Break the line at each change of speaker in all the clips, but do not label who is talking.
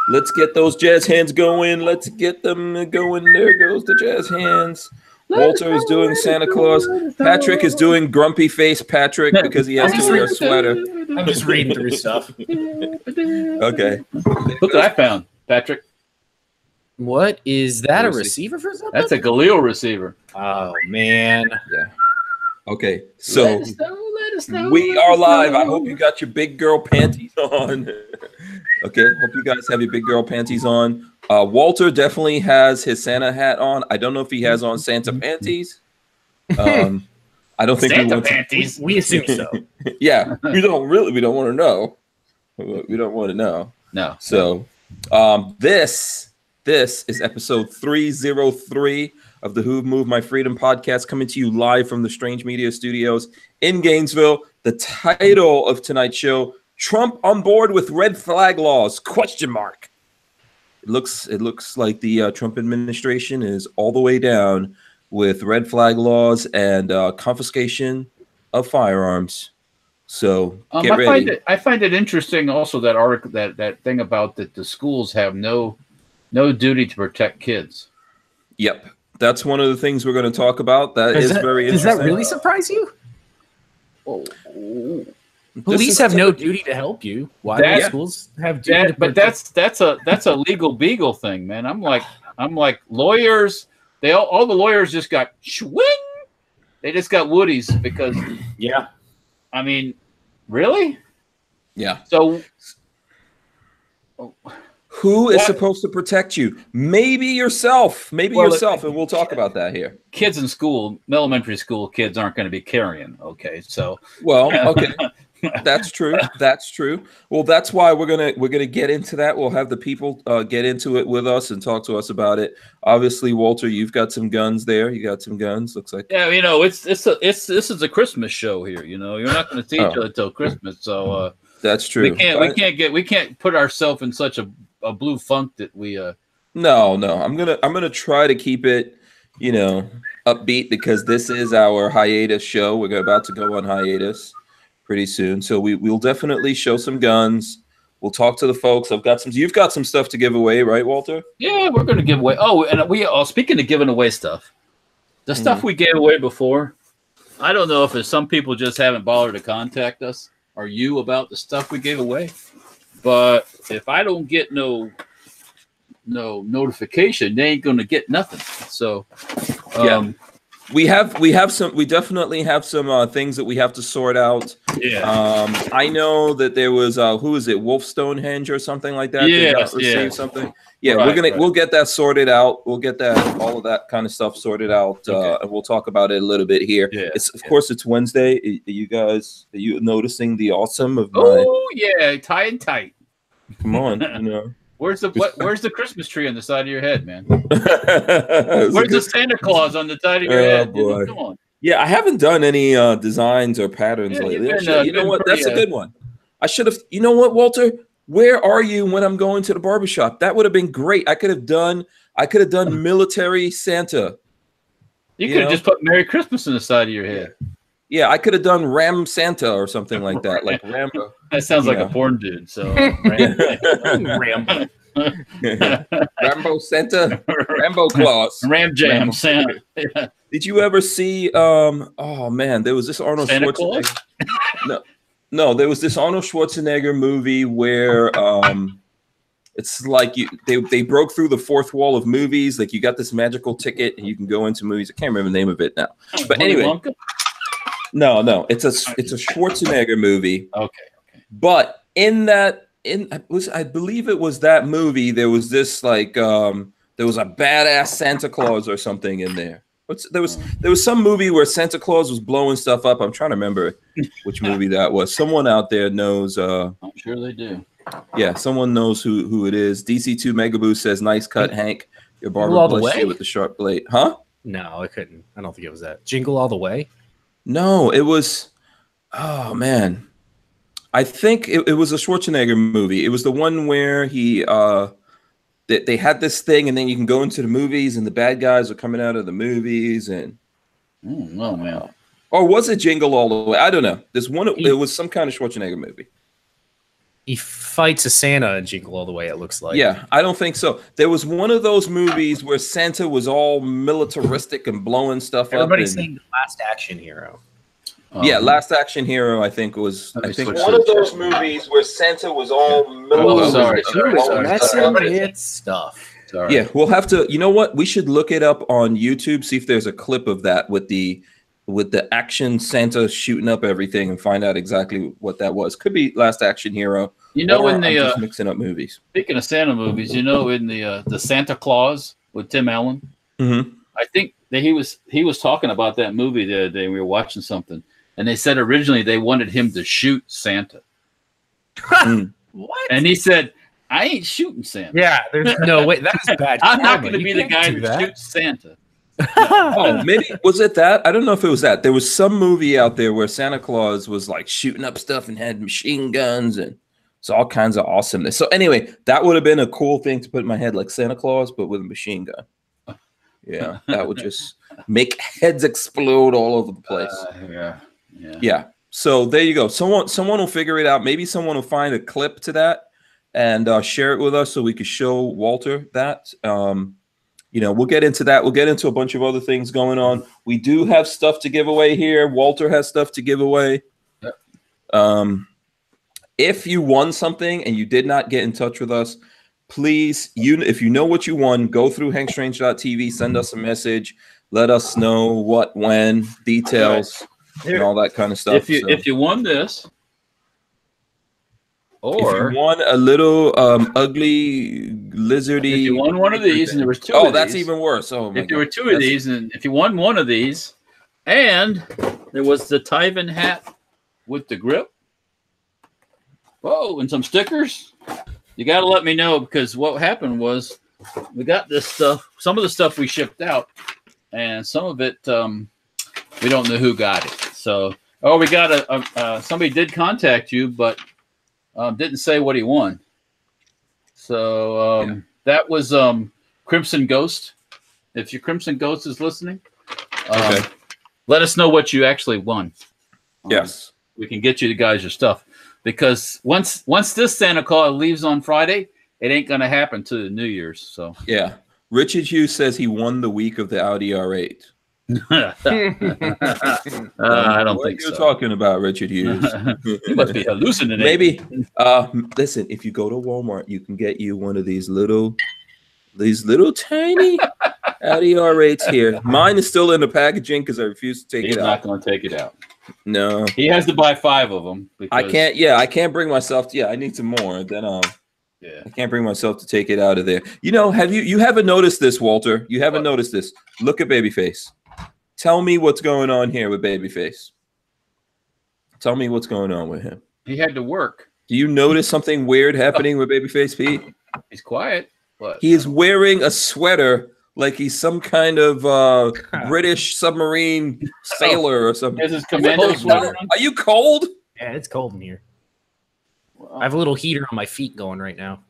Let's get those jazz hands going. Let's get them going. There goes the jazz hands. Walter is doing Santa Claus. Patrick is doing grumpy face Patrick because he has to wear a sweater.
I'm just reading through stuff.
Okay.
Look what I found, Patrick.
What is that? A receiver for something?
That's a Galil receiver.
Oh man.
Yeah. Okay. So
Let us know.
We are live. I hope you got your big girl panties on. Okay. Hope you guys have your big girl panties on. Walter definitely has his Santa hat on. I don't know if he has on Santa panties. I don't think
Santa panties.
We assume so.
Yeah, we don't want to know. We don't want to know.
No.
So, this is episode 303 of the Who Moved My Freedom podcast, coming to you live from the Strange Media Studios in Gainesville. The title of tonight's show: Trump on board with red flag laws? ? It looks like the Trump administration is all the way down with red flag laws and confiscation of firearms. So get ready.
I find it interesting also that article that thing about that the schools have no duty to protect kids.
Yep, that's one of the things we're going to talk about. That is very interesting.
Does that really surprise you?
Oh.
Police have no duty to help you. Why do schools have duty?
But that's a legal beagle thing, man. I'm like lawyers. All the lawyers just got swing. They just got woodies because I mean, really?
Yeah.
So
who is supposed to protect you? Maybe yourself. Maybe yourself, and we'll talk about that here.
Kids in school, elementary school kids aren't going to be carrying. Okay, so
okay. That's true. That's true. Well, that's why we're gonna get into that. We'll have the people get into it with us and talk to us about it. Obviously, Walter, you've got some guns there. You got some guns. Looks like.
Yeah, this is a Christmas show here. You're not going to see each other till Christmas. So
that's true.
We can't put ourselves in such a blue funk that we.
No. I'm gonna try to keep it, upbeat because this is our hiatus show. We're about to go on hiatus pretty soon, so we'll definitely show some guns. We'll talk to the folks. You've got some stuff to give away, right, Walter?
Yeah, we're going to give away. Oh, and speaking of giving away stuff, the stuff we gave away before, I don't know if it's some people just haven't bothered to contact us or you about the stuff we gave away, but if I don't get no notification, they ain't going to get nothing. So We definitely have some things that we have to sort out. Yeah.
I know that there was who is it, Wolf Stonehenge or something like that?
Yes.
Something. Yeah, we'll get that sorted out. We'll get all of that kind of stuff sorted out, and we'll talk about it a little bit here. Yeah. Of course it's Wednesday. Are you noticing the awesome of my?
Oh yeah, tie and tight.
Come on,
Where's the Christmas tree on the side of your head, man? Where's the Santa Claus on the side of your head?
Boy.
Come on.
Yeah, I haven't done any designs or patterns lately. You know what? That's a good one. I should have. You know what, Walter? Where are you when I'm going to the barbershop? That would have been great. I could have done military Santa.
You could have just put Merry Christmas on the side of your head.
Yeah, I could have done Ram Santa or something like that, like Rambo.
That sounds like a porn dude. So
Rambo.
Rambo Santa, Rambo Claus,
Ram Jam Santa. Yeah.
Did you ever see? Oh man, there was this Arnold Schwarzenegger. No, there was this Arnold Schwarzenegger movie where it's like they broke through the fourth wall of movies. Like you got this magical ticket and you can go into movies. I can't remember the name of it now, but anyway. No, it's a Schwarzenegger movie.
Okay.
But I believe it was that movie. There was this there was a badass Santa Claus or something in there. There was some movie where Santa Claus was blowing stuff up. I'm trying to remember which movie that was. Someone out there knows.
I'm sure they do.
Yeah, someone knows who it is. DC2 Megaboo says, "Nice cut, Hank. Your barber bless you with the sharp blade." Huh?
No, I couldn't. I don't think it was that. Jingle All the Way.
No, it was. Oh man, I think it was a Schwarzenegger movie. It was the one where he they had this thing, and then you can go into the movies, and the bad guys are coming out of the movies, and
oh man,
or was it Jingle All the Way? I don't know. There's one. It was some kind of Schwarzenegger movie.
He fights a Santa in Jingle All the Way, it looks like.
Yeah, I don't think so. There was one of those movies where Santa was all militaristic and blowing stuff up.
Everybody's saying The Last Action Hero.
Yeah, Last Action Hero, I think was
I think
one of those movies where Santa was all militaristic.
It's stuff.
Sorry.
Yeah, we'll have to. You know what? We should look it up on YouTube. See if there's a clip of that with the action Santa shooting up everything, and find out exactly what that was. Could be Last Action Hero.
You know, in
I'm
the
just mixing up movies.
Speaking of Santa movies, you know, in the Santa Claus with Tim Allen,
Mm-hmm.
I think that he was talking about that movie the other day. We were watching something, and they said originally they wanted him to shoot Santa.
What?
And he said, "I ain't shooting Santa.
Yeah, there's no way. That's bad.
I'm not going to be the guy who shoots Santa."
Oh, maybe was it that? I don't know if it was that. There was some movie out there where Santa Claus was like shooting up stuff and had machine guns and it's all kinds of awesomeness. So anyway, that would have been a cool thing to put in my head, like Santa Claus, but with a machine gun. Yeah, that would just make heads explode all over the place. Yeah. So there you go. Someone will figure it out. Maybe someone will find a clip to that and share it with us so we could show Walter that. You know, we'll get into that. We'll get into a bunch of other things going on. We do have stuff to give away here. Walter has stuff to give away.
Yep.
If you won something and you did not get in touch with us, please, if you know what you won, go through hankstrange.tv, send us a message, let us know what, when, details, and all that kind of stuff.
If you won this, or
if you won a little ugly lizardy,
if you won one of these and there was two,
oh, that's even worse. Oh, my
if there were two of these, and if you won one of these, and there was the Tyven hat with the grip, whoa, and some stickers, you got to let me know, because what happened was we got this stuff. Some of the stuff we shipped out, and some of it we don't know who got it. So, we got somebody did contact you, but didn't say what he won. So that was Crimson Ghost. If your Crimson Ghost is listening, let us know what you actually won.
Yes,
we can get you guys your stuff, because once this Santa Claus leaves on Friday, it ain't gonna happen to the New Year's. So
yeah, Richard Hughes says he won the week of the Audi R8.
I don't think
you're
so.
Talking about Richard Hughes.
You must be hallucinating.
Maybe. Listen, if you go to Walmart, you can get you one of these little tiny Audi R8s here. Mine is still in the packaging because I refuse to take it out.
He's not going to take it out.
No,
he has to buy 5 of them.
I can't. Yeah, I can't bring myself to. Yeah, I need some more. Then I can't bring myself to take it out of there. You know, you haven't noticed this, Walter? You haven't noticed this? Look at Babyface. Tell me what's going on here with Babyface. Tell me what's going on with him.
He had to work.
Do you notice something weird happening with Babyface Pete?
He's quiet. What?
He is wearing a sweater like he's some kind of British submarine sailor or something.
Has his commando sweater on?
Are you cold?
Yeah, it's cold in here. I have a little heater on my feet going right now.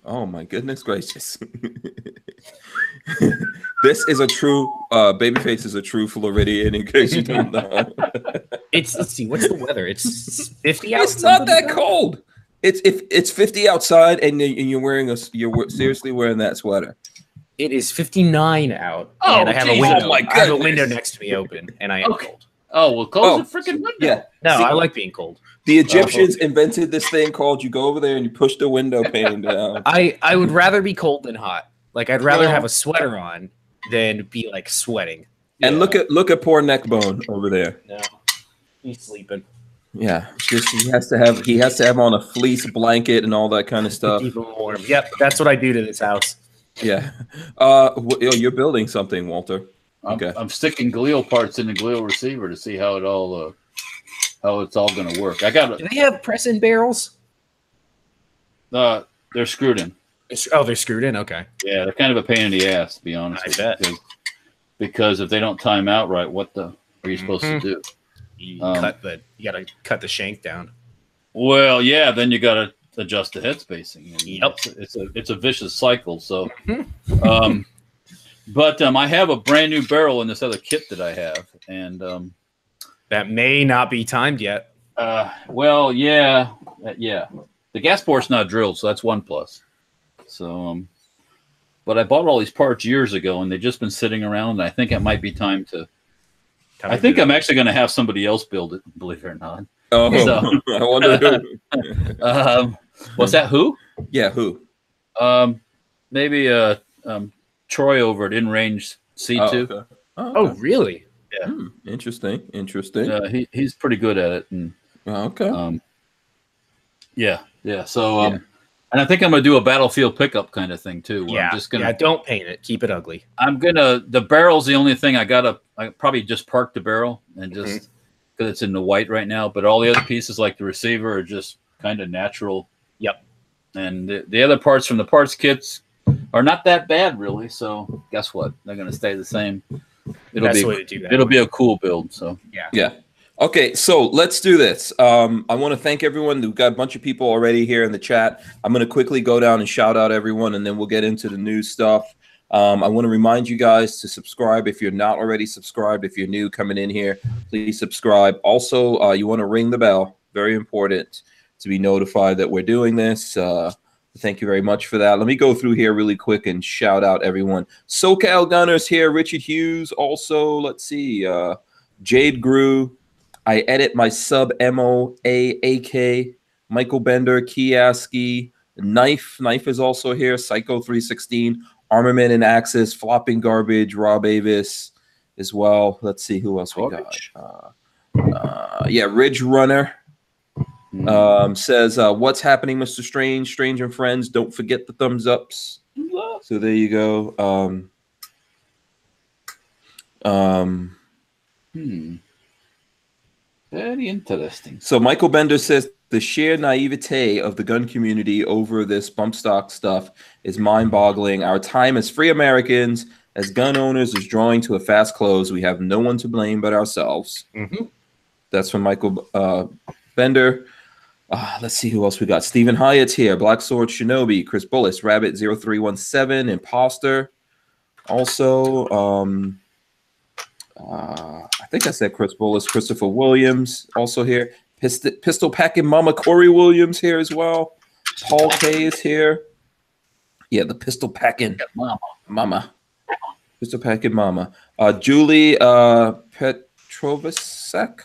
Oh my goodness gracious. This is a true Babyface is a true Floridian, in case you don't know.
Let's see, what's the weather? It's 50 out.
It's not that cold. It's 50 outside and you're seriously wearing that sweater.
It is 59 out.
Oh,
and I have
geez.
a window.
Oh my
I have a
goodness.
window next to me open, and I am cold.
Oh, well, close the freaking window.
Yeah.
No,
See,
I like being cold.
the Egyptians invented this thing called you go over there and you push the window pane down.
I would rather be cold than hot. Like, I'd rather have a sweater on than be like sweating.
And look at poor Neckbone over there.
No, he's sleeping.
Yeah, just he has to have on a fleece blanket and all that kind of stuff.
Keep him warm. Yep, that's what I do to this house.
Yeah. You're building something, Walter. Okay.
I'm sticking Galil parts in the Galil receiver to see how it's all going to work.
Do they have press-in barrels?
They're screwed in.
Oh, they're screwed in. Okay.
Yeah, they're kind of a pain in the ass, to be honest.
I bet.
Because if they don't time out right, what are you supposed to do?
You gotta cut the shank down.
Well, yeah, then you got to adjust the head spacing. And
Yep.
It's a vicious cycle. So, but I have a brand new barrel in this other kit that I have, and
That may not be timed yet.
well, yeah. The gas port's not drilled, so that's one plus. So, but I bought all these parts years ago, and they've just been sitting around. And I think it might be time to. I think I'm actually going to have somebody else build it. Believe it or not.
Oh, so, I wonder who.
Was that who?
Yeah, who?
Maybe Troy over at InRange C2.
Okay.
Oh, really?
Yeah.
Interesting.
He's pretty good at it. And
okay.
Yeah. So and I think I'm gonna do a battlefield pickup kind of thing too.
Yeah.
I'm just gonna
Don't paint it. Keep it ugly.
The barrel's the only thing I probably just park the barrel and just because it's in the white right now. But all the other pieces like the receiver are just kind of natural.
Yep.
And the other parts from the parts kits are not that bad really. So guess what? They're gonna stay the same. It'll be a cool build. So
yeah. Okay, so let's do this. I want to thank everyone. We've got a bunch of people already here in the chat. I'm going to quickly go down and shout out everyone, and then we'll get into the new stuff. I want to remind you guys to subscribe if you're not already subscribed. If you're new coming in here, please subscribe. Also, you want to ring the bell. Very important to be notified that we're doing this. Thank you very much for that. Let me go through here really quick and shout out everyone. SoCal Gunners here. Richard Hughes. Also, let's see. Jade Grew. I edit my sub MOAAK. Michael Bender, Kiaski, Knife is also here. Psycho 316, Armament and Axis, Flopping Garbage, Rob Avis as well. Let's see who else we got. Ridge Runner says, "What's happening, Mr. Strange? Strange and friends, don't forget the thumbs ups." So there you go.
Very interesting.
So Michael Bender says the sheer naivete of the gun community over this bump stock stuff is mind-boggling. Our time as free Americans, as gun owners, is drawing to a fast close. We have no one to blame but ourselves. That's from Michael Bender. Let's see who else we got. Stephen Hyatt's here. Black Sword Shinobi, Chris Bullis, Rabbit 0317, Imposter. Also, I think I said Chris Bullis, Christopher Williams also here. Pistol Packing Mama Corey Williams here as well. Paul K is here. Yeah, the Pistol Packing Mama. Pistol Packing Mama. Julie Petrovasek.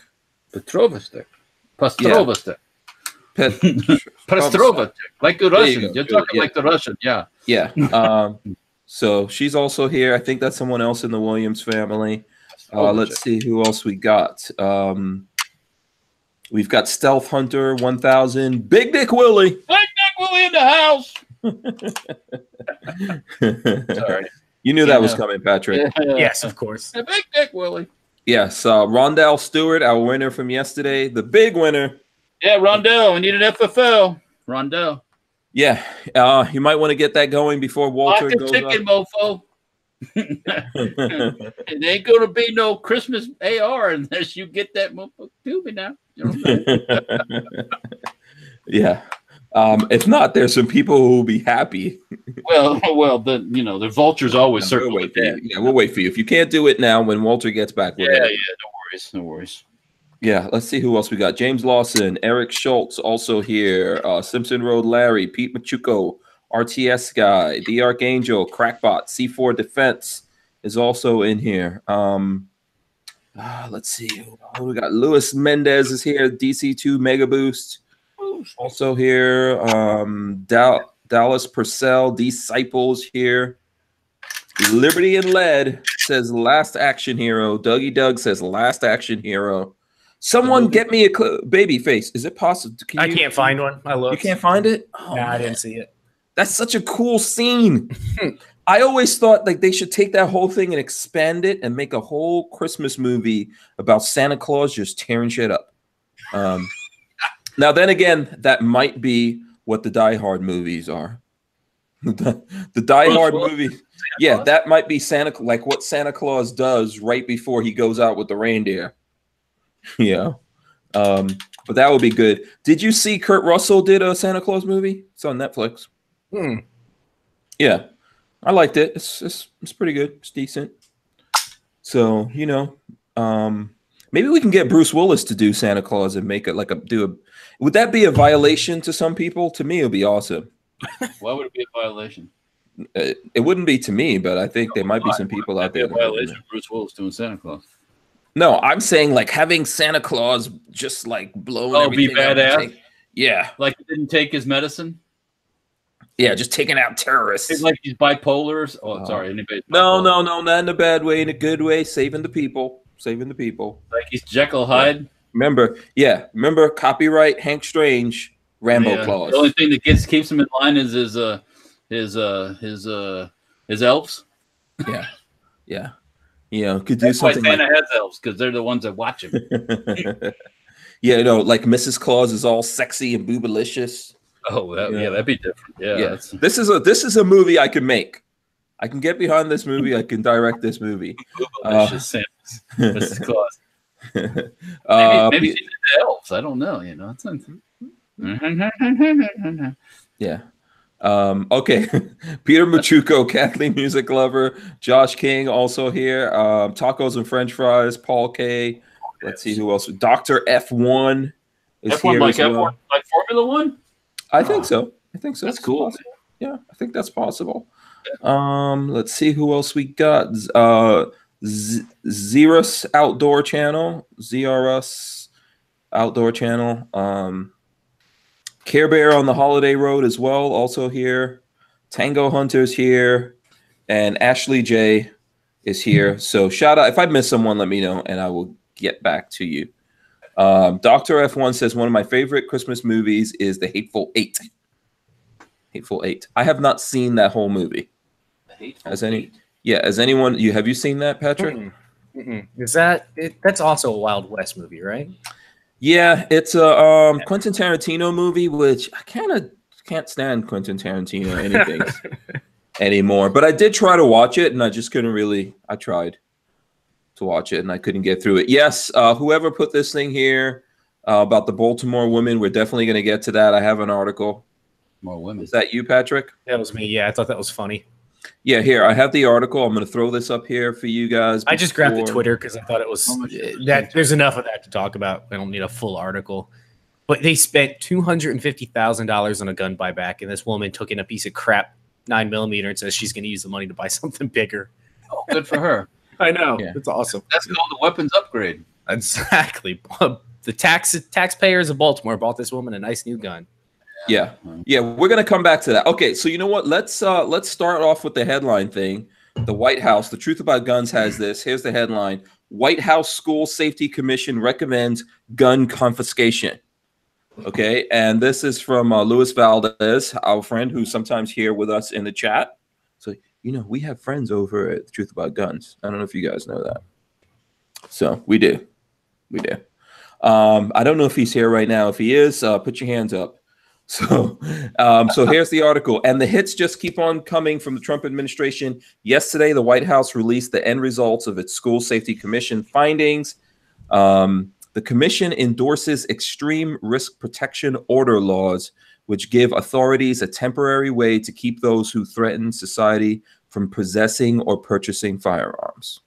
Pastrovasek. Like the Russian. You're talking like the Russian. Yeah.
Yeah. So she's also here. I think that's someone else in the Williams family. Let's see who else we got. We've got Stealth Hunter 1000, Big Dick Willie.
Big Dick Willie in the house. Sorry.
You knew that was coming, Patrick.
Yes, of course.
Big Dick Willie.
Yes, Rondell Stewart, our winner from yesterday, the big winner.
Yeah, Rondell. We need an FFL. Rondell.
Yeah, you might want to get that going before Walter goes
chicken, mofo. It ain't gonna be no Christmas AR unless you get that mofo to me now. You know what I'm saying?
Yeah. If not, there's some people who will be happy.
well, the vultures always circle.
We'll wait for you. Yeah, we'll wait for you. If you can't do it now, when Walter gets back,
no worries.
Yeah, let's see who else we got. James Lawson, Eric Schultz, also here. Simpson Road Larry, Pete Machuco, RTS guy, The Archangel, Crackbot, C4 Defense is also in here. Let's see who we got. Luis Mendez is here. DC2 Mega Boost also here. Dallas Purcell, Disciples here. Liberty and Lead says Last Action Hero. Dougie Doug says Last Action Hero. Someone get me a baby face. Is it possible?
I can't find one. I looked.
You can't find it? Oh,
no, I didn't see it.
That's such a cool scene. I always thought like they should take that whole thing and expand it and make a whole Christmas movie about Santa Claus just tearing shit up. Now, then again, that might be what the Die Hard movies are. The Die Hard movie. Yeah, that might be like what Santa Claus does right before he goes out with the reindeer. Yeah. But that would be good. Did you see Kurt Russell did a Santa Claus movie? It's on Netflix. Yeah. I liked it. It's pretty good. It's decent. So, Maybe we can get Bruce Willis to do Santa Claus and make it like would that be a violation to some people? To me, it would be awesome.
Why would it be a violation?
It wouldn't be to me, but I think there might be some people out there.
A violation of Bruce Willis doing Santa Claus.
No, I'm saying like having Santa Claus just like blowing everything
be badass.
Yeah,
like he didn't take his medicine.
Yeah, just taking out terrorists.
It's like he's bipolar. Oh, sorry.
No, not in a bad way, in a good way. Saving the people.
Like he's Jekyll Hyde.
Remember, copyright Hank Strange, Rambo Claus.
The only thing that keeps him in line is his elves.
Yeah. You know, could do
That's
something.
Why Santa has elves, because they're the ones that watch him.
Yeah, like Mrs. Claus is all sexy and boobalicious.
Oh, that'd be different. Yeah.
This is a movie I can make. I can get behind this movie. I can direct this movie.
Mrs. Claus. Maybe she did the elves. I don't know.
Yeah. Okay. Peter Machuco, Kathleen Music Lover, Josh King also here. Tacos and French Fries, Paul K. Let's see who else. Dr. F1 is
F1
here.
Like
as well.
F1, like Formula One?
I think so.
That's cool.
Yeah, I think that's possible. Let's see who else we got. Zerus Outdoor Channel. ZRS Outdoor Channel. Care Bear on the Holiday Road as well, also here. Tango Hunter's here. And Ashley J is here. So shout out. If I miss someone, let me know, and I will get back to you. Dr. F1 says, one of my favorite Christmas movies is The Hateful Eight. Hateful Eight. I have not seen that whole movie. Has anyone? Have you seen that, Patrick?
Is that's also a Wild West movie, right?
Yeah, it's a Quentin Tarantino movie, which I kind of can't stand Quentin Tarantino anything anymore. But I did try to watch it, and I just couldn't really. I tried to watch it, and I couldn't get through it. Yes, whoever put this thing here about the Baltimore women, we're definitely going to get to that. I have an article.
More women.
Is that you, Patrick?
That was me. Yeah, I thought that was funny.
Yeah, here, I have the article. I'm going to throw this up here for you guys.
I just grabbed the Twitter because I thought it was that there's enough of that to talk about. I don't need a full article. But they spent $250,000 on a gun buyback, and this woman took in a piece of crap 9mm and says she's going to use the money to buy something bigger.
Oh, good for her.
I know.
Yeah.
It's awesome.
That's called a weapons upgrade.
Exactly. The taxpayers of Baltimore bought this woman a nice new gun.
Yeah, we're gonna come back to that. Okay, so you know what? Let's start off with the headline thing. The White House, The Truth About Guns has this. Here's the headline: White House School Safety Commission recommends gun confiscation. Okay, and this is from Luis Valdez, our friend who's sometimes here with us in the chat. So we have friends over at The Truth About Guns. I don't know if you guys know that. So we do. I don't know if he's here right now. If he is, put your hands up. So here's the article, and the hits just keep on coming from the Trump administration. Yesterday, the White House released the end results of its School Safety Commission findings. The commission endorses extreme risk protection order laws, which give authorities a temporary way to keep those who threaten society from possessing or purchasing firearms.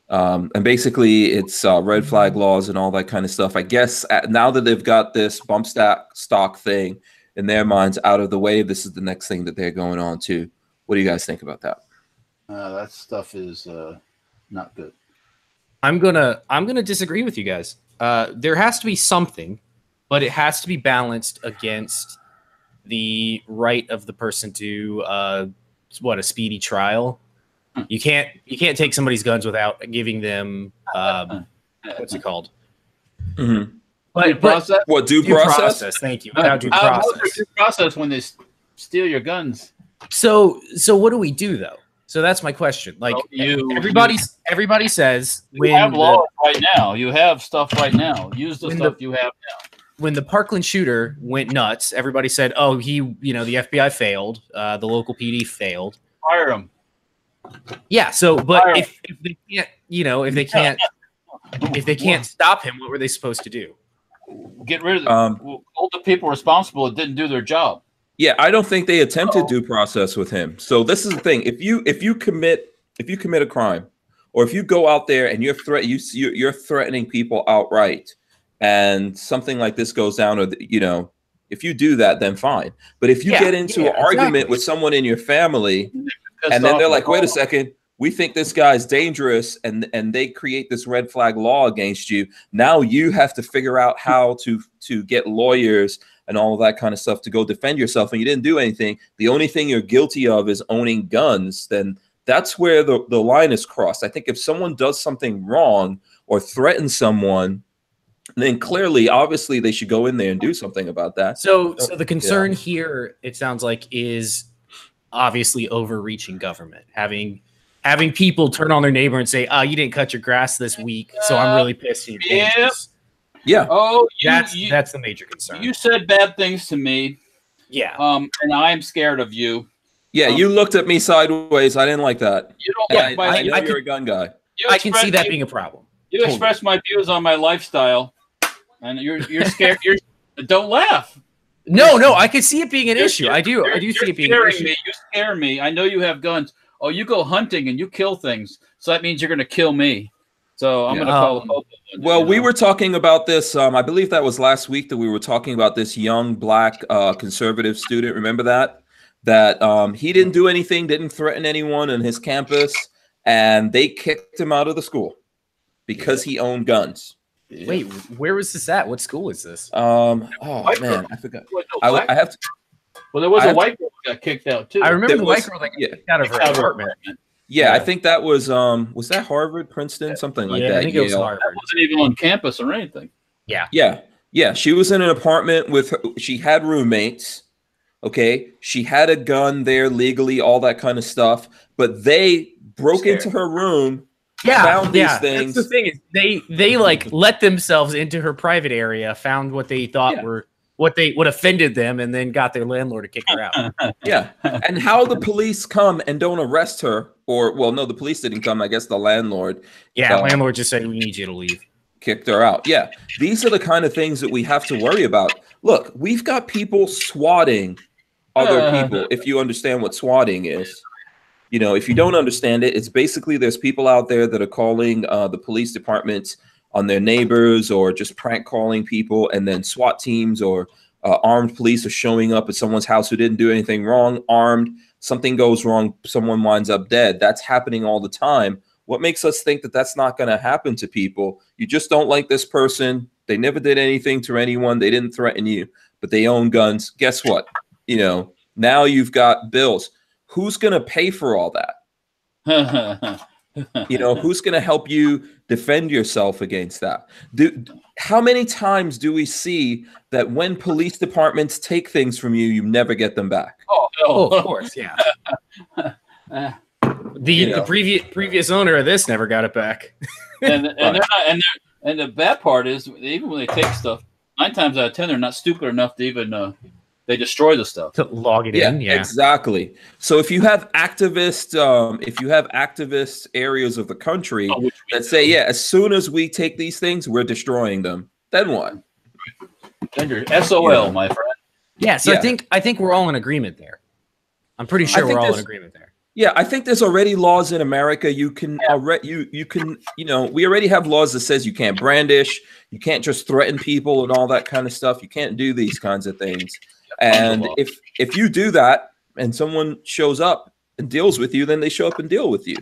And basically, it's red flag laws and all that kind of stuff. I guess now that they've got this bump stock thing in their minds out of the way, this is the next thing that they're going on to. What do you guys think about that?
That stuff is not good.
I'm gonna disagree with you guys. There has to be something, but it has to be balanced against the right of the person to a speedy trial. You can't take somebody's guns without giving them what's it called?
Mm-hmm.
But
due process?
Thank you. Without due process.
Due process when they steal your guns.
So what do we do though? So that's my question. Like everybody says
you have laws right now. You have stuff right now. Use the stuff you have now.
When the Parkland shooter went nuts, everybody said, "Oh, the FBI failed. The local PD failed.
Fire him."
Yeah. So, but if they can't, if they can't stop him, what were they supposed to do?
Get rid of hold the people responsible that didn't do their job.
Yeah, I don't think they attempted due process with him. So this is the thing: if you commit a crime, or if you go out there and you're threatening people outright, and something like this goes down, or if you do that, then fine. But if you get into an argument with someone in your family, and then they're like, wait a second, we think this guy's dangerous, and they create this red flag law against you. Now you have to figure out how to get lawyers and all of that kind of stuff to go defend yourself, and you didn't do anything. The only thing you're guilty of is owning guns. Then that's where the line is crossed. I think if someone does something wrong or threatens someone, then clearly, obviously, they should go in there and do something about that.
So the concern here, it sounds like, is obviously overreaching government, having people turn on their neighbor and say, "Oh, you didn't cut your grass this week, so I'm really pissed at you."
Yeah.
Oh,
that's the major concern.
You said bad things to me.
Yeah.
And I'm scared of you.
Yeah, you looked at me sideways. I didn't like that.
You don't like
I know you're a gun guy.
I can see that being a problem.
You express my views on my lifestyle, and you're scared. Don't laugh.
No, I can see it being an issue. I do see it being an issue.
You scare me. I know you have guns. Oh, you go hunting and you kill things, so that means you're going to kill me. So I'm going to call the Pope.
Well, we were talking about this. I believe that was last week that we were talking about this young black conservative student. Remember that he didn't do anything, didn't threaten anyone on his campus, and they kicked him out of the school because he owned guns.
Wait, where was this at? What school is this?
Oh man, I forgot. I have to.
Well, there was a white girl who got kicked out too.
I remember the white girl that got kicked out of her apartment.
Yeah, I think that was that Harvard, Princeton, something like that?
I think it was Harvard.
That wasn't even on campus or anything.
Yeah. She was in an apartment with she had roommates. Okay, she had a gun there legally, all that kind of stuff. But they broke into her room. Found these things.
That's the thing is they like let themselves into her private area, found what they thought were what offended them, and then got their landlord to kick her out.
Yeah. And how the police come and don't arrest her, or well, no, the police didn't come. I guess the landlord.
Yeah, landlord just said, "We need you to leave."
Kicked her out. Yeah. These are the kind of things that we have to worry about. Look, we've got people swatting other people. If you understand what swatting is. If you don't understand it, it's basically there's people out there that are calling the police departments on their neighbors, or just prank calling people, and then SWAT teams or armed police are showing up at someone's house who didn't do anything wrong, armed. Something goes wrong, someone winds up dead. That's happening all the time. What makes us think that that's not going to happen to people? You just don't like this person. They never did anything to anyone. They didn't threaten you, but they own guns. Guess what? Now you've got bills. Who's going to pay for all that? Who's going to help you defend yourself against that? How many times do we see that when police departments take things from you, you never get them back?
Oh, of course, yeah. The previous owner of this never got it back.
and the bad part is, even when they take stuff, 9 times out of 10, they're not stupid enough to even they destroy the stuff
to log it in. Yeah,
exactly. So if you have activist areas of the country that say, as soon as we take these things, we're destroying them, then what?
Then you're SOL, my friend.
Yeah. So I think we're all in agreement there. I'm pretty sure we're all in agreement there.
Yeah, I think there's already laws in America. We already have laws that says you can't brandish, you can't just threaten people and all that kind of stuff. You can't do these kinds of things. And if you do that and someone shows up and deals with you, then they show up and deal with you.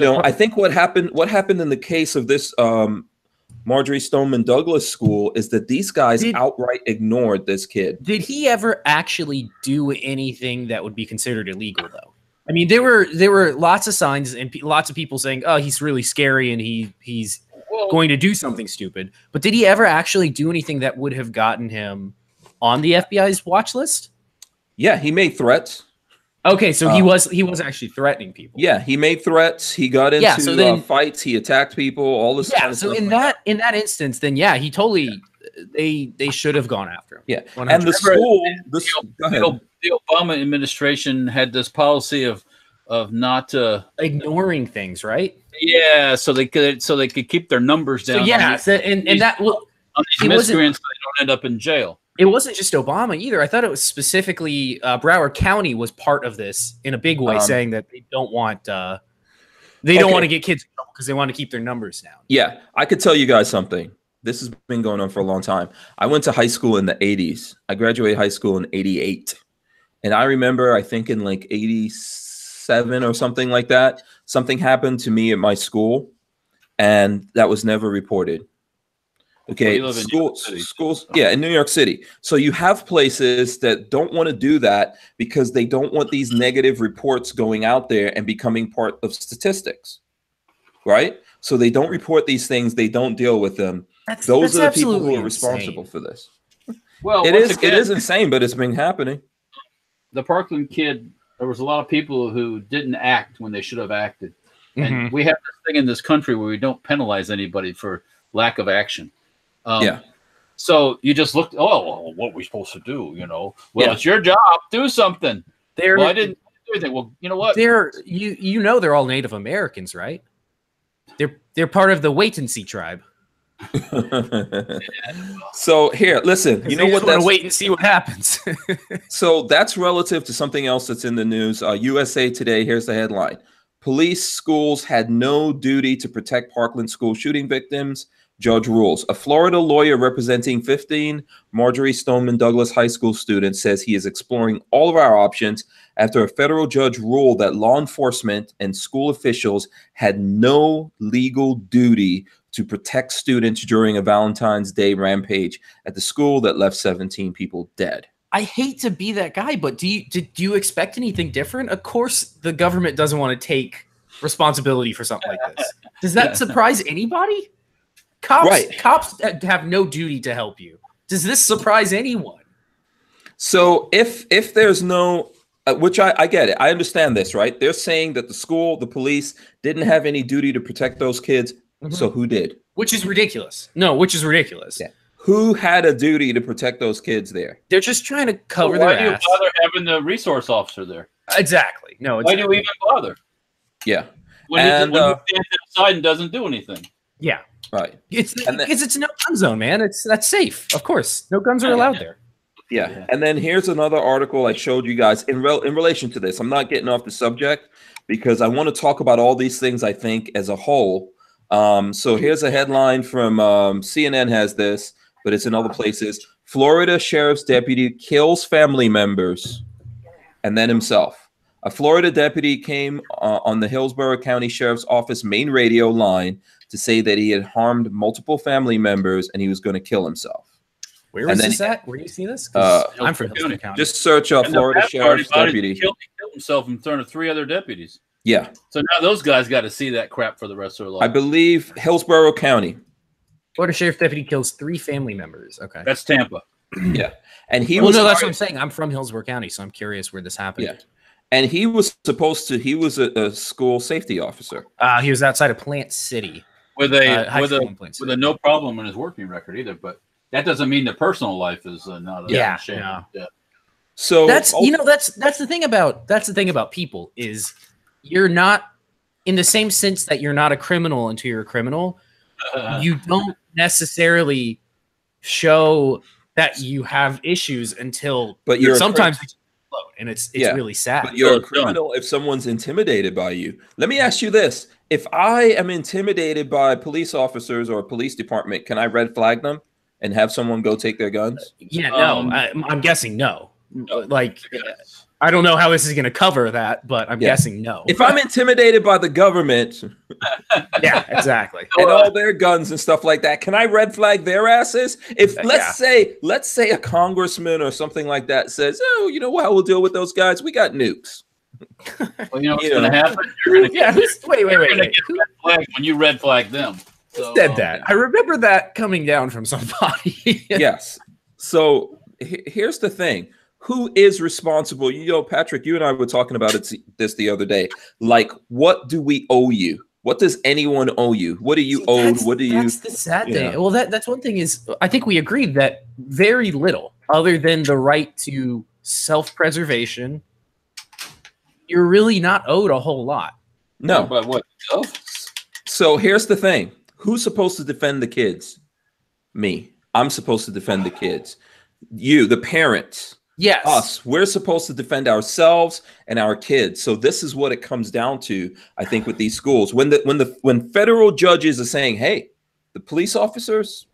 I think what happened in the case of this Marjorie Stoneman Douglas school is that these guys outright ignored this kid.
Did he ever actually do anything that would be considered illegal, though? I mean, there were lots of signs and lots of people saying, "Oh, he's really scary and he's going to do something stupid." But did he ever actually do anything that would have gotten him on the FBI's watch list?
Yeah, he made threats.
Okay, so he was actually threatening people.
Yeah, he made threats. He got into fights. He attacked people. All this.
Yeah, so in that instance, then he totally they should have gone after him.
Yeah, 100%. And the school.
The Obama administration had this policy of not
ignoring things, right?
Yeah, so they could keep their numbers down.
So and that will.
Miscreants, so they don't end up in jail.
It wasn't just Obama either. I thought it was specifically Broward County was part of this in a big way, saying that they don't want They don't want to get kids in trouble because they want to keep their numbers down.
Yeah, I could tell you guys something. This has been going on for a long time. I went to high school in the 80s. I graduated high school in 88. And I remember, I think in like 87 or something like that, something happened to me at my school, and that was never reported. Okay, schools, yeah, in New York City. So you have places that don't want to do that because they don't want these negative reports going out there and becoming part of statistics, right? So they don't report these things. They don't deal with them. Those are the people who are responsible for this.
Well,
it is insane, but it's been happening.
The Parkland kid, there was a lot of people who didn't act when they should have acted. And we have this thing in this country where we don't penalize anybody for lack of action. So you just looked, well, what are we supposed to do? You know, well, it's your job. Do something. Well, I didn't do anything. Well, you know what?
They're they're all Native Americans, right? They're part of the wait and see tribe.
So here, listen. You know what?
That's wait and see what happens.
So that's relative to something else that's in the news. USA Today. Here's the headline: Police schools had no duty to protect Parkland school shooting victims. Judge rules. A Florida lawyer representing 15 Marjorie Stoneman Douglas High School students says he is exploring all of our options after a federal judge ruled that law enforcement and school officials had no legal duty to protect students during a Valentine's Day rampage at the school that left 17 people dead.
I hate to be that guy, but do you expect anything different? Of course, the government doesn't want to take responsibility for something like this. Does that surprise anybody? Cops have no duty to help you. Does this surprise anyone?
So if there's no, which I get it, I understand this, right? They're saying that the school, the police didn't have any duty to protect those kids. So who did?
Which is ridiculous. No, which is ridiculous.
Yeah. Who had a duty to protect those kids there?
They're just trying to cover their ass.
Why do you bother having the resource officer there?
Exactly. No.
Why do you even bother?
Yeah.
When he stands outside and doesn't do anything.
Yeah.
Right.
It's because it's no gun zone, man. That's safe. Of course. No guns are allowed there.
Yeah. And then here's another article I showed you guys in relation to this. I'm not getting off the subject because I want to talk about all these things, I think, as a whole. So here's a headline from CNN has this, but it's in other places. Florida sheriff's deputy kills family members and then himself. A Florida deputy came on the Hillsborough County Sheriff's Office main radio line to say that he had harmed multiple family members and he was going to kill himself.
Where is this at? Where do you see this? I'm from Hillsborough County.
Just search Florida Sheriff's deputy.
He killed himself in front of 3 other deputies.
Yeah.
So now those guys got to see that crap for the rest of their life.
I believe Hillsborough County.
Florida Sheriff deputy kills 3 family members. Okay.
That's Tampa.
Yeah. And he
was. No, that's what I'm saying. I'm from Hillsborough County, so I'm curious where this happened.
Yeah. And he was supposed to, he was a school safety officer.
He was outside of Plant City.
With a no problem in his working record either, but that doesn't mean the personal life is not a shame.
No.
Yeah.
So
that's that's the thing about people is you're not, in the same sense that you're not a criminal until you're a criminal, you don't necessarily show that you have issues until,
but you're
sometimes and it's really sad.
But you're a criminal if someone's intimidated by you. Let me ask you this. If I am intimidated by police officers or a police department, can I red flag them and have someone go take their guns?
Yeah, no. I'm guessing no. Like, I don't know how this is going to cover that, but I'm guessing no.
If I'm intimidated by the government,
yeah, exactly,
and all their guns and stuff like that, can I red flag their asses? If let's say a congressman or something like that says, "Oh, you know what? We'll deal with those guys. We got nukes."
Well, you know what's going to happen? You're going to
wait.
When you red flag them,
who said that? I remember that coming down from somebody.
Yes. So here's the thing. Who is responsible? You know, Patrick, you and I were talking about this the other day. Like, what do we owe you? What does anyone owe you? What do you owe? What do you?
That's the sad thing. Well, that's one thing is I think we agreed that very little, other than the right to self-preservation, you're really not owed a whole lot.
No.
But what?
So here's the thing. Who's supposed to defend the kids? Me. I'm supposed to defend the kids. You, the parents.
Yes.
Us. We're supposed to defend ourselves and our kids. So this is what it comes down to, I think, with these schools. When federal judges are saying, hey, the police officers,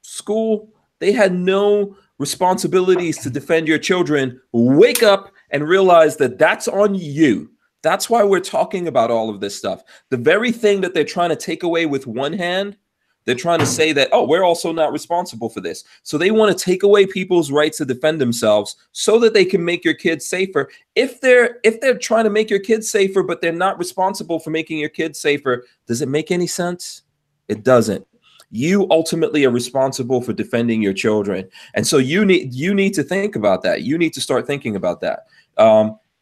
school, they had no responsibilities to defend your children, wake up and realize that that's on you. That's why we're talking about all of this stuff. The very thing that they're trying to take away with one hand, they're trying to say that, oh, we're also not responsible for this. So they want to take away people's rights to defend themselves so that they can make your kids safer. If they're trying to make your kids safer, but they're not responsible for making your kids safer, does it make any sense? It doesn't. You ultimately are responsible for defending your children. And so you need to think about that. You need to start thinking about that.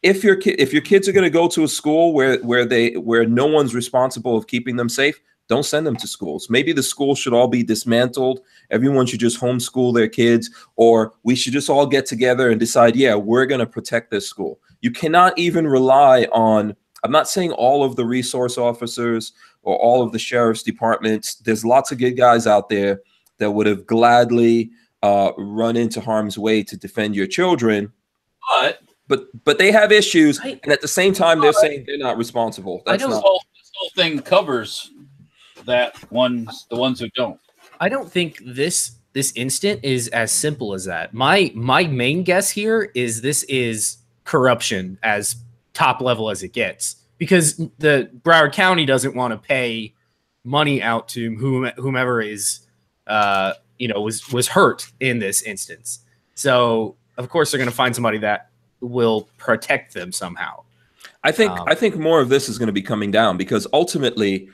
If your kids are going to go to a school where no one's responsible of keeping them safe, don't send them to schools. Maybe the schools should all be dismantled. Everyone should just homeschool their kids, or we should just all get together and decide, yeah, we're going to protect this school. You cannot even rely on, I'm not saying all of the resource officers or all of the sheriff's departments. There's lots of good guys out there that would have gladly run into harm's way to defend your children. But they have issues, and at the same time, they're saying they're not responsible. This whole
thing covers the ones who don't.
I don't think this instant is as simple as that. My main guess here is this is corruption as top level as it gets, because the Broward County doesn't want to pay money out to whomever is was hurt in this instance. So of course they're going to find somebody that will protect them somehow.
I think more of this is going to be coming down, because ultimately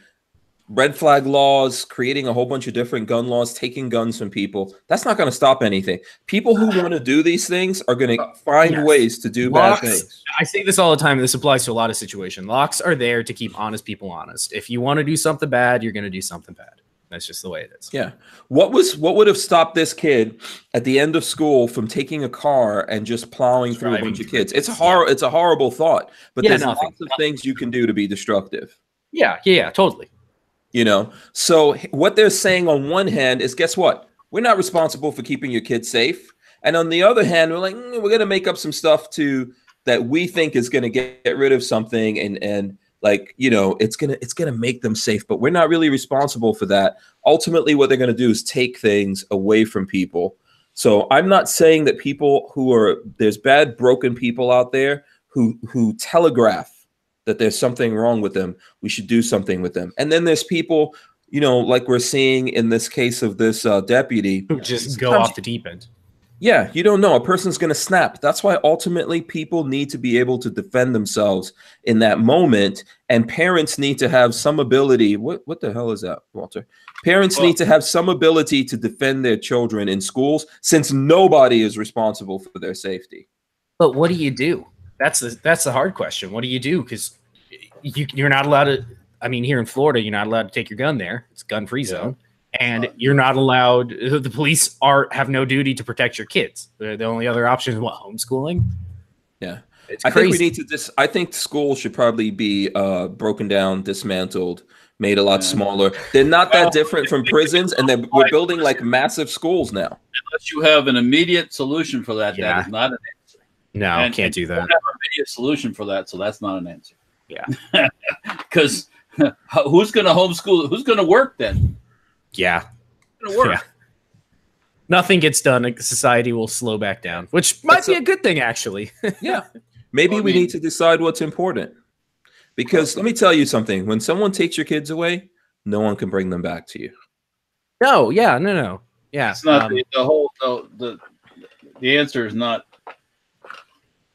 red flag laws, creating a whole bunch of different gun laws, taking guns from people, that's not going to stop anything. People who want to do these things are going to find ways to do bad things.
I say this all the time. This applies to a lot of situations. Locks are there to keep honest people honest. If you want to do something bad, you're going to do something bad. That's just the way it is.
Yeah. What would have stopped this kid at the end of school from taking a car and just plowing through a bunch of kids? It's a horrible thought, but there's lots of things you can do to be destructive.
Yeah, totally.
So what they're saying on one hand is, guess what? We're not responsible for keeping your kids safe. And on the other hand, we're like, we're going to make up some stuff that we think is going to get rid of something. And like, it's going to make them safe, but we're not really responsible for that. Ultimately, what they're going to do is take things away from people. So I'm not saying that there's bad, broken people out there who telegraph that there's something wrong with them. We should do something with them. And then there's people, like we're seeing in this case of this deputy,
who just go off the deep end.
Yeah, you don't know. A person's going to snap. That's why ultimately people need to be able to defend themselves in that moment. And parents need to have some ability. What the hell is that, Walter? Parents need to have some ability to defend their children in schools, since nobody is responsible for their safety.
But what do you do? That's the hard question. What do you do? Because you're not allowed to. I mean, here in Florida, you're not allowed to take your gun there. It's a gun-free zone, and you're not allowed. The police have no duty to protect your kids. The only other option is homeschooling.
Yeah,
it's
I
crazy.
think we need to. I think schools should probably be broken down, dismantled, made a lot smaller. They're not that different from prisons, and we're building like massive schools now.
Unless you have an immediate solution for that, that is not an answer.
No, can't do that.
We don't have an immediate solution for that, so that's not an answer.
Yeah,
because who's going to homeschool? Who's going to work then?
Yeah,
who's going to work?
Yeah. Nothing gets done. Society will slow back down, which might be a good thing, actually.
Yeah, maybe we need to decide what's important. Because let me tell you something: when someone takes your kids away, no one can bring them back to you.
No, yeah.
It's not the answer is not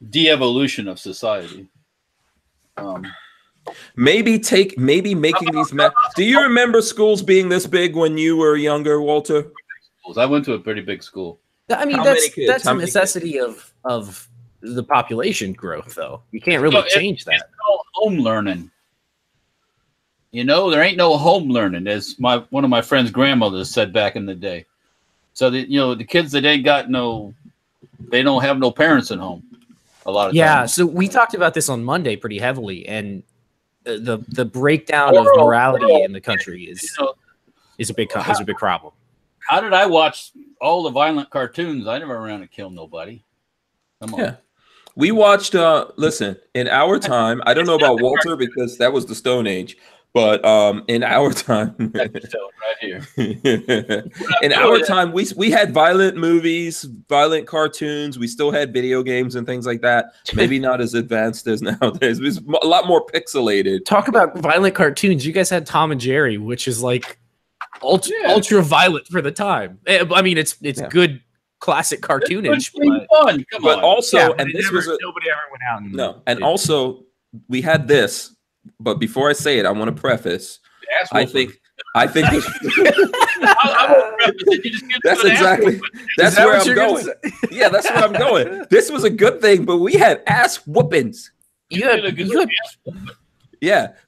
de-evolution of society.
Maybe making these. Do you remember schools being this big when you were younger, Walter?
I went to a pretty big school.
I mean, that's a necessity of the population growth, though. You can't really change that.
It's no home learning. There ain't no home learning, as one of my friend's grandmothers said back in the day. So the kids that they don't have no parents at home. A lot of times.
So we talked about this on Monday pretty heavily, and the breakdown of morality in the country is a big problem.
How did I watch all the violent cartoons? I never ran to kill nobody. Come on.
Yeah. We watched, listen, in our time, I don't know about Walter because that was the Stone Age, but in our time,
right here.
In our time, we had violent movies, violent cartoons. We still had video games and things like that. Maybe not as advanced as nowadays. It was a lot more pixelated.
Talk about violent cartoons. You guys had Tom and Jerry, which is like ultra violent for the time. I mean, it's good classic cartoonage, but
fun. Come on.
Also, and this was
nobody ever went out.
And also we had this. But before I say it, I want to preface. I think that's exactly where I'm going. Yeah, that's where I'm going. This was a good thing, but we had ass whoopings. Yeah,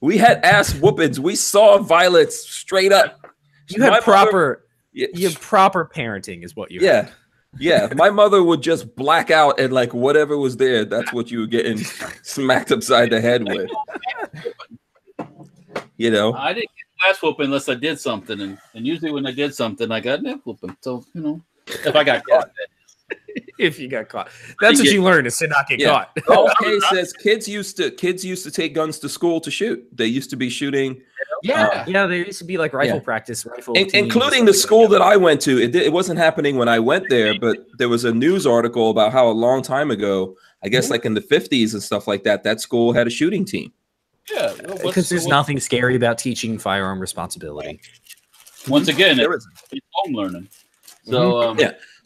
we had ass whoopings. We saw violence straight up.
You had proper parenting, is what you had.
Yeah, my mother would just black out and like whatever was there, that's what you were getting smacked upside the head with. You know,
I didn't get ass whooping unless I did something, and usually when I did something, I got an whooping. So if I got caught,
if you got caught, that's what you learn is to not get caught.
Okay, says kids used to take guns to school to shoot. They used to be shooting.
Yeah, there used to be like rifle practice,
including the school that I went to. It wasn't happening when I went there, but there was a news article about how a long time ago, I guess like in the 50s and stuff like that, that school had a shooting team.
Yeah,
because there's nothing scary about teaching firearm responsibility.
Once again, it's home learning. So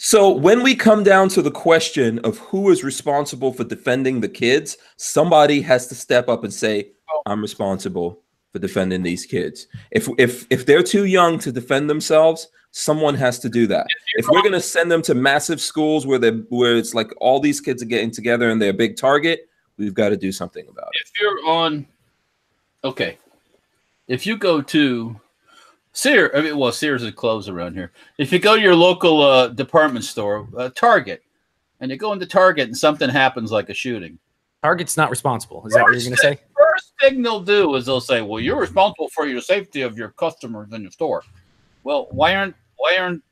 So when we come down to the question of who is responsible for defending the kids, somebody has to step up and say, "I'm responsible for defending these kids." If they're too young to defend themselves, someone has to do that. If we're going to send them to massive schools where it's like all these kids are getting together and they're a big target, we've got to do something about it.
If you're on, if you go to Sears, Sears is closed around here. If you go to your local department store, Target, and you go into Target and something happens like a shooting,
Target's not responsible. Is that what you're going to say?
First thing they'll do is they'll say, "Well, you're responsible for your safety of your customers in your store." Well,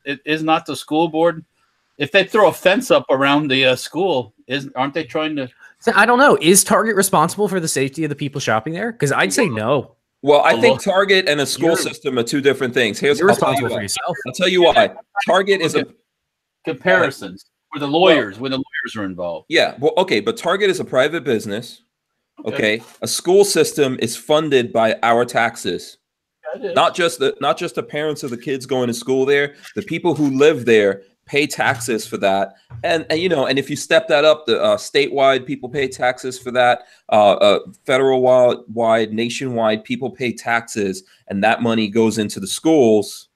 is not the school board? If they throw a fence up around the school, aren't they trying to?
I don't know. Is Target responsible for the safety of the people shopping there? Because I'd say no.
Well, I think Target and a school system are two different things.
You're responsible for yourself.
I'll tell you why. Target is a
comparisons where the lawyers are involved.
Yeah, well, okay, but Target is a private business. Okay, a school system is funded by our taxes. Not just the parents of the kids going to school there. The people who live there pay taxes for that, and if you step that up, the statewide people pay taxes for that. Federal wide, nationwide, people pay taxes, and that money goes into the schools.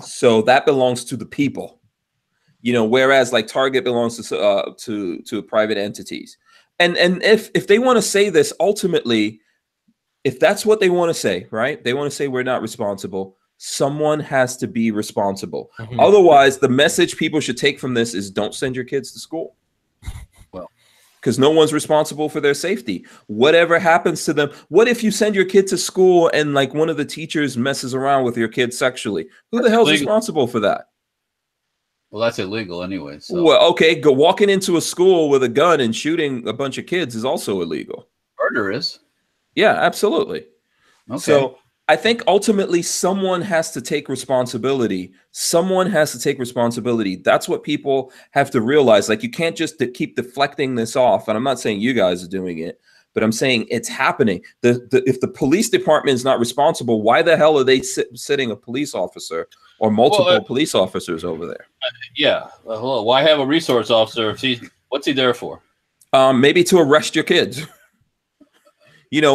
So that belongs to the people, Whereas like Target belongs to private entities, and if they want to say this ultimately. If that's what they want to say, right? They want to say we're not responsible. Someone has to be responsible. Mm-hmm. Otherwise, the message people should take from this is don't send your kids to school. Well, because no one's responsible for their safety. Whatever happens to them. What if you send your kid to school and like one of the teachers messes around with your kid sexually? Who the hell's responsible for that?
Well, that's illegal anyway. So.
Well, okay. Walking into a school with a gun and shooting a bunch of kids is also illegal.
Murder is.
Yeah, absolutely.
Okay.
So I think ultimately someone has to take responsibility. Someone has to take responsibility. That's what people have to realize. Like you can't just keep deflecting this off. And I'm not saying you guys are doing it, but I'm saying it's happening. If the police department is not responsible, why the hell are they sitting a police officer or multiple police officers over there?
Why have a resource officer? What's he there for?
Maybe to arrest your kids.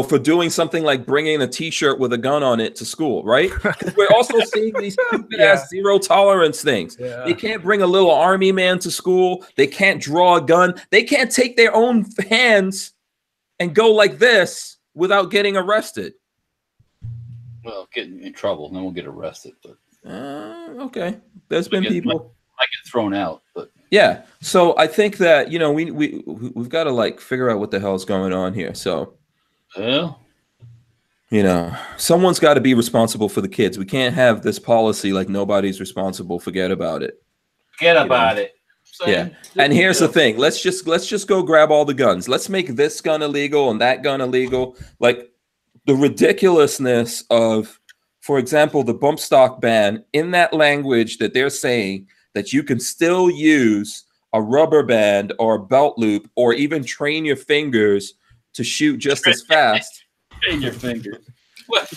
For doing something like bringing a T-shirt with a gun on it to school, right? Because we're also seeing these stupid-ass zero tolerance things. Yeah. They can't bring a little army man to school. They can't draw a gun. They can't take their own hands and go like this without getting arrested.
Well, getting in trouble, and then we'll get arrested. But
okay, there's been people
I get thrown out, but
yeah. So I think that we've got to like figure out what the hell is going on here. So.
Well,
someone's got to be responsible for the kids. We can't have this policy like nobody's responsible. Forget about it.
Forget about it.
Yeah. And here's the thing. Let's just go grab all the guns. Let's make this gun illegal and that gun illegal. Like the ridiculousness of, for example, the bump stock ban in that language that they're saying that you can still use a rubber band or a belt loop or even train your fingers to shoot just as fast.
Train your fingers. What?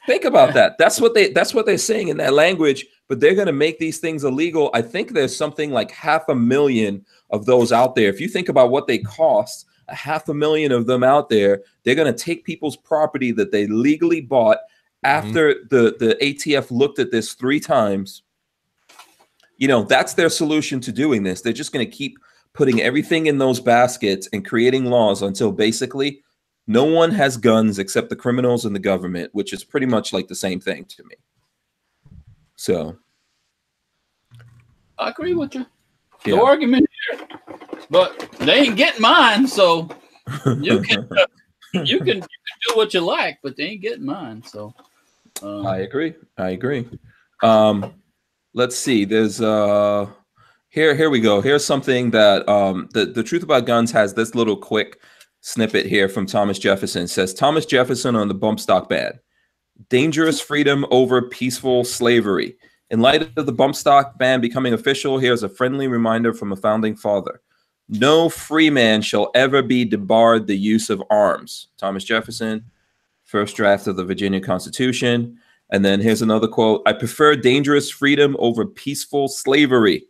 Think about that. That's what they're saying in that language, but they're going to make these things illegal. I think there's something like 500,000 of those out there. If you think about what they cost, 500,000 of them out there, they're going to take people's property that they legally bought after the ATF looked at this 3 times. You know, that's their solution to doing this. They're just going to keep putting everything in those baskets and creating laws until basically no one has guns except the criminals and the government, which is pretty much like the same thing to me. So
I agree with you. No argument here, but they ain't getting mine. So you can you can do what you like, but they ain't getting mine. So
I agree. Let's see. There's here we go. Here's something that the Truth About Guns has this little quick snippet here from Thomas Jefferson. It says Thomas Jefferson on the bump stock ban. Dangerous freedom over peaceful slavery. In light of the bump stock ban becoming official, here's a friendly reminder from a founding father. No free man shall ever be debarred the use of arms. Thomas Jefferson, first draft of the Virginia Constitution. And then here's another quote. I prefer dangerous freedom over peaceful slavery.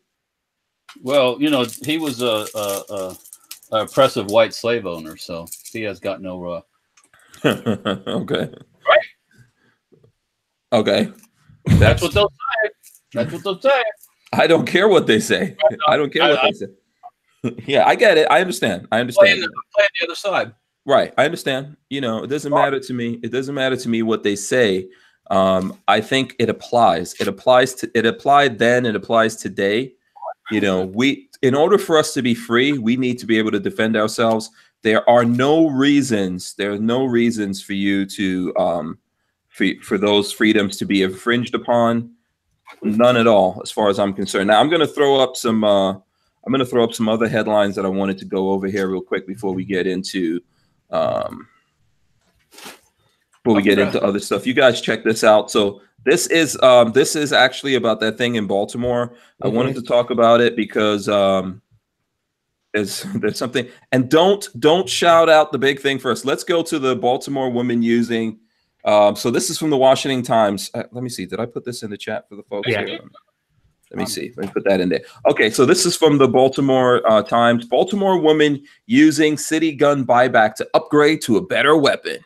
Well, you know, he was a oppressive white slave owner, so he has got no
okay.
Right.
Okay.
That's what they'll say. That's what they'll say.
I don't care what they say. I don't care what they say. Yeah, I get it. I understand. Playing
the other side.
Right. I understand. You know, it doesn't matter to me. It doesn't matter to me what they say. I think it applies. It applied then, it applies today. You know, in order for us to be free, we need to be able to defend ourselves. There are no reasons for you to for those freedoms to be infringed upon. None at all, as far as I'm concerned. Now I'm going to throw up some other headlines that I wanted to go over here real quick before we get into other stuff. You guys check this out. So this is actually about that thing in Baltimore. I wanted to talk about it because there's something. And don't shout out the big thing first. Let's go to the Baltimore woman using. So this is from the Washington Times. Let me see. Did I put this in the chat for the folks here? Let me see. Let me put that in there. Okay, so this is from the Baltimore Times. Baltimore woman using city gun buyback to upgrade to a better weapon.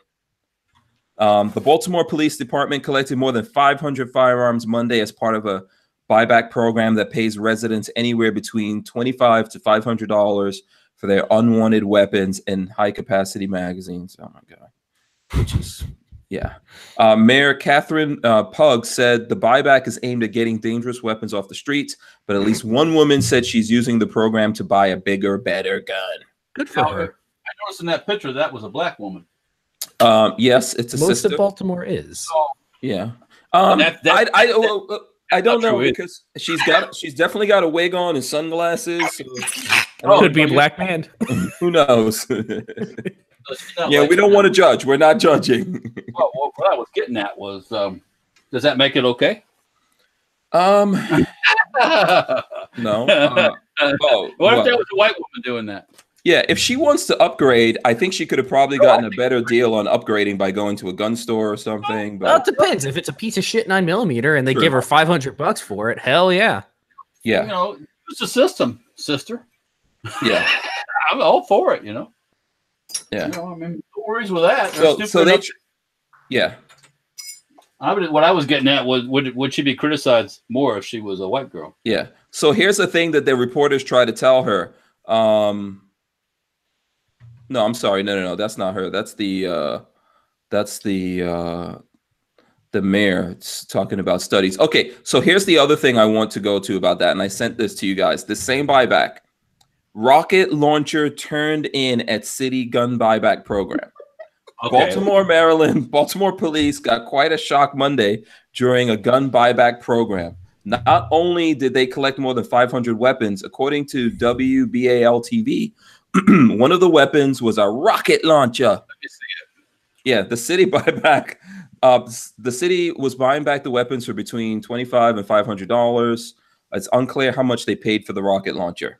The Baltimore Police Department collected more than 500 firearms Monday as part of a buyback program that pays residents anywhere between $25 to $500 for their unwanted weapons and high-capacity magazines. Oh, my God. Which is... Yeah. Mayor Catherine Pug said the buyback is aimed at getting dangerous weapons off the streets, but at least one woman said she's using the program to buy a bigger, better gun.
Good for her.
I noticed in that picture that was a black woman.
Yes, it's a
Most
sister.
of Baltimore is.
Yeah. I don't know because she's definitely got a wig on and sunglasses. So
could be a black man.
Who knows? Yeah, we don't want to judge. We're not judging.
Well, what I was getting at was, does that make it okay?
No.
What if there was a white woman doing that?
Yeah, if she wants to upgrade, I think she could have probably gotten a better deal on upgrading by going to a gun store or something. But
well, it depends. If it's a piece of shit 9mm and they give her $500 for it, hell yeah.
Yeah.
You know, it's a system, sister.
Yeah.
I'm all for it, you know.
Yeah.
You know, I mean, no worries with that.
Yeah.
What I was getting at was, would she be criticized more if she was a white girl?
Yeah. So here's the thing that the reporters try to tell her. No, I'm sorry. No. That's not her. That's the mayor. It's talking about studies. Okay. So here's the other thing I want to go to about that. And I sent this to you guys. The same buyback. Rocket launcher turned in at city gun buyback program. Okay. Baltimore, Maryland. Baltimore police got quite a shock Monday during a gun buyback program. Not only did they collect more than 500 weapons, according to WBAL TV, one of the weapons was a rocket launcher.
Let me see it.
Yeah, the city buyback. The city was buying back the weapons for between $25 and $500. It's unclear how much they paid for the rocket launcher.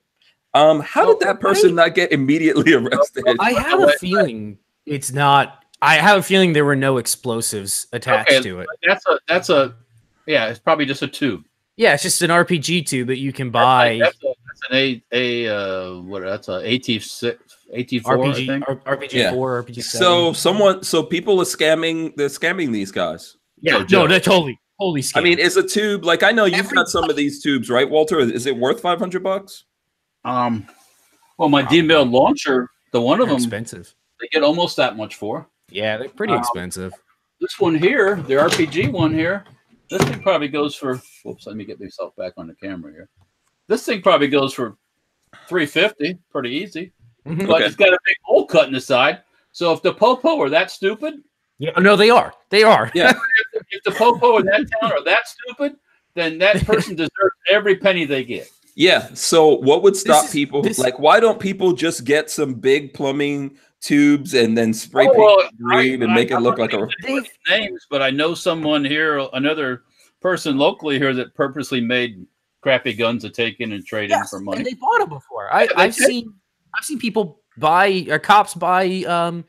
How did that person not get immediately arrested?
I have a feeling it's not. I have a feeling there were no explosves attached to it.
Yeah, it's probably just a tube.
Yeah, it's just an RPG tube that you can buy.
That's an that's a AT6, AT4,
RPG,
I think.
RPG4, RPG7.
So people are scamming. They're scamming these guys.
Yeah, no, they're totally scam.
I mean, is a tube like I know you've got some of these tubes, right, Walter? Is it worth $500?
Well, my D-Mail launcher, the one of them,
expensive.
they get almost that much for.
Yeah, they're pretty expensive.
This one here, the RPG one here, this thing probably goes for. Whoops, let me get myself back on the camera here. This thing probably goes for $350, pretty easy.
Mm-hmm.
But it's got a big hole cut in the side. So if the popo are that stupid,
yeah, no, they are. They are.
Yeah.
If the popo in that town are that stupid, then that person deserves every penny they get.
Yeah. So what would stop people? Like, why don't people just get some big plumbing tubes and then spray paint green and make it look like a
names? But I know someone here, another person locally here that purposely made crappy guns to take in and trade in for money.
And they bought them before. I've seen people buy or cops buy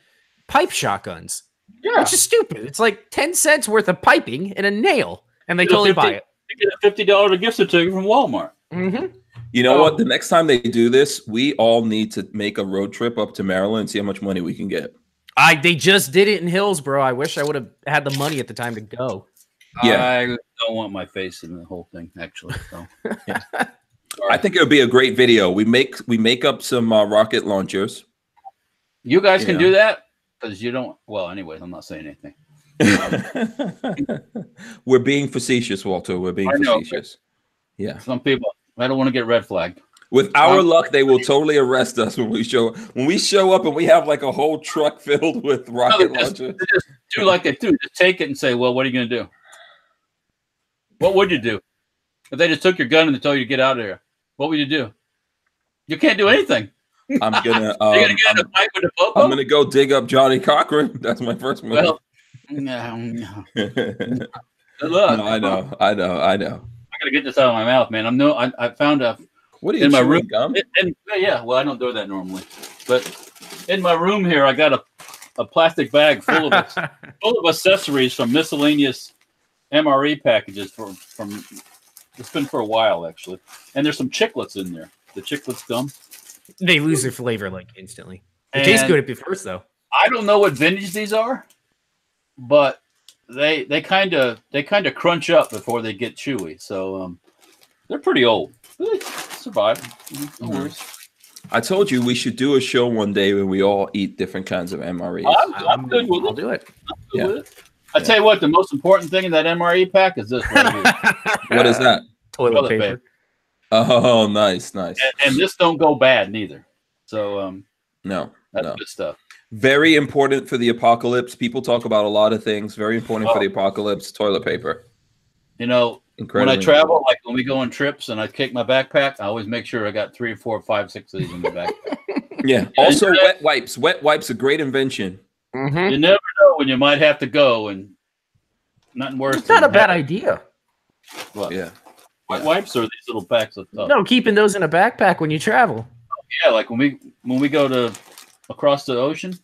pipe shotguns.
Yeah,
which is stupid. It's like 10 cents worth of piping and a nail, and they totally buy it.
You get a $50 gift certificate from Walmart.
Mm-hmm.
You know what? The next time they do this, we all need to make a road trip up to Maryland and see how much money we can get.
They just did it in Hillsborough. I wish I would have had the money at the time to go.
Yeah,
I don't want my face in the whole thing, actually. So.
Yeah. I think it would be a great video. We make up some rocket launchers.
You guys can do that because you don't. Well, anyways, I'm not saying anything.
We're being facetious, Walter. We're being facetious. Yeah.
Some people. I don't want to get red flagged.
With our luck, they will totally arrest us when we show up and we have like a whole truck filled with rocket launchers.
They just do like they do. Just take it and say, "Well, what are you going to do? What would you do if they just took your gun and they told you to get out of here? What would you do? You can't do anything."
I'm gonna.
You're gonna get in a fight with the popo?
I'm gonna go dig up Johnny Cochran. That's my first move.
Well, no. Good luck.
No, I know. I
gotta get this out of my mouth, man. I found a.
What are you
in my room?
Gum?
Well, I don't do that normally, but in my room here, I got a plastic bag full of accessories from miscellaneous MRE packages from. It's been for a while actually, and there's some chiclets in there. The chiclets gum.
They lose their flavor like instantly. It tastes good at first though.
I don't know what vintage these are, but they kind of crunch up before they get chewy. So they're pretty old. They survive. No worries.
I told you we should do a show one day when we all eat different kinds of MREs.
I'm good with it.
I'll do it.
I tell you what, the most important thing in that MRE pack is this right here.
What is that?
Toilet paper.
Oh, nice.
And this don't go bad neither. So
no,
that's good stuff.
Very important for the apocalypse. People talk about a lot of things. Very important for the apocalypse. Toilet paper.
You know, when I travel, like when we go on trips and I take my backpack, I always make sure I got 3, 4, 5, 6 of these in the backpack.
Yeah. Also, wet wipes. Wet wipes, a great invention.
Mm-hmm.
You never know when you might have to go, and nothing worse.
It's not a bad idea.
What?
Yeah.
Wet wipes or these little packs of stuff?
No, keeping those in a backpack when you travel.
Yeah, like when we go to across the ocean,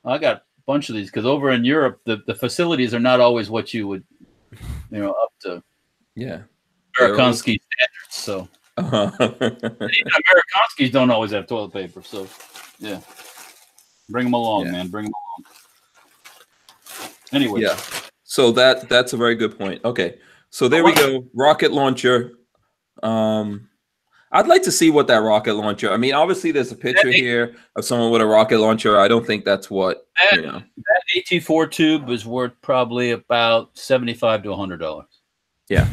I got a bunch of these because over in Europe, the facilities are not always what you would, up to.
Yeah.
Amerikanski standards. So even Amerikanskis don't always have toilet paper. So yeah, bring them along, man. Bring them along. Anyway.
Yeah. So that's a very good point. Okay. So there we go. Rocket launcher. I'd like to see what that rocket launcher. I mean, obviously, there's a picture here of someone with a rocket launcher. I don't think that's what
that AT4 tube is worth probably about $75 to $100.
Yeah,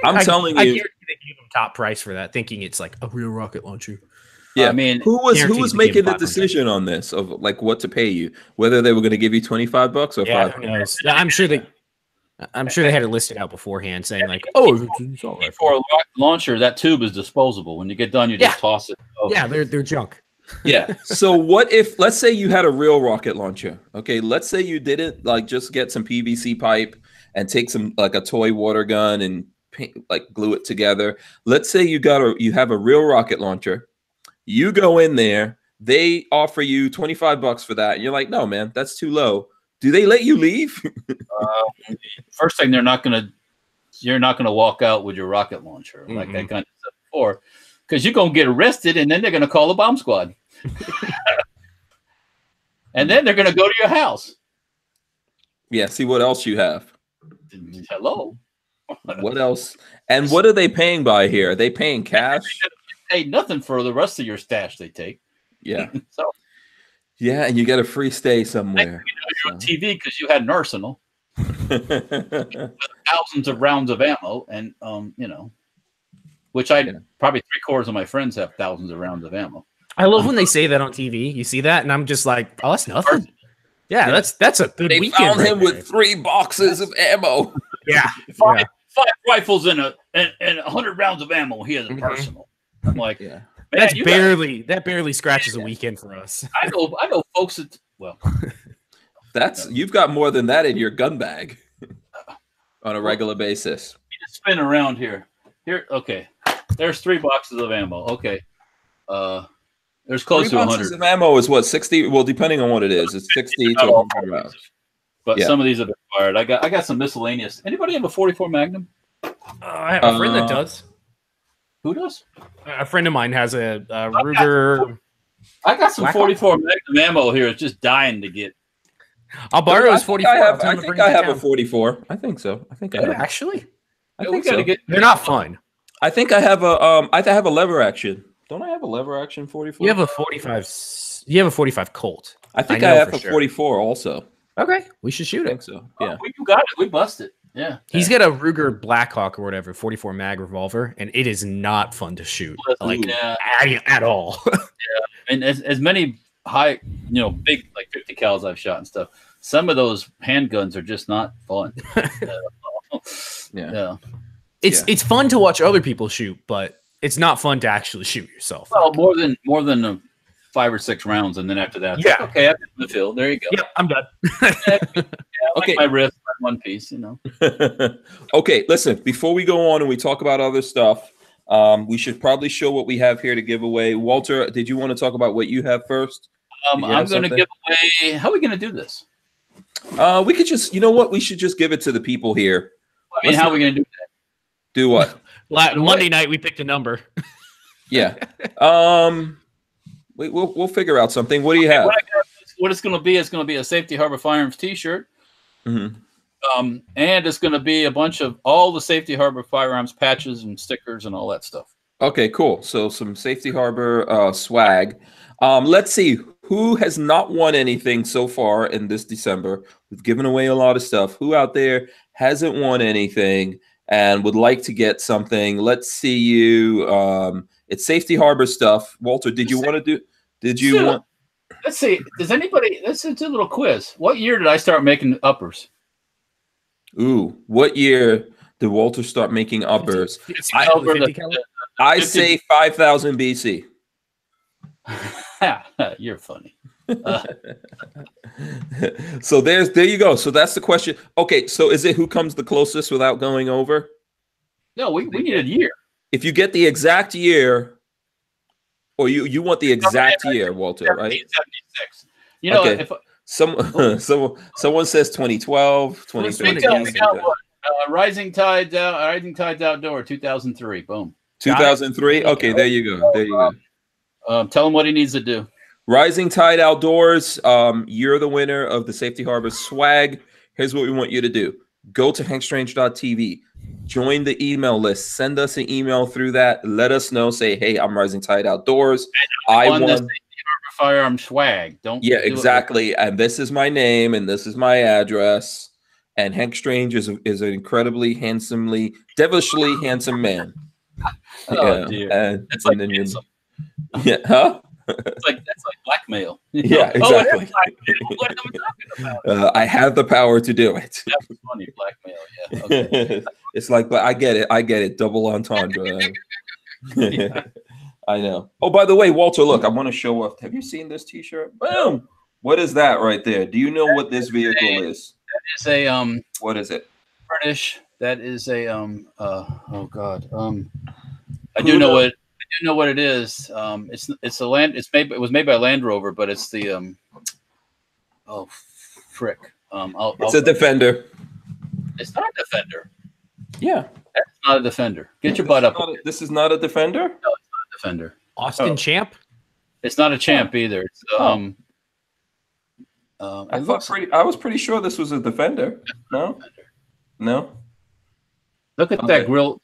I'm telling you,
I guarantee they give them top price for that, thinking it's like a real rocket launcher.
Yeah,
I mean,
who was making the decision on this of like what to pay you, whether they were going to give you $25 or $5?
Who knows? I'm sure they. I'm sure they had it listed out beforehand, saying like, "Oh, it's all right."
For a launcher, that tube is disposable. When you get done, you just toss it.
Oh. Yeah, they're junk.
Yeah. So what if, let's say you had a real rocket launcher? Okay, let's say you didn't like just get some PVC pipe and take some like a toy water gun and like glue it together. Let's say you have a real rocket launcher. You go in there, they offer you $25 for that, and you're like, no, man, that's too low. Do they let you leave?
First thing, you're not gonna walk out with your rocket launcher like I kind of said before, because you're gonna get arrested, and then they're gonna call the bomb squad, and then they're gonna go to your house.
Yeah. See what else you have.
Hello.
What else? And what are they paying by here? Are they paying cash?
They pay nothing for the rest of your stash they take.
Yeah.
So.
Yeah, and you get a free stay somewhere.
You're on TV because you had an arsenal, thousands of rounds of ammo, and which probably 3/4 of my friends have thousands of rounds of ammo.
I love when they say that on TV. You see that, and I'm just like, oh, that's nothing. Yeah, that's a good weekend.
They found him with 3 boxes of ammo.
Yeah,
five rifles and 100 rounds of ammo. He has a arsenal. I'm like,
yeah.
Man, that barely scratches a weekend for us.
I know folks that
you've got more than that in your gun bag on a regular basis.
You just spin around here. Okay. There's 3 boxes of ammo. Okay. There's close to 100.
3 boxes of ammo is what, 60? Well, depending on what it is, it's 60 to 100 rounds.
But some of these have been fired. I got some miscellaneous. Anybody have a 44 Magnum?
I have a friend that does.
Who does?
A friend of mine has a Ruger.
I got some 44 Magnum ammo here. It's just dying to get.
I'll borrow his 44.
I think I have a 44. I think so. I think I have.
Actually,
I think so.
They're not fun.
I think I have a. I have a lever action. Don't I have a lever action 44?
You have a 45. You have a 45 Colt.
I think I have a 44 also.
Okay, we should shoot it.
I think so. Yeah,
you got it. We busted. Yeah,
he's got a Ruger Blackhawk or whatever, 44 mag revolver, and it is not fun to shoot at all.
Yeah, and as many high, big like 50 cals I've shot and stuff. Some of those handguns are just not fun.
Yeah. It's fun to watch other people shoot, but it's not fun to actually shoot yourself.
Well, more than 5 or 6 rounds, and then after that,
yeah,
like, okay, I'm in the field. There you go.
Yep, I'm done.
Okay, my wrist, one piece,
Okay, listen. Before we go on and we talk about other stuff, we should probably show what we have here to give away. Walter, did you want to talk about what you have first?
I'm going to give away. How are we going to do this?
We could just, we should just give it to the people here.
I mean, how are we going to do that?
Do what?
Monday night we picked a number.
Yeah. We'll figure out something. What do you have?
What it's going to be is going to be a Safety Harbor Firearms T-shirt.
Mm-hmm.
And it's going to be a bunch of all the Safety Harbor Firearms patches and stickers and all that stuff.
Okay, cool. So some Safety Harbor swag. Let's see who has not won anything so far in this December. We've given away a lot of stuff. Who out there hasn't won anything and would like to get something? Let's see you. It's Safety Harbor stuff. Walter, did you want to do? Did you want?
Let's see. Does anybody? Let's do a little quiz. What year did I start making uppers?
Ooh, what year did Walter start making uppers? I say 5000 BC.
You're funny.
So there you go. So that's the question. Okay, so is it who comes the closest without going over?
No, we need a year.
If you get the exact year, or you want the exact year, Walter, right?
76.
Okay.
If
someone says 2012, 2013.
Rising Tides Outdoor, 2003. Boom.
2003. Okay, there you go. There you go.
Tell him what he needs to do.
Rising Tide Outdoors. You're the winner of the Safety Harbor swag. Here's what we want you to do. Go to hankstrange.tv. Join the email list. Send us an email through that. Let us know. Say, hey, I'm Rising Tide Outdoors. I won the Safety
Harbor Firearm swag.
Exactly. And this is my name and this is my address. And Hank Strange is an incredibly devilishly handsome man.
Oh, dear.
And then handsome. Yeah, huh?
That's like blackmail.
Yeah, exactly.
What am I talking about?
I have the power to do it.
That was funny, blackmail. Yeah. Okay.
It's like, but I get it. Double entendre.
Yeah.
I know. Oh, by the way, Walter, look, I want to show off. Have you seen this T-shirt? Boom! What is that right there? Do you know what this vehicle is?
That is a
What is it?
British. That is a oh god. I do know what it is. It's a land. It was made by Land Rover, but it's the oh frick.
It's a Defender.
It's not a Defender.
Yeah,
that's not a Defender. Get your butt up.
This is not a Defender.
No, it's not a Defender.
Austin Champ.
It's not a Champ either. It's
I was pretty sure this was a Defender. No, no.
Look at that grill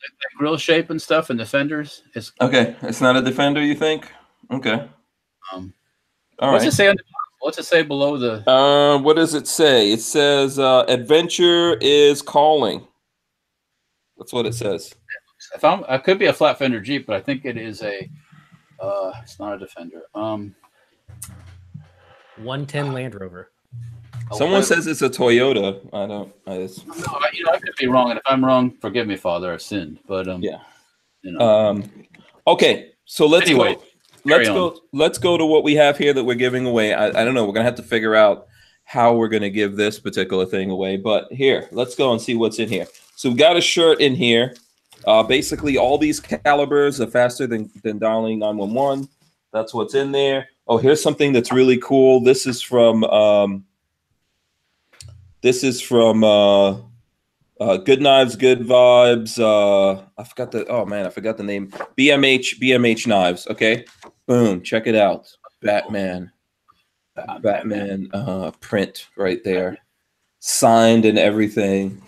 shape and stuff, and the fenders. It's
okay. It's not a Defender, you think? Okay.
All what's it say on the box? What's it say below the?
What does it say? It says "Adventure is calling." That's what it says.
I could be a flat fender Jeep, but I think it is a. It's not a Defender.
110 Land Rover.
Someone says it's a Toyota.
No, I could be wrong, and if I'm wrong, forgive me, Father. I've sinned. But
yeah. Okay, so let's go to what we have here that we're giving away. I don't know. We're gonna have to figure out how we're gonna give this particular thing away. But here, let's go and see what's in here. So we got a shirt in here. Basically, all these calibers are faster than dialing 911. That's what's in there. Oh, here's something that's really cool. This is from Good Knives, Good Vibes. I forgot the name. BMH Knives. Okay, boom. Check it out. Batman print right there, signed and everything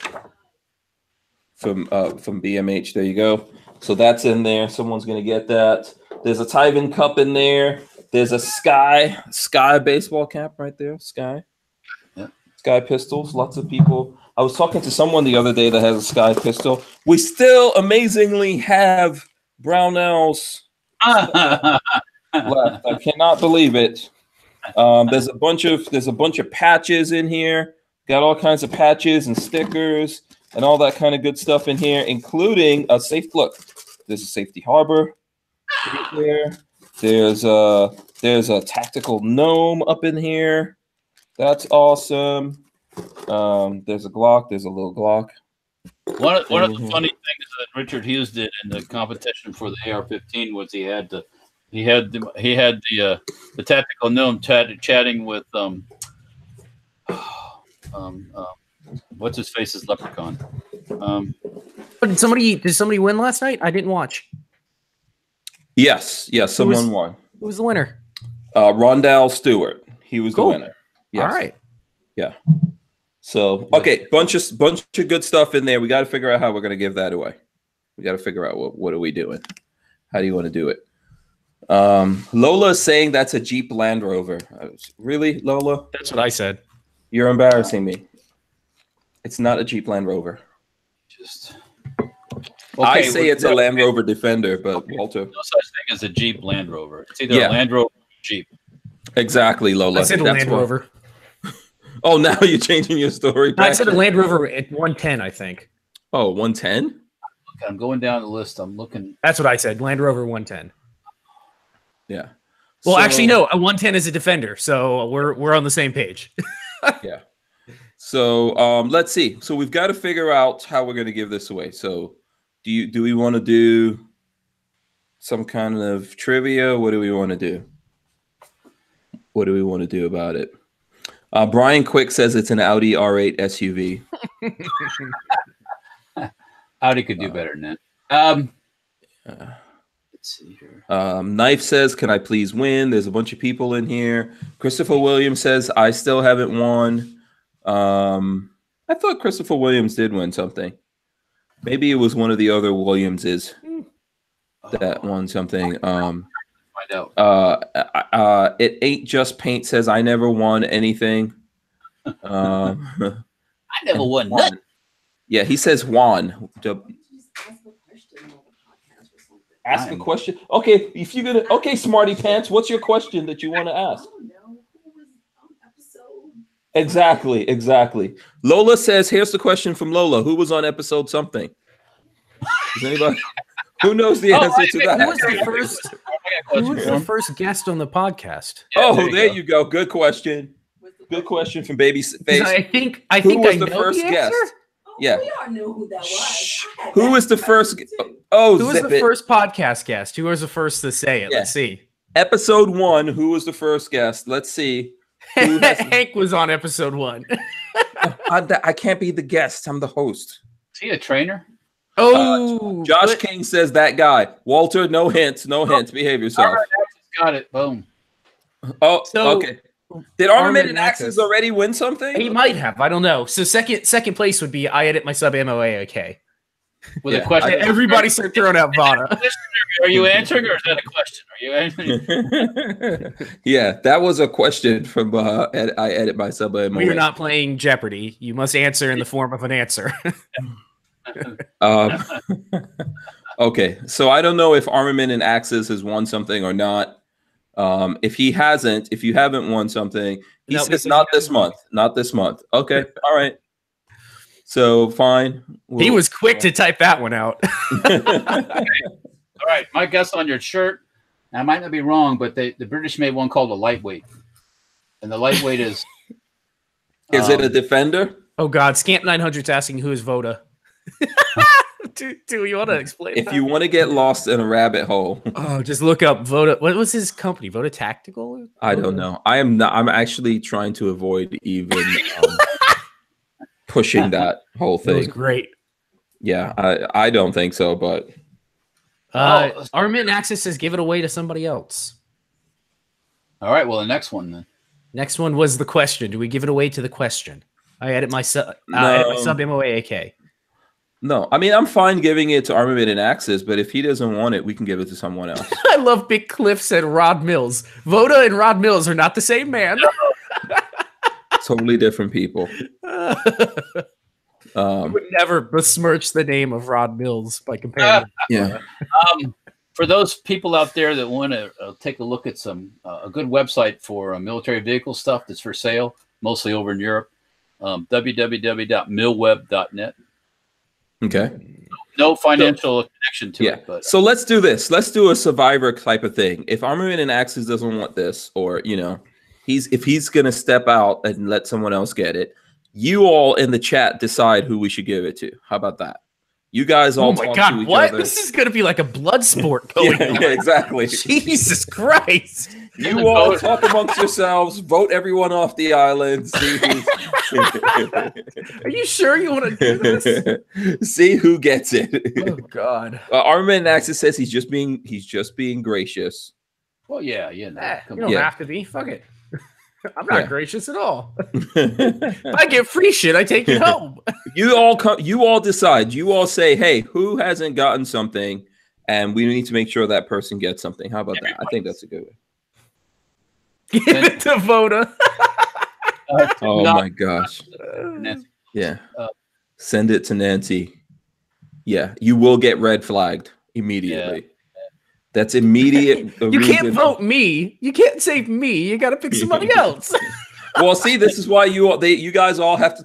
from BMH. There you go. So that's in there. Someone's gonna get that. There's a Tyven cup in there. There's a Sky baseball cap right there. Sky pistols. Lots of people. I was talking to someone the other day that has a Sky pistol. We still amazingly have Barnauls left. I cannot believe it. There's a bunch of patches in here. Got all kinds of patches and stickers and all that kind of good stuff in here, including a safe look. There's a safety harbor right there. There's a tactical gnome up in here. That's awesome. There's a Glock. There's a little Glock.
One of the funny things that Richard Hughes did in the competition for the AR-15 was he had the tactical gnome chatting with what's his face's leprechaun.
Did somebody win last night? I didn't watch.
Yes, someone won.
Who was the winner?
Rondell Stewart. He was the winner. Yes.
All right.
Yeah. So okay, bunch of good stuff in there. We got to figure out how we're going to give that away. We got to figure out what are we doing. How do you want to do it? Lola is saying that's a Jeep Land Rover. Really, Lola?
That's what I said.
You're embarrassing me. It's not a Jeep Land Rover. I say it's a Land Rover Defender, but Walter.
No such thing as a Jeep Land Rover. It's either a Land Rover or a Jeep.
Exactly, Lola.
I said a Land Rover.
Oh, now you're changing your story.
I said a Land Rover at 110, I think.
Oh, 110?
I'm going down the list. I'm looking.
That's what I said. Land Rover 110.
Yeah.
Well, actually, no. A 110 is a Defender, so we're on the same page.
Yeah. So let's see. So we've got to figure out how we're going to give this away. So do we want to do some kind of trivia? What do we want to do? What do we want to do about it? Brian Quick says it's an Audi R8 SUV.
Audi could do better than that. Let's see here.
Knife says, "Can I please win?" There's a bunch of people in here. Christopher Williams says, "I still haven't won." I thought Christopher Williams did win something. Maybe it was one of the other Williamses that won something.
Find out.
It ain't just paint says, "I never won anything."
I never won nothing.
Yeah, he says Juan. Ask a question. Okay, if you're gonna. Okay, Smarty Pants, what's your question that you want to ask? Exactly. Lola says, here's the question from Lola. Who was on episode something? Does anybody? Who knows the answer to that?
Who was the first guest on the podcast?
There you go. Good question. Good question from Baby Face.
I think
who was
I
the
know
first
the
guest?
answer?
Yeah.
We all knew who that was.
Who was the first?
Who was the
it.
first podcast guest? Who was the first to say it?
Yeah.
Let's see.
Episode 1. Who was the first guest? Let's see.
Hank was on episode 1.
I can't be the guest. I'm the host.
Is he a trainer?
Josh King says that guy. Walter, no hints. No hints. Behave yourself.
All right, got it. Boom.
Okay. Did Armament and Axis already win something?
He might have. I don't know. So second place would be I edit my sub MOA. Okay.
With a question.
Everybody start throwing out Vada.
Are you answering, or is that a question? Are you answering?
Yeah, that was a question from I edit my sub MOA.
We are not playing Jeopardy. You must answer in the form of an answer.
Okay, so I don't know if Armament and Axis has won something or not. If you haven't won something, he says not this month. Not this month. Okay, all right. So fine.
He was quick to type that one out.
All right, my guess on your shirt. I might not be wrong, but the British made one called a lightweight, and the lightweight is.
Is it a defender?
Oh God, Scamp 900's asking who is Voda. Do you want to explain?
If you want to get lost in a rabbit hole,
just look up Voda. What was his company? Voda Tactical?
I don't know. I am not. I'm actually trying to avoid even pushing that whole thing.
It was great.
Yeah, I don't think so, but
Armament Axis says give it away to somebody else.
All right. Well, the next one then.
Next one was the question. Do we give it away to the question? I edit my sub MOA AK.
No, I mean, I'm fine giving it to Armament and Axis, but if he doesn't want it, we can give it to someone else.
I love Big Cliff said Rod Mills. Voda and Rod Mills are not the same man.
Totally different people.
Would never besmirch the name of Rod Mills by comparing.
Yeah.
For those people out there that want to take a look at a good website for military vehicle stuff that's for sale, mostly over in Europe, www.millweb.net.
Okay.
No financial connection to it. But
so let's do this. Let's do a survivor type of thing. If Armament and Axis doesn't want this, or if he's gonna step out and let someone else get it, you all in the chat decide who we should give it to. How about that? You guys all talk to each other.
This is gonna be like a blood sport going on.
Yeah, exactly.
Jesus Christ.
You all talk amongst yourselves, vote everyone off the island.
Are you sure you want to do this?
See who gets it.
Oh God.
Armament and Axis says he's just being gracious.
Well, yeah.
You don't have to be. Fuck it. I'm not gracious at all. If I get free shit, I take it home.
You all decide. You all say, hey, who hasn't gotten something? And we need to make sure that person gets something. How about that? I think that's a good way.
Give it to Voda.
Oh my gosh. Yeah. Send it to Nancy. Yeah. You will get red flagged immediately. Yeah. That's immediate.
You can't vote me. You can't save me. You got to pick somebody else.
Well, see, this is why you guys all have to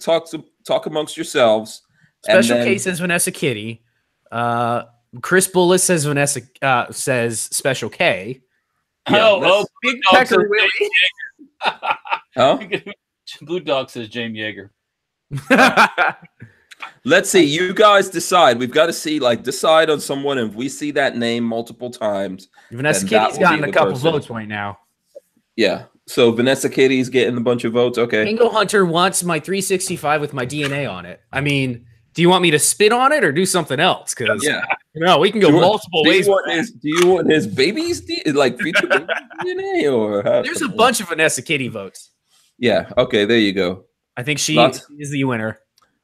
talk amongst yourselves.
Special case says Vanessa Kitty. Chris Bullis says Vanessa says Special K.
Yeah,
Big Pecker Willie.
Huh?
Blue Dog says James Yeager.
Let's see. You guys decide. We've got to decide on someone. If we see that name multiple times,
Vanessa Kitty's gotten a couple votes right now.
Yeah. So Vanessa Kitty's getting a bunch of votes. Okay.
Bingo Hunter wants my 365 with my DNA on it. I mean, do you want me to spit on it or do something else? Because we can go multiple ways.
Do you want his baby's future baby DNA or
there's a bunch of Vanessa Kitty votes.
Yeah. Okay. There you go.
I think she is the winner.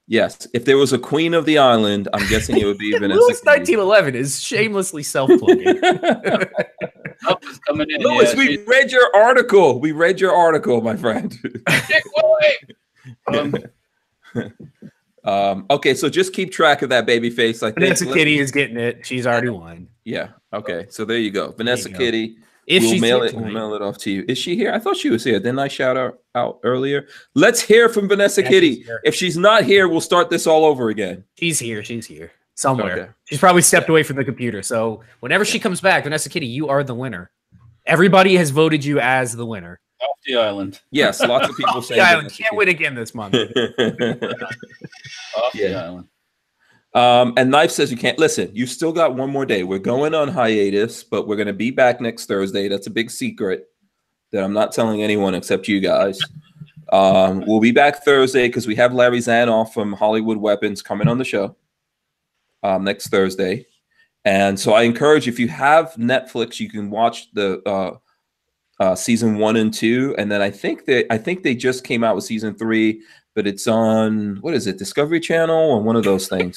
Yes. If there was a queen of the island, I'm guessing it would be Vanessa.
Louis 1911 is shamelessly self-plugging.
Coming in.
Louis, we read your article. We read your article, my friend. Okay, so just keep track of that baby face.
Vanessa Kitty is getting it. She's already won.
Yeah. Okay. So there you go. Vanessa
go.
Kitty.
If
we'll
she's
mail
here
it. We'll
tonight.
mail it off to you. Is she here? I thought she was here. Didn't I shout her out earlier? Let's hear from Vanessa
Yeah,
Kitty.
she's here.
If she's not here, we'll start this all over again.
She's here. She's here somewhere.
Okay.
She's probably stepped away from the computer. So whenever she comes back, Vanessa Kitty, you are the winner. Everybody has voted you as the winner.
Off the island.
Yes, lots of people saying
The island
Vanessa
can't
Kitty.
win again this month.
Off the island.
And Knife says you can't listen. You still got one more day. We're going on hiatus, but we're going to be back next Thursday. That's a big secret that I'm not telling anyone except you guys. We'll be back Thursday because we have Larry Zanoff from Hollywood Weapons coming on the show next Thursday. And so I encourage, if you have Netflix, you can watch the season 1 and 2, and then I think they just came out with season 3. But it's on, what is it, Discovery Channel or one of those things?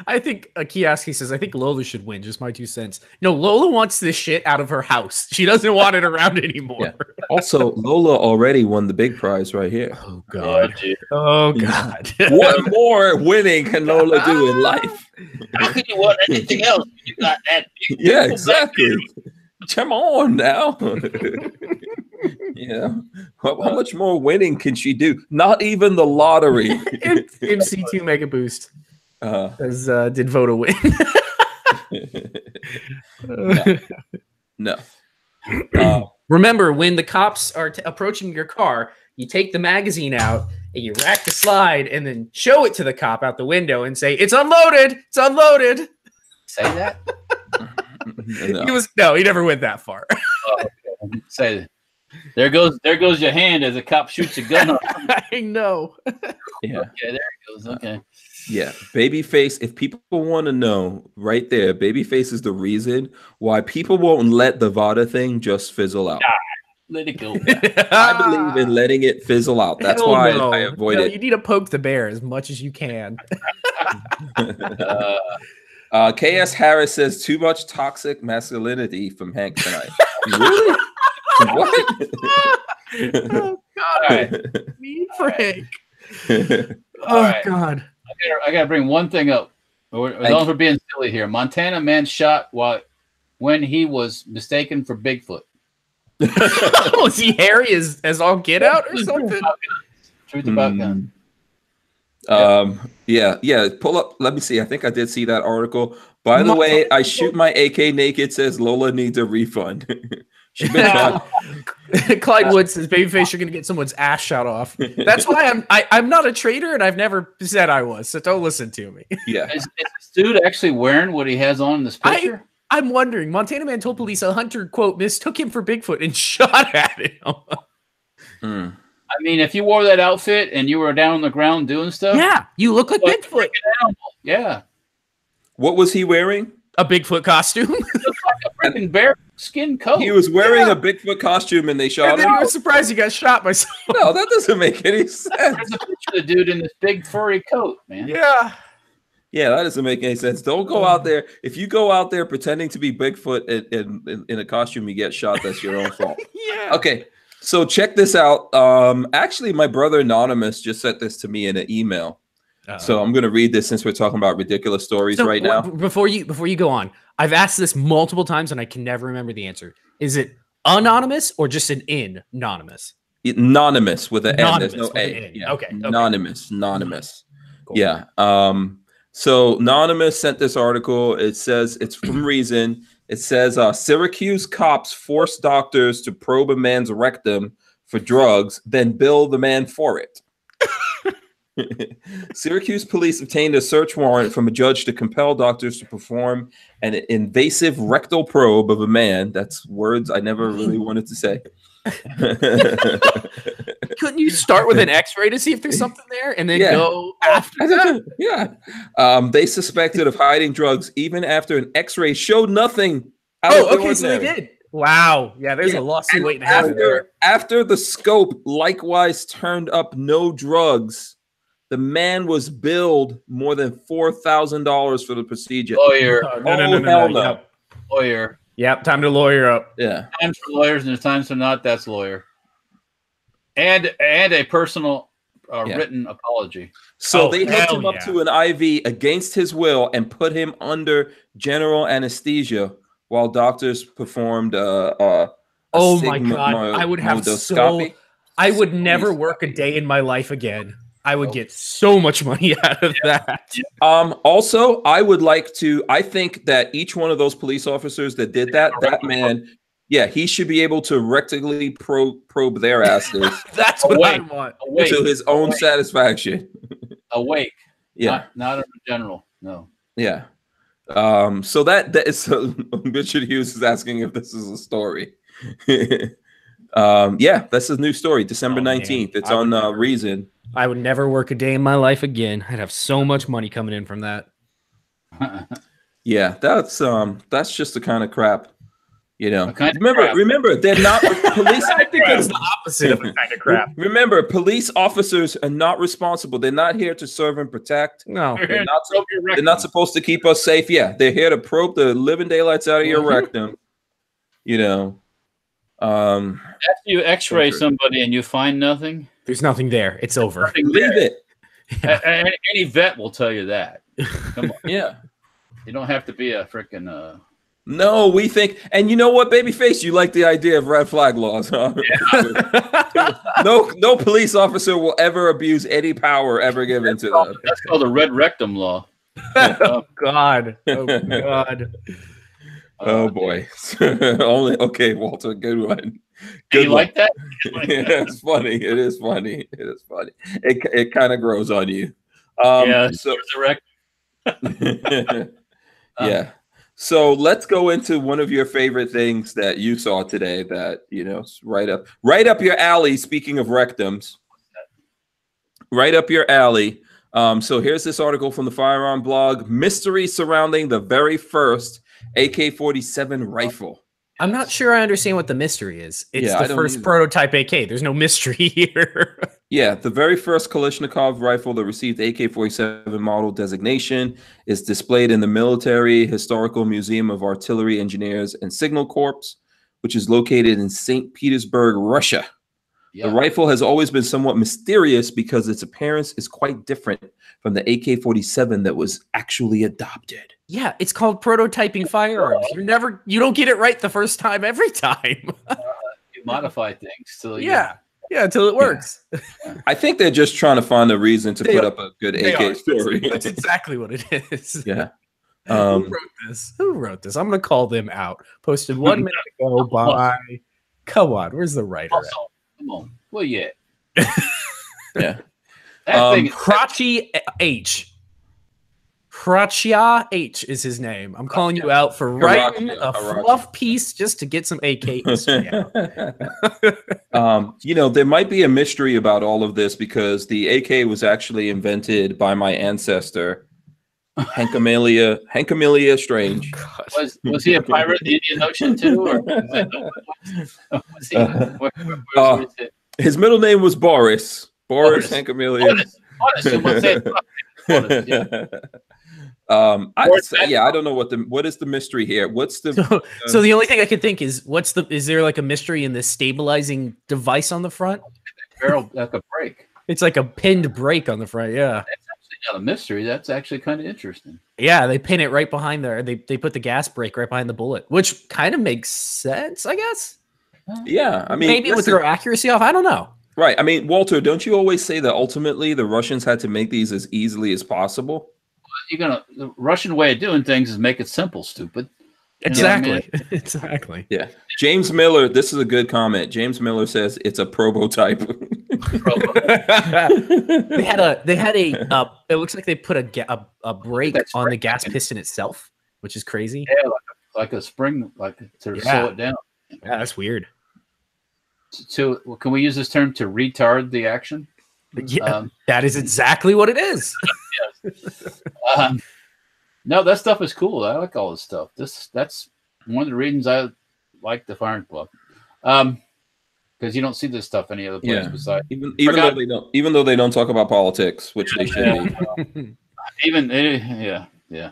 I think Kioski says, I think Lola should win. Just my 2 cents. No, Lola wants this shit out of her house. She doesn't want it around anymore.
Yeah. Also, Lola already won the big prize right here.
Oh, God. Oh, God.
What more winning can Lola do in life?
How can you want anything else? You got that.
Yeah, exactly. Come on now. Yeah. How much more winning can she do? Not even the lottery.
MC2 Mega Boost did vote a win.
No.
Remember, when the cops are approaching your car, you take the magazine out and you rack the slide and then show it to the cop out the window and say, "It's unloaded. It's unloaded."
Say that?
No. He never went that far.
Say that. There goes your hand as a cop shoots a gun off.
I know.
Yeah.
Okay, there it goes. Okay.
Yeah. Babyface, if people want to know right there, Babyface is the reason why people won't let the VADA thing just fizzle out.
Let it go.
I believe in letting it fizzle out. That's
Hell
why
no.
I avoid it.
You need to poke the bear as much as you can.
KS Harris says too much toxic masculinity from Hank tonight. Really? What?
Oh, God.
All right.
Mean Frank.
All right.
God.
I gotta bring one thing up. As long as we're being silly here. Montana man shot when he was mistaken for Bigfoot.
Is he hairy as all get out or something?
Truth about guns.
Yeah. Pull up. Let me see. I think I did see that article. By the way, I shoot my AK naked. Says Lola needs a refund. She's been trying.
Clyde Wood says, "Babyface, you're gonna get someone's ass shot off." That's why I'm not a traitor, and I've never said I was. So don't listen to me.
Yeah.
Is this dude actually wearing what he has on in this picture?
I'm wondering. Montana man told police a hunter, quote, mistook him for Bigfoot and shot at him.
I mean, if you wore that outfit and you were down on the ground doing stuff,
Yeah, you look like Bigfoot.
Yeah.
What was he wearing?
A Bigfoot costume.
A freaking bear skin coat.
He was wearing a Bigfoot costume and they shot
And then
him.
he was surprised he got shot by someone.
No, that doesn't make any sense.
There's a picture of the dude in this big furry coat, man.
Yeah.
Yeah, that doesn't make any sense. Don't go out there. If you go out there pretending to be Bigfoot in a costume, you get shot. That's your own fault.
Yeah.
Okay, so check this out. Actually, my brother Anonymous just sent this to me in an email. So I'm going to read this since we're talking about ridiculous stories right now.
Before you go on, I've asked this multiple times and I can never remember the answer. Is it anonymous or just an anonymous?
Anonymous with an N. There's no
Anonymous with
A.
an N.
Yeah.
Okay.
Anonymous.
Cool.
Yeah. So Anonymous sent this article. It says it's from Reason. It says Syracuse cops force doctors to probe a man's rectum for drugs, then bill the man for it. Syracuse police obtained a search warrant from a judge to compel doctors to perform an invasive rectal probe of a man. That's words I never really wanted to say.
Couldn't you start with an X-ray to see if there's something there and then go after that?
Yeah. They suspected of hiding drugs even after an X-ray showed nothing. So
they did. Wow. Yeah, there's a lawsuit waiting to happen.
After the scope likewise turned up no drugs, the man was billed more than $4,000 for the procedure.
Lawyer.
No.
Lawyer.
Yep, time to lawyer up.
Yeah.
Times for lawyers and there's times for not. That's lawyer. And a personal written apology.
So they hooked him up to an IV against his will and put him under general anesthesia while doctors performed
oh my God, I would have I would never work a day in my life again. I would get so much money out of that.
Also, I think that each one of those police officers that did that man, he should be able to rectally probe their asses.
That's what I want.
To his own satisfaction.
Awake.
Yeah.
Not in general. No.
Yeah. So that is Richard Hughes is asking if this is a story. That's a new story, December 19th. It's on Reason.
I would never work a day in my life again. I'd have so much money coming in from that.
Yeah, that's just the kind of crap, Remember, they're not police.
I think that's the opposite of the kind of crap.
Remember, police officers are not responsible. They're not here to serve and protect.
No,
they're not supposed to keep us safe. Yeah, they're here to probe the living daylights out of your rectum.
After you X-ray somebody and you find nothing,
there's nothing there. It's over.
Leave it.
Yeah. Any vet will tell you that. Come on.
Yeah.
You don't have to be a freaking.
No, we think, and you know what, Babyface, you like the idea of red flag laws, huh? Yeah. No police officer will ever abuse any power ever given to them.
That's called the red rectum law.
Oh God! Oh God!
Oh boy! Okay, Walter, good one.
Good you one. Like that?
It's funny. It is funny. It kind of grows on you. Yeah. So let's go into one of your favorite things that you saw today that, right up your alley. Speaking of rectums, right up your alley. So here's this article from the Firearm blog, mystery surrounding the very first AK-47 rifle.
I'm not sure I understand what the mystery is. It's the first prototype AK. There's no mystery here.
Yeah, the very first Kalashnikov rifle that received AK-47 model designation is displayed in the Military Historical Museum of Artillery Engineers and Signal Corps, which is located in St. Petersburg, Russia. Yeah. The rifle has always been somewhat mysterious because its appearance is quite different from the AK-47 that was actually adopted.
Yeah, it's called prototyping firearms. You don't get it right the first time every time.
You modify things till
until it works.
Yeah.
I think they're just trying to find a reason to put up a good AK story.
That's exactly what it is.
Yeah.
Who wrote this? I'm going to call them out. Posted 1 minute ago by... Come on, where's the writer at?
Come on. Well, yeah.
Yeah.
Crotchy H. Crotchia H is his name. I'm calling you out for writing a fluff piece just to get some AK history out.
There might be a mystery about all of this because the AK was actually invented by my ancestor, Hank Amelia Strange.
Was he a pirate in the Indian Ocean too? Or was he,
his middle name was Boris. Hank Amelia. I don't know what is the mystery here. What's the
so the only thing I could think is is there like a mystery in this stabilizing device on the front?
Barrel like a brake.
It's like a pinned brake on the front. Yeah,
that's actually not a mystery. That's actually kind of interesting.
Yeah, they pin it right behind there. They put the gas brake right behind the bullet, which kind of makes sense, I guess.
Yeah, I mean,
maybe with their accuracy off. I don't know.
Right. I mean, Walter, don't you always say that ultimately the Russians had to make these as easily as possible?
The Russian way of doing things is make it simple, stupid.
Exactly. Exactly.
Yeah. James Miller, this is a good comment. James Miller says it's a prototype.
They had a it looks like they put a brake on the gas piston itself, which is crazy.
Yeah, like a spring, like to slow it down.
Yeah, that's weird.
So can we use this term to retard the action?
Yeah, that is exactly what it is.
Yes. No, that stuff is cool. I like all this stuff. That's one of the reasons I like the Firearms Club, because you don't see this stuff any other place besides.
Even though they don't talk about politics, which they should be.
Yeah.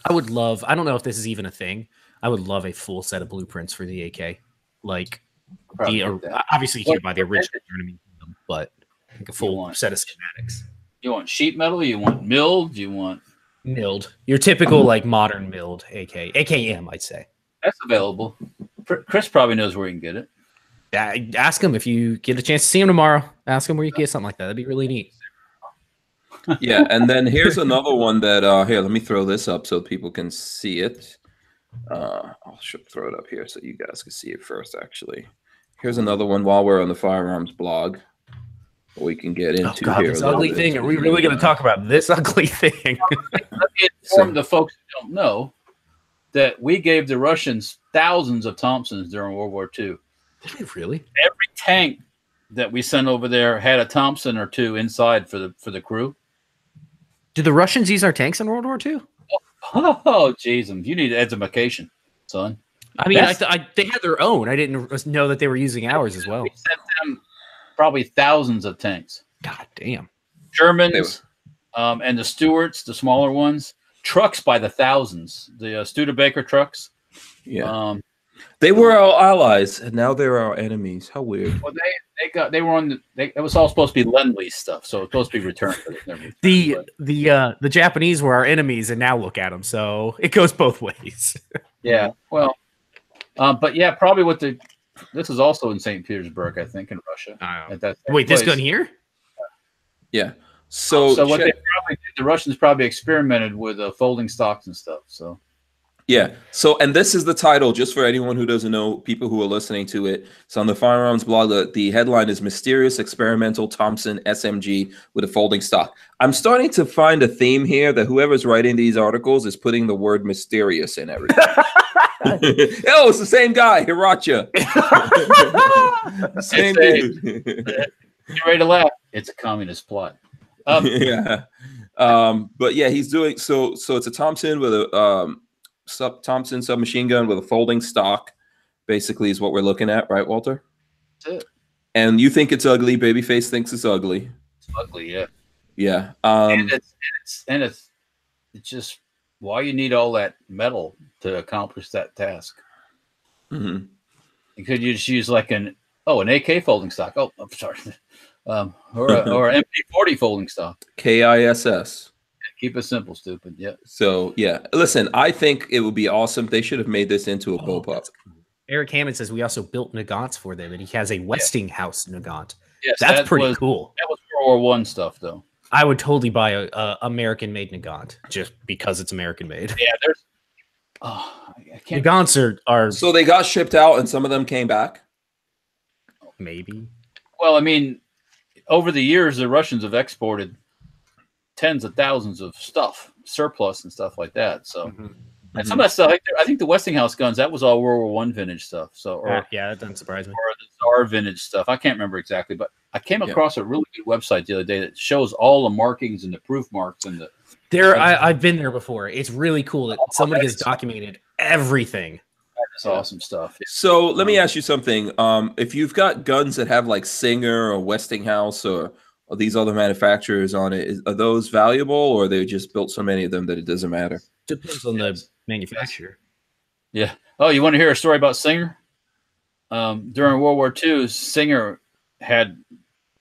I would love. I don't know if this is even a thing. I would love a full set of blueprints for the AK, like obviously you can't buy the original, but like a full set of schematics.
You want sheet metal? You want milled? You want
milled? Your typical like modern milled AK, AKM, I'd say.
That's available. Chris probably knows where you can get it.
Yeah, ask him if you get a chance to see him tomorrow. Ask him where you can get something like that. That'd be really neat.
Yeah, and then here's another one that here. Let me throw this up so people can see it. I'll throw it up here so you guys can see it first. Actually, here's another one while we're on the firearms blog. We can get into here.
This ugly thing. Are we really going to talk about this ugly thing?
Let me inform the folks who don't know that we gave the Russians thousands of Thompsons during World War II.
Did we really?
Every tank that we sent over there had a Thompson or two inside for the crew.
Did the Russians use our tanks in World War II?
Oh, jeez, you need education, son.
I mean, they had their own. I didn't know that they were using ours as well.
We sent them probably thousands of tanks.
God damn.
Germans and the Stuarts, the smaller ones, trucks by the thousands. The Studebaker trucks.
Yeah. They were our allies, and now they're our enemies. How weird.
Well, they were on it was all supposed to be Lend-Lease stuff, so it's supposed to be returned.
The Japanese were our enemies, and now look at them. So it goes both ways.
Yeah. Well, but yeah, probably this is also in St. Petersburg, I think, in Russia.
Wait, this gun here?
Yeah. So
what they probably did, the Russians probably experimented with folding stocks and stuff. So.
Yeah. So, and this is the title, just for anyone who doesn't know, people who are listening to it. So on the firearms blog, the headline is Mysterious Experimental Thompson SMG with a Folding Stock. I'm starting to find a theme here that whoever's writing these articles is putting the word mysterious in everything. Oh, it's the same guy, Hiracha. Same dude.
Get ready to laugh. It's a communist plot.
Yeah. But yeah, he's doing, so it's a Thompson with a, Thompson submachine gun with a folding stock, basically, is what we're looking at, right, Walter?
That's it.
And you think it's ugly? Babyface thinks it's ugly.
It's ugly, yeah.
Yeah.
And it's just why you need all that metal to accomplish that task.
Mm-hmm.
You could just use like an AK folding stock. Oh, I'm sorry, or an MP40 folding stock.
KISS.
Keep it simple, stupid. Yeah.
So yeah, listen, I think it would be awesome. They should have made this into a bullpup.
Eric Hammond says we also built Nagants for them, and he has a Westinghouse Nagant.
Yes,
that's pretty cool.
That was World War I stuff, though.
I would totally buy a American-made Nagant just because it's American-made.
Yeah, there's. Oh, I can't.
Nagants are.
So they got shipped out, and some of them came back.
Maybe.
Well, I mean, over the years, the Russians have exported tens of thousands of stuff, surplus and stuff like that. So, and some of that stuff, I think the Westinghouse guns, that was all World War I vintage stuff. So,
yeah, that doesn't surprise me.
Or the Tsar vintage stuff. I can't remember exactly, but I came across a really good website the other day that shows all the markings and the proof marks and the.
I've been there before. It's really cool that somebody has documented everything.
That's awesome stuff. Yeah.
So let me ask you something. If you've got guns that have like Singer or Westinghouse or these other manufacturers on it, are those valuable, or they just built so many of them that it doesn't matter?
Depends on the manufacturer.
Yeah. Oh, you want to hear a story about Singer? During World War II, Singer had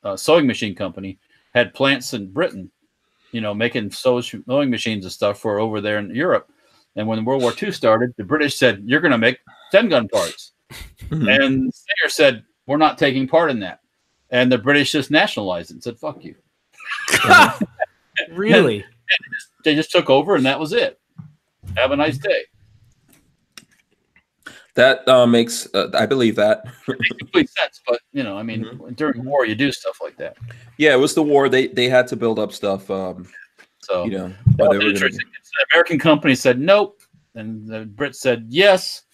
a sewing machine company, had plants in Britain, making sewing machines and stuff for over there in Europe. And when World War II started, the British said, "You're going to make 10 gun parts." And Singer said, "We're not taking part in that." And the British just nationalized it and said, "Fuck you."
Really?
And they just took over, and that was it. Have a nice day.
That makes, I believe that.
It makes complete sense. But, during war, you do stuff like that.
Yeah, it was the war. They had to build up stuff.
The American company said nope, and the Brits said yes,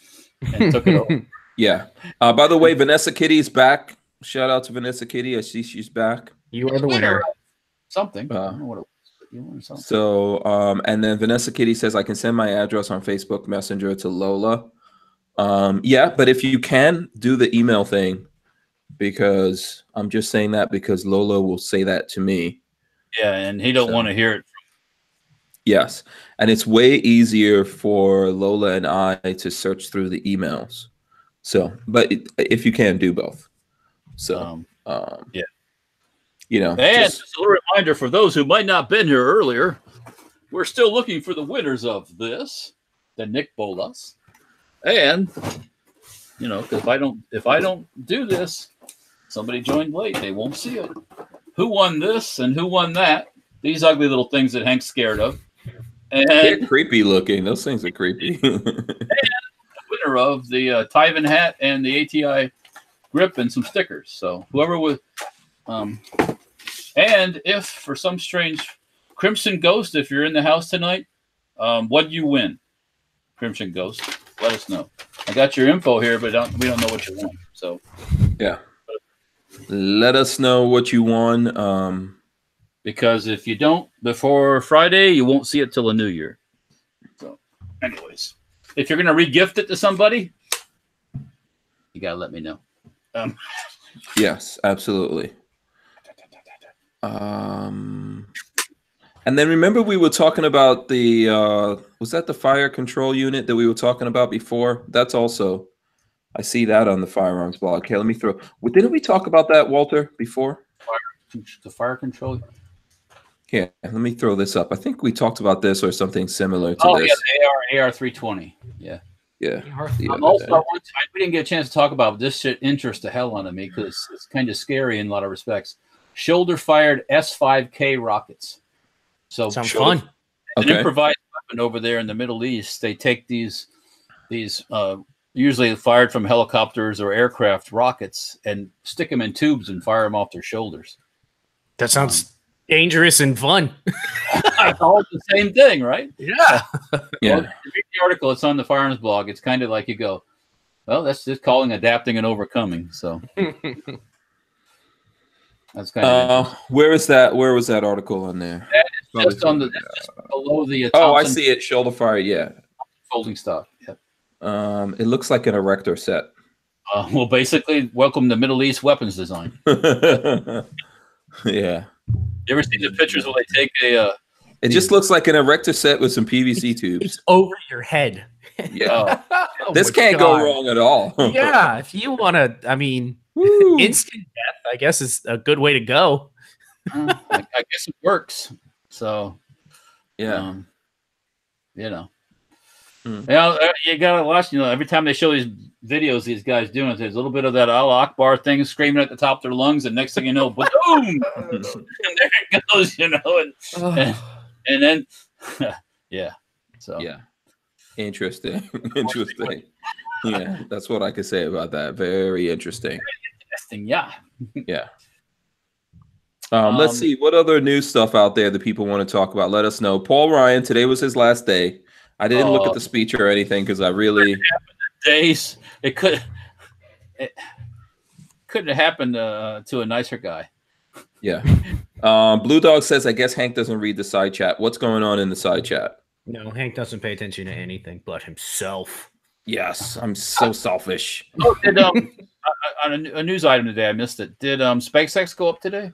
and took it over.
Yeah. By the way, Vanessa Kitty's back. Shout out to Vanessa Kitty. I see she's back.
You are the winner.
Something. I don't know what it was. You won something.
So, and then Vanessa Kitty says, I can send my address on Facebook Messenger to Lola. Yeah, but if you can, do the email thing, because I'm just saying that because Lola will say that to me.
Yeah, and he don't want to hear it.
Yes, and it's way easier for Lola and I to search through the emails. So, but if you can, do both. So,
yeah.
And
just a little reminder for those who might not have been here earlier, we're still looking for the winners of this, the Nick Bolas. And because if I don't do this, somebody joined late, they won't see it. Who won this and who won that? These ugly little things that Hank's scared of. And
they're creepy looking. Those things are creepy.
And the winner of the Tyven hat and the ATI grip and some stickers. So whoever was, and if for some strange Crimson Ghost, if you're in the house tonight, what do you win? Crimson Ghost, let us know. I got your info here, but we don't know what you won. So
yeah, let us know what you won.
Because if you don't before Friday, you won't see it till the new year. So, anyways, if you're gonna re-gift it to somebody, you gotta let me know.
Yes, absolutely. And then remember we were talking about the was that the fire control unit that we were talking about before? That's also, I see that on the firearms blog. Okay, let me throw. Didn't we talk about that, Walter, before?
The fire control.
Yeah, let me throw this up. I think we talked about this or something similar to this.
Yeah, the AR 320. Yeah.
Yeah.
Also, we didn't get a chance to talk about this. Shit interests the hell out of me because it's kind of scary in a lot of respects. Shoulder-fired S5K rockets. So
sounds fun.
An improvised weapon over there in the Middle East. They take these usually fired from helicopters or aircraft rockets and stick them in tubes and fire them off their shoulders.
That sounds dangerous and fun.
It's all the same thing, right?
Yeah.
Yeah.
Well, read the article. It's on the firearms blog. It's kind of like you go, well, that's just calling adapting and overcoming. So that's kind of
where is that? Where was that article on there?
that is just on the just below the
Oh, I
Thompson
see it. Shoulder fire. Yeah.
folding stock. Yep.
It looks like an erector set.
Well, basically, welcome to Middle East weapons design.
Yeah.
You ever seen the pictures where they take a?
It just looks like an erector set with some PVC tubes.
It's over your head.
Yeah.
Oh
This
my
can't
God.
go wrong at all.
Yeah, if you want to, I mean,
Woo.
instant death, I guess, is a good way to go.
I guess it works. So,
Yeah.
You gotta watch. Every time they show these videos, these guys doing, there's a little bit of that Allah Akbar thing screaming at the top of their lungs, and next thing you know, boom, and there it goes. And then, yeah. So
Yeah. Interesting. Interesting. Yeah, that's what I could say about that. Very interesting.
Interesting, yeah.
Yeah. Let's see what other news stuff out there that people want to talk about. Let us know. Paul Ryan, today was his last day. I didn't look at the speech or anything because I really
days. It couldn't have happened to a nicer guy.
Yeah. Blue Dog says, I guess Hank doesn't read the side chat. What's going on in the side chat?
No, Hank doesn't pay attention to anything but himself.
Yes, I'm so selfish.
Oh, did on a news item today, I missed it. Did SpaceX go up today?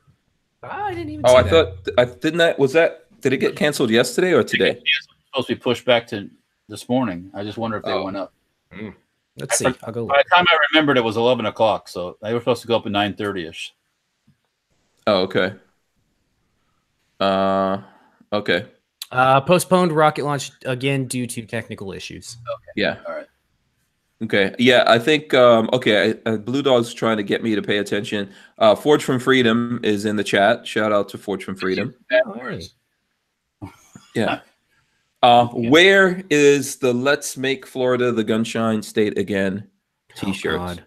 I didn't even.
Oh,
see
I
that.
thought I didn't that was that did it get canceled yesterday or today?
It's supposed to be pushed back to this morning. I just wonder if they went up.
Let's see. I'll go.
By the time I remembered, it was 11 o'clock, so they were supposed to go up at 9:30ish.
Oh, okay. Okay.
Postponed rocket launch again due to technical issues.
Okay.
Yeah.
All right.
Okay. Yeah, I think Blue Dog's trying to get me to pay attention. Forge from Freedom is in the chat. Shout out to Forge from Freedom. Yeah. Where is the Let's Make Florida the Gunshine State Again t-shirts?
God.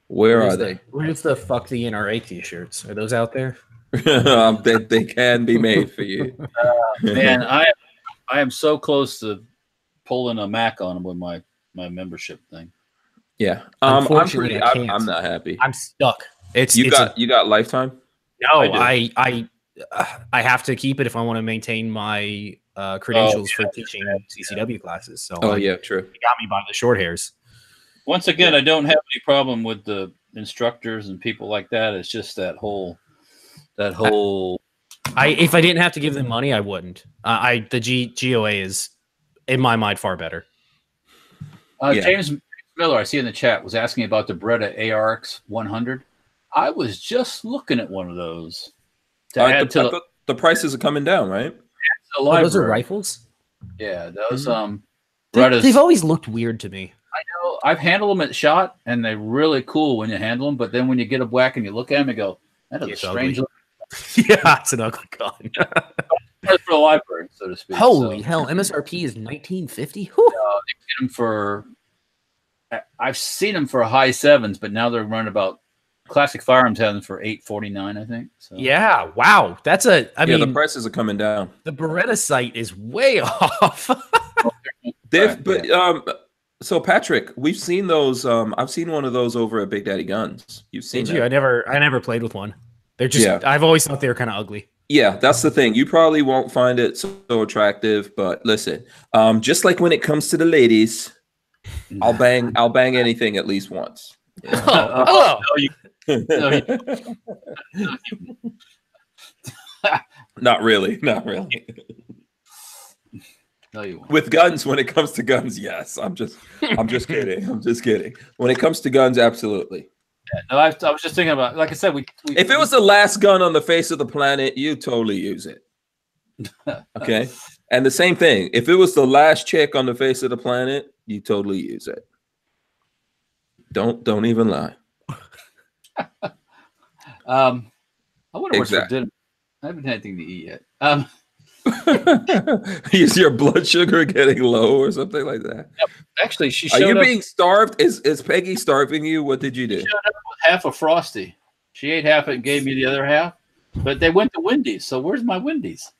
Where are they?
Where's the Fuck the NRA t-shirts? Are those out there?
They can be made for you.
Man, I am so close to pulling a Mac on them with my membership thing.
Yeah.
Unfortunately, I can't.
I'm not happy.
I'm stuck.
You got lifetime?
No, I have to keep it if I want to maintain my credentials for teaching CCW classes. So
yeah, true.
It got me by the short hairs.
Once again, I don't have any problem with the instructors and people like that. It's just that whole.
If I didn't have to give them money, I wouldn't. The GOA is, in my mind, far better.
James Miller, I see in the chat, was asking about the Beretta ARX 100. I was just looking at one of those.
The prices are coming down, right?
Those are rifles?
Yeah, those
They've always looked weird to me.
I know. I've handled them at shot, and they're really cool when you handle them. But then when you get a whack and you look at them, you go, "That is a strange."
Yeah, it's an ugly gun.
For the library, so to speak.
Holy hell! MSRP is 1950.
They get them for. I've seen them for high sevens, but now they're running about. Classic Firearms has them for $849, I think. So.
Yeah, wow, that's a. I mean,
the prices are coming down.
The Beretta sight is way off.
So Patrick, we've seen those. I've seen one of those over at Big Daddy Guns. You've seen?
Did you? I never played with one. They're just. Yeah. I've always thought they were kind of ugly.
Yeah, that's the thing. You probably won't find it so attractive, but listen, just like when it comes to the ladies, I'll bang anything at least once. Yeah.
Oh.
Not really.
No, you won't.
With guns, when it comes to guns, yes. I'm just kidding. I'm just kidding. When it comes to guns, absolutely.
Yeah, no, I was just thinking about, like I said,
if it was the last gun on the face of the planet, you totally use it. Okay, and the same thing. If it was the last chick on the face of the planet, you totally use it. Don't even lie.
I wonder what's for dinner. I haven't had anything to eat yet.
Is your blood sugar getting low or something like that?
Actually, she
showed up. Are you being starved? Is Peggy starving you? What did you do?
She showed up with half a Frosty. She ate half it and gave me the other half. But they went to Wendy's. So where's my Wendy's?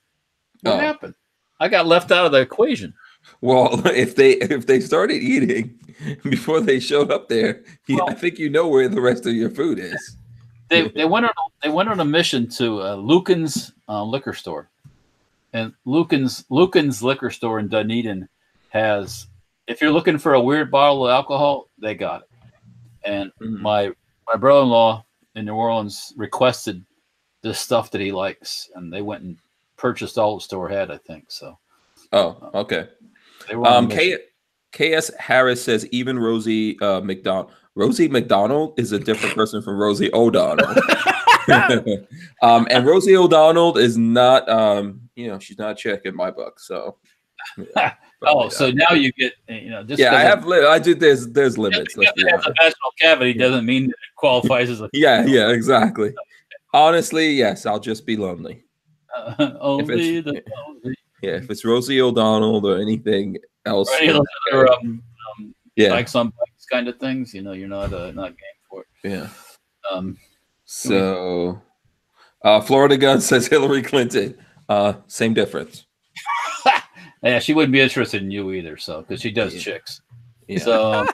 What happened? I got left out of the equation.
Well, if they started eating before they showed up there, I think you know where the rest of your food is.
They went on a mission to Lucan's liquor store, and Lucan's liquor store in Dunedin has. If you're looking for a weird bottle of alcohol, they got it. And my brother-in-law in New Orleans requested this stuff that he likes, and they went and purchased all the store had. I think so.
Oh, okay. KS Harris says even Rosie McDonald. Rosie McDonald is a different person from Rosie O'Donnell. And Rosie O'Donnell is not, she's not a chick in my book. So,
so now you get, just
I have. I do. There's limits.
If it has a vaginal cavity doesn't mean that it qualifies as a.
Yeah, exactly. Honestly, yes, I'll just be lonely.
Only the lonely.
Yeah, if it's Rosie O'Donnell or anything else,
like some bikes kind of things, you're not game for it.
Yeah. Florida Gun says Hillary Clinton. Same difference.
Yeah, she wouldn't be interested in you either. So because she does chicks.
Yeah.
So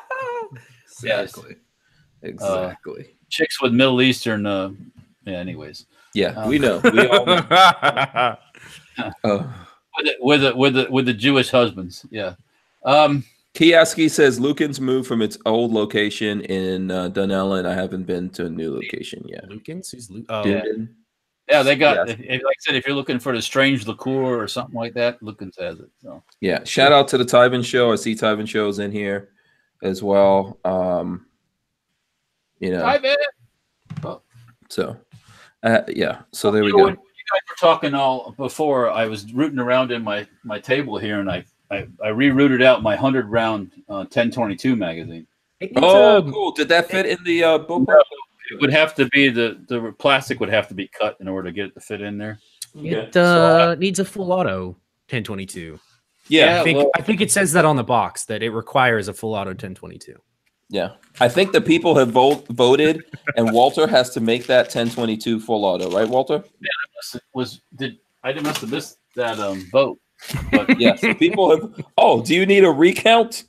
exactly.
Chicks with Middle Eastern. Anyways.
Yeah, we know. We all know.
With the Jewish husbands, yeah.
Kioski says Lucan's moved from its old location in Dunellen. I haven't been to a new location yet.
Lucan's? Who's
yeah, they got. Like I said, if you're looking for the strange liqueur or something like that, Lucan's has it. So
yeah, shout out to the Tyven Show. I see Tyven Show's in here as well.
Tyven.
So So there we go.
You guys were talking all before. I was rooting around in my table here, and I rerouted out my 100-round 1022 magazine.
Cool! Did that fit in the book?
No, it would have to be the plastic would have to be cut in order to get it to fit in there.
It needs a full auto 1022.
Yeah,
I think it says that on the box that it requires a full auto 1022.
Yeah, I think the people have voted, and Walter has to make that 1022 full auto, right, Walter?
Yeah, I must have missed that vote. But
yes, people have. Oh, do you need a recount?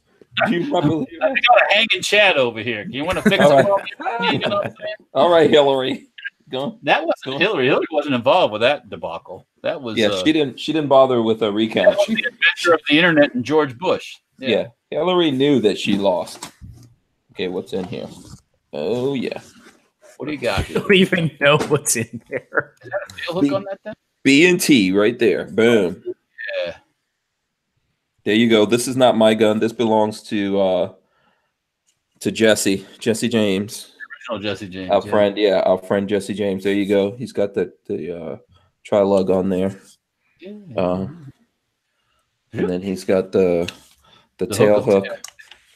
Do you probably?
I got a hanging chat over here. You want to fix it?
All right, Hillary. Go.
That wasn't Hillary. Hillary wasn't involved with that debacle. That was
she didn't bother with a recount.
That was the adventure of the internet and George Bush.
Yeah, Hillary knew that she lost. Okay, what's in here? Oh yeah.
What do you got here?
I don't even know what's in there.
Is that a tail hook on that thing?
B&T right there. Boom.
Yeah.
There you go. This is not my gun. This belongs to Jesse James.
Original Jesse James.
Our friend Jesse James. There you go. He's got the tri-lug on there. And then he's got the tail hook.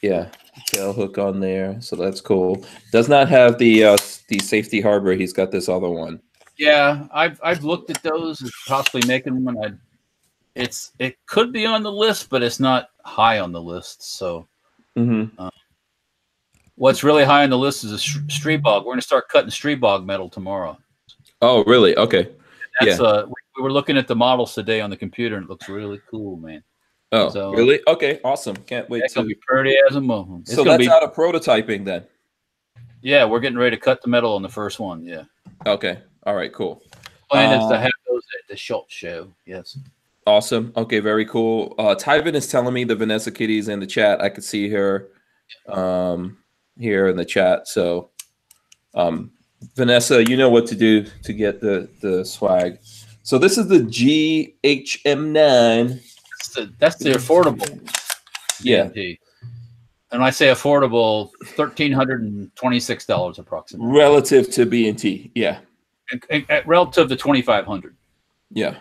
Yeah. tail hook on there, so that's cool. Does not have the safety harbor. He's got this other one.
Yeah, I've looked at those as possibly making one. It could be on the list, but it's not high on the list. So, what's really high on the list is a street bog. We're going to start cutting street bog metal tomorrow.
Oh, really? Okay.
That's we were looking at the models today on the computer, and it looks really cool, man.
Oh, so, really? Okay, awesome. Can't wait.
It's gonna be pretty as a moment.
So that's out of prototyping then.
Yeah, we're getting ready to cut the metal on the first one. Yeah.
Okay. All right. Cool.
Plan is to have those at the SHOT Show. Yes.
Awesome. Okay. Very cool. Tyvin is telling me the Vanessa Kitty's in the chat. I could see her here in the chat. So, Vanessa, you know what to do to get the swag. So this is the GHM9.
That's the affordable.
Yeah.
DMT. And when I say affordable, $1,326 approximately.
Relative to B&T. Yeah.
Relative to $2,500.
Yeah.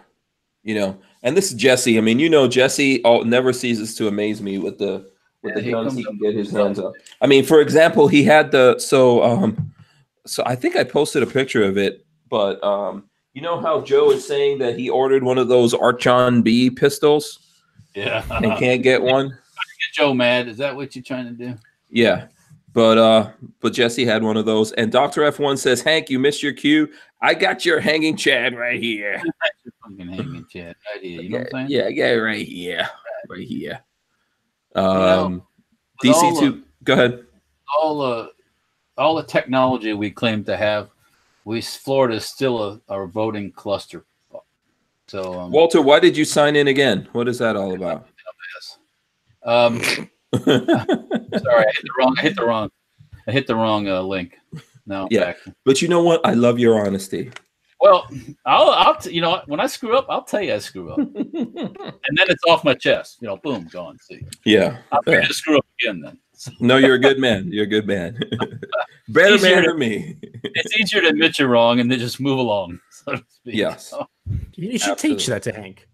You know, and this is Jesse. I mean, you know, Jesse never ceases to amaze me with the guns he can get his hands on. I mean, for example, he had so I think I posted a picture of it, but you know how Joe is saying that he ordered one of those Archon B pistols?
Yeah.
And can't get one?
Get Joe mad. Is that what you're trying to do?
Yeah. But Jesse had one of those. And Dr. F1 says, Hank, you missed your cue. I got your hanging Chad right here.
Your fucking hanging Chad right here. You know what I'm saying?
Yeah, I got it right here. Right here. DC2, go ahead.
All the technology we claim to have, Florida is still a voting cluster. So,
Walter, why did you sign in again? What is that all about?
Sorry, I hit the wrong link. No,
yeah, back. But you know what? I love your honesty.
Well, I'll you know, when I screw up, I'll tell you I screw up, and then it's off my chest. You know, boom, gone. See,
yeah,
I'll to screw up again then.
No, you're a good man. You're a good man. Better man than me.
It's easier to admit you're wrong and then just move along, so to speak.
Yes.
So,
you should teach that to Hank.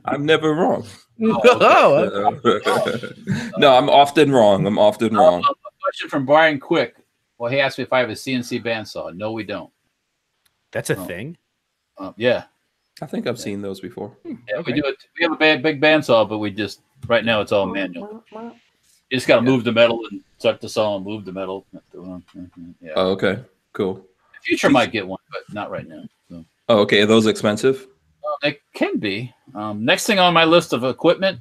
I'm never wrong.
Oh, okay.
No, I'm often wrong. I'm often wrong.
A question from Brian Quick. Well, he asked me if I have a CNC bandsaw. No, we don't.
That's a thing?
Yeah.
I think I've seen those before.
Yeah, okay. We do it. We have a big bandsaw, but we just right now it's all manual. You just got to move the metal and start the saw and move the metal. Yeah.
Oh, okay. Cool.
The future might get one, but not right now. So.
Oh, okay. Are those expensive?
They can be. Next thing on my list of equipment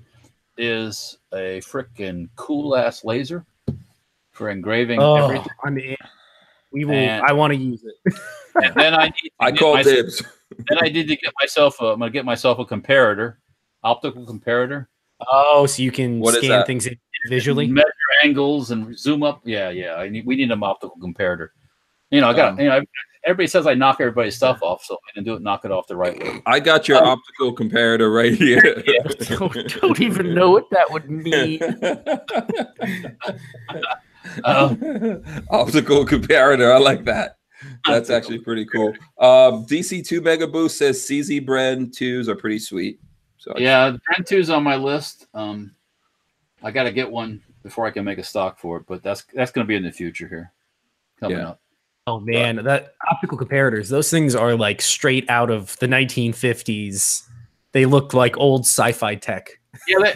is a freaking cool ass laser for engraving everything.
I mean, I want to use it.
And then
I call dibs.
Then I need to get myself. I'm gonna get myself a comparator, optical comparator.
Oh, so you can scan things visually,
measure angles, and zoom up. Yeah. We need an optical comparator. You know, I got. Everybody says I knock everybody's stuff off, so I can do it. Knock it off the right way.
I got your optical comparator right here.
Don't even know what that would mean.
Optical comparator. I like that. That's actually pretty cool. DC2 Mega Boost says CZ Brand 2s are pretty sweet. So
yeah, the Brand 2's on my list. I got to get one before I can make a stock for it, but that's going to be in the future here coming up.
Oh man, that optical comparators, those things are like straight out of the 1950s. They look like old sci-fi tech.
Yeah,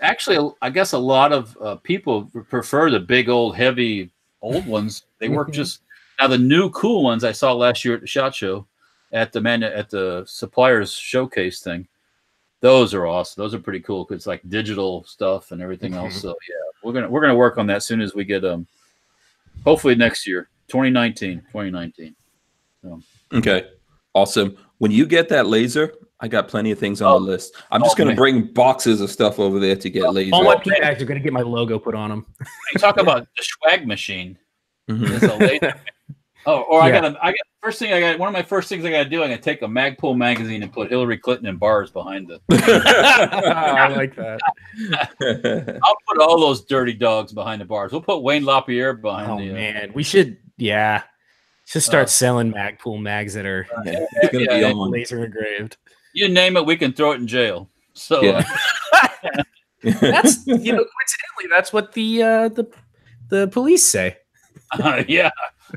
actually, I guess a lot of people prefer the big old heavy old ones. They work just now. The new cool ones I saw last year at the SHOT Show, at the suppliers showcase thing. Those are awesome. Those are pretty cool because it's like digital stuff and everything else. So yeah, we're gonna work on that as soon as we get hopefully next year, 2019. So.
Okay, awesome. When you get that laser, I got plenty of things on the list. I'm just gonna bring boxes of stuff over there to get laser.
All my PDAs are gonna get my logo put on them.
You talk about the swag machine. It's a laser. I got one of my first things I got to do. I'm gonna take a Magpul magazine and put Hillary Clinton in bars behind it.
I like that.
I'll put all those dirty dogs behind the bars. We'll put Wayne LaPierre behind the.
Man, we should. Yeah, just start selling Magpul mags that are
it's gonna be on
laser engraved.
You name it, we can throw it in jail. So
That's coincidentally, that's what the police say.
Yeah.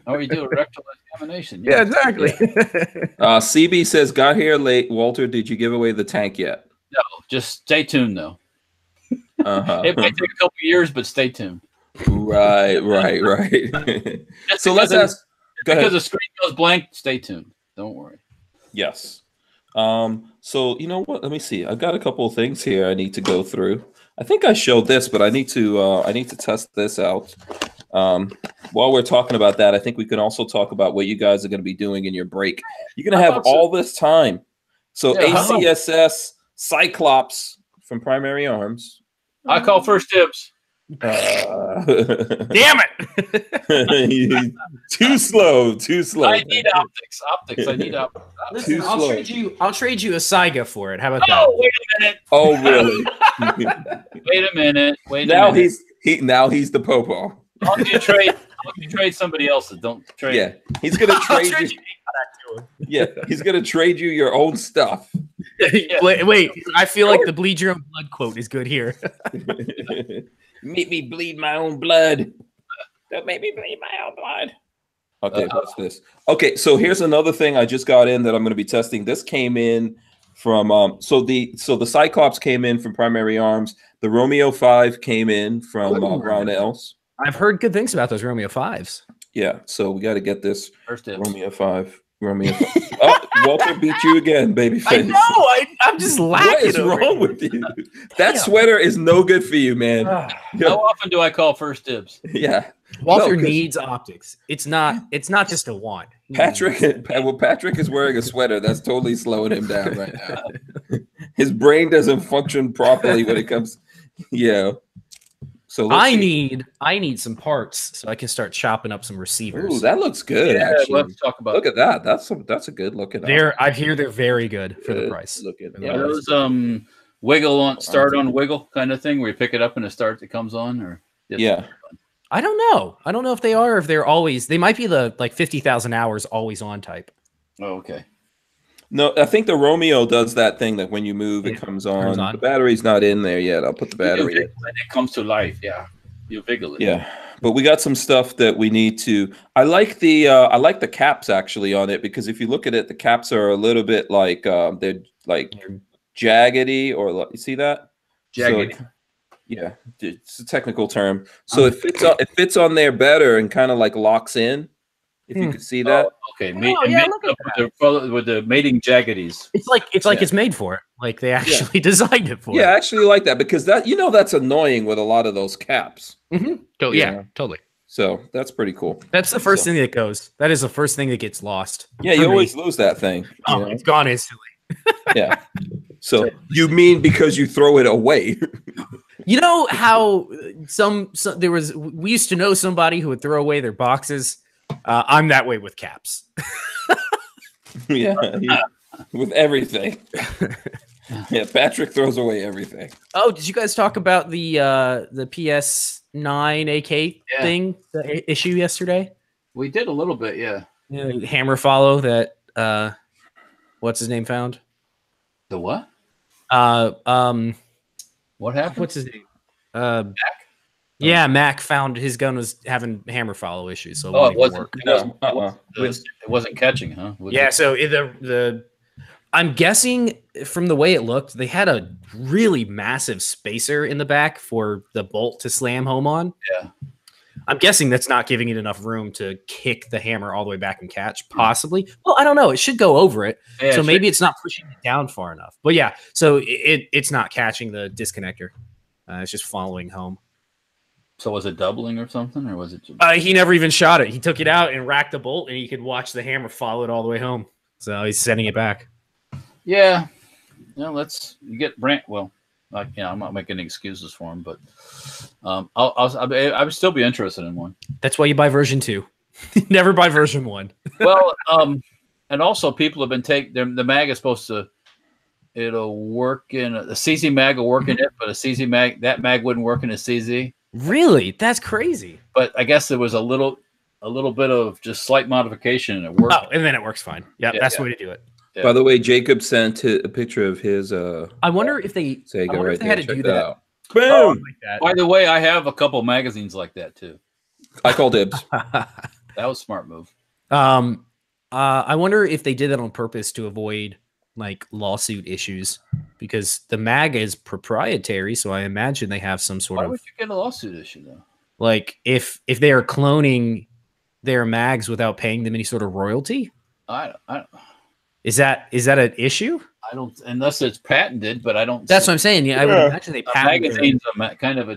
Oh, you do a rectal examination.
Yeah, exactly.
CB says, got here late. Walter, did you give away the tank yet?
No, just stay tuned though. It might take a couple years, but stay tuned.
Right. So let's ask.
Because the screen goes blank, stay tuned. Don't worry.
Yes. So you know what? Let me see. I've got a couple of things here I need to go through. I think I showed this, but I need to test this out. While we're talking about that, I think we can also talk about what you guys are going to be doing in your break. You're going to have all this time. So ACSS Cyclops from Primary Arms.
I call first dibs.
Damn
it! Too slow.
I need optics. I need optics.
Listen, I'll trade you a Saiga for it. How about that?
Oh, wait a minute.
Oh, really?
Wait a minute.
Now he's the popo.
I'll trade somebody else's. Don't trade.
Yeah, he's gonna trade you. Yeah, he's gonna trade you your own stuff.
Wait, I feel like the bleed your own blood quote is good here.
Make me bleed my own blood. Don't make me bleed my own blood. Okay, what's this? Okay, so here's another thing I just got in that I'm going to be testing. This came in from so the Cyclops came in from Primary Arms. The Romeo 5 came in from Barnauls.
I've heard good things about those Romeo 5s.
Yeah, so we got to get this
first
Romeo 5. Oh, Walter beat you again, babyface.
I know. I'm just laughing.
What is wrong with you? That sweater is no good for you, man.
How often do I call first dibs?
Yeah,
Walter needs optics. It's not just a want.
Patrick is wearing a sweater. That's totally slowing him down right now. His brain doesn't function properly when it comes. Yeah. So
I need some parts so I can start chopping up some receivers.
Ooh, that looks good.
Yeah,
actually,
let's talk about.
Look at that. That's a good looking.
I hear they're very good for the price.
Looking.
Yeah, those wiggle on start on wiggle kind of thing where you pick it up and it comes on, or
yeah.
I don't know. I don't know if they are, or if they're always. They might be the 50,000 hours always on type.
Oh, okay.
No, I think the Romeo does that thing that when you move, it comes on. The battery's not in there yet. I'll put the battery in.
When it comes to life, yeah. You wiggle it.
Yeah. But we got some stuff that we need to. I like the caps actually on it, because if you look at it, the caps are a little bit like they're like jaggedy, or you see that?
Jaggedy.
So, yeah, it's a technical term. So it fits on there better and kind of like locks in. If you could see that.
Okay. With the mating jaggities.
It's like it's made for it. Like they actually designed it for it.
Yeah, I actually like that, because that's annoying with a lot of those caps.
Mm-hmm. Yeah, totally.
So that's pretty cool.
That's the first thing that goes. That is the first thing that gets lost.
Yeah, you always lose that thing.
Oh, it's gone instantly.
Yeah. So you mean because you throw it away?
You know how we used to know somebody who would throw away their boxes. I'm that way with caps.
Yeah, with everything. Yeah, Patrick throws away everything.
Oh, did you guys talk about the PS9 AK thing, the issue yesterday?
We did a little bit, yeah.
Hammer follow that what's his name found?
The what? What happened?
What's his name? Mac? Yeah, Mac found his gun was having hammer follow issues, so
it wasn't catching, huh?
Yeah, so I'm guessing from the way it looked, they had a really massive spacer in the back for the bolt to slam home on.
Yeah.
I'm guessing that's not giving it enough room to kick the hammer all the way back and catch, possibly. Well, I don't know. It should go over it. Yeah, so maybe it's not pushing it down far enough. But yeah, so it's not catching the disconnector. It's just following home.
So was it doubling or something, or was it?
He never even shot it. He took it out and racked the bolt, and you could watch the hammer follow it all the way home. So he's sending it back.
Yeah, you get Brant. Well, I'm not making excuses for him, but I would still be interested in one.
That's why you buy version 2. Never buy version 1.
Well, and also people have been the mag is supposed to. It'll work in the CZ mag will work in it, but that mag wouldn't work in a CZ.
Really? That's crazy.
But I guess there was a little bit of just slight modification and it worked.
Oh, and then it works fine. That's the way to do it.
Yeah. By the way, Jacob sent a picture of his.
I wonder if they.
Sega right
if they had to do that
Boom.
Like that.
By the way, I have a couple magazines like that too.
I call dibs.
That was a smart move.
I wonder if they did that on purpose to avoid like lawsuit issues, because the mag is proprietary. So I imagine they have some sort
Why
of
would you get a lawsuit issue though?
like if they are cloning their mags without paying them any sort of royalty. Is that an issue?
I don't, unless it's patented, but I don't.
That's what I'm saying. Yeah, I would imagine they patented
magazines.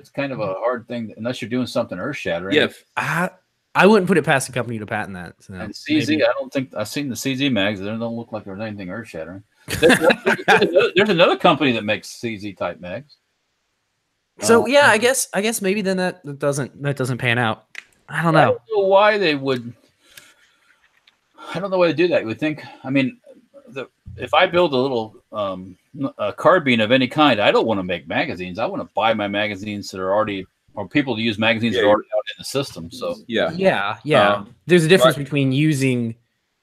It's kind of a hard thing unless you're doing something earth shattering.
Yeah.
I wouldn't put it past the company to patent that. So
and CZ, maybe. I don't think I've seen the CZ mags. They don't look like there's anything earth shattering. There's another company that makes CZ type mags.
So yeah, I guess maybe then that doesn't pan out. I don't know.
I don't know why they would. I don't know why they do that. You would think. I mean, if I build a little a carbine of any kind, I don't want to make magazines. I want to buy my magazines that are already, or people to use magazines that are already out in the system. So
yeah. There's a difference between using.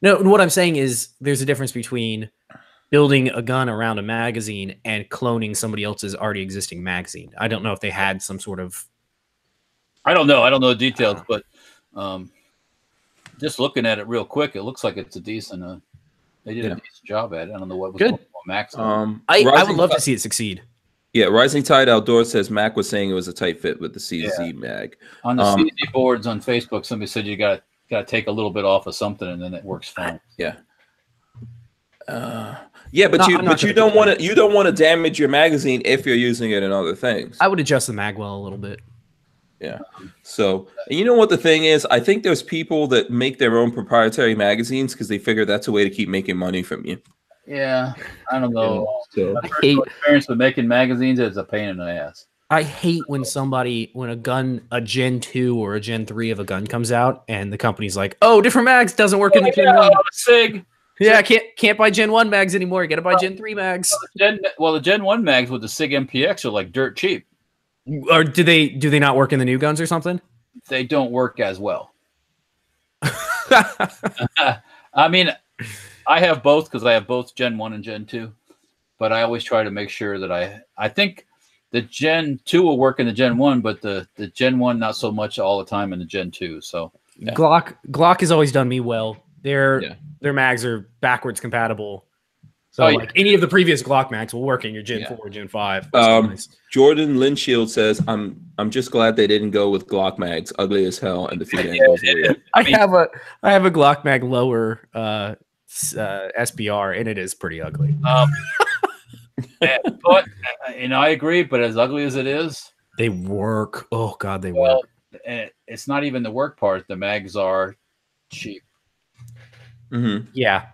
No, what I'm saying is there's a difference between building a gun around a magazine and cloning somebody else's already existing magazine. I don't know if they had some sort of.
I don't know the details, but just looking at it real quick, it looks like it's a decent. They did a decent job at it. I don't know what was going on Max.
I would love to see it succeed.
Yeah, Rising Tide Outdoors says Mac was saying it was a tight fit with the CZ mag.
On the CZ boards on Facebook, somebody said you got to take a little bit off of something, and then it works fine.
Yeah. But you don't want to damage your magazine if you're using it in other things.
I would adjust the magwell a little bit.
Yeah. So, and you know what the thing is? I think there's people that make their own proprietary magazines because they figure that's a way to keep making money from you.
Yeah. I don't know.
So,
my personal experience with making magazines is a pain in the ass.
I hate when a Gen 2 or a Gen 3 of a gun comes out and the company's like, oh, different mags doesn't work in the Gen 1.
SIG.
Yeah, I can't buy Gen 1 mags anymore. You got to buy Gen 3 mags.
The Gen 1 mags with the SIG MPX are like dirt cheap.
Or do they not work in the new guns or something?
They don't work as well. I mean, I have both because I have both Gen 1 and Gen 2, but I always try to make sure that I think the Gen 2 will work in the Gen 1, but the Gen 1 not so much all the time in the Gen 2. So
Glock has always done me well. Their mags are backwards compatible. So like any of the previous Glock mags will work in your Gen 4 or Gen 5. Nice.
Jordan Linshield says, I'm just glad they didn't go with Glock mags, ugly as hell, and the feed angles.
I have a Glock mag lower SBR, and it is pretty ugly.
But I agree. But as ugly as it is,
they work. Oh God, they work.
It's not even the work part. The mags are cheap.
Mm-hmm.
Yeah.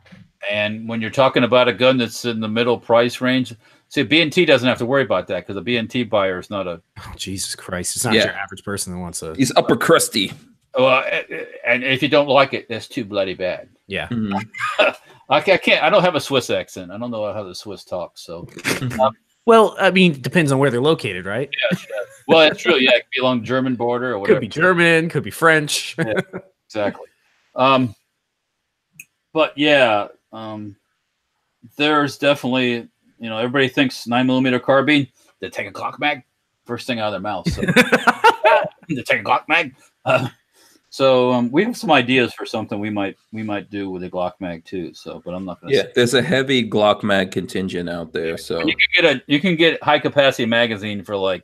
And when you're talking about a gun that's in the middle price range, see, B&T doesn't have to worry about that because a B&T buyer is not a. Oh,
Jesus Christ! It's not your average person that wants a.
He's upper crusty.
Well, and if you don't like it, that's too bloody bad.
Yeah.
Mm-hmm.
I can't. I don't have a Swiss accent. I don't know how the Swiss talk. So.
Well, I mean, it depends on where they're located, right?
Yeah. Well, that's true. Yeah, it could be along the German border or whatever.
Could be German. Could be French.
Yeah, exactly. But yeah. There's definitely, everybody thinks 9mm carbine, they take a Glock mag, first thing out of their mouth. So they take a Glock mag. So we have some ideas for something we might do with a Glock mag too. So, but I'm not going to.
Yeah, there's a heavy Glock mag contingent out there. So
you can get high capacity magazine for like,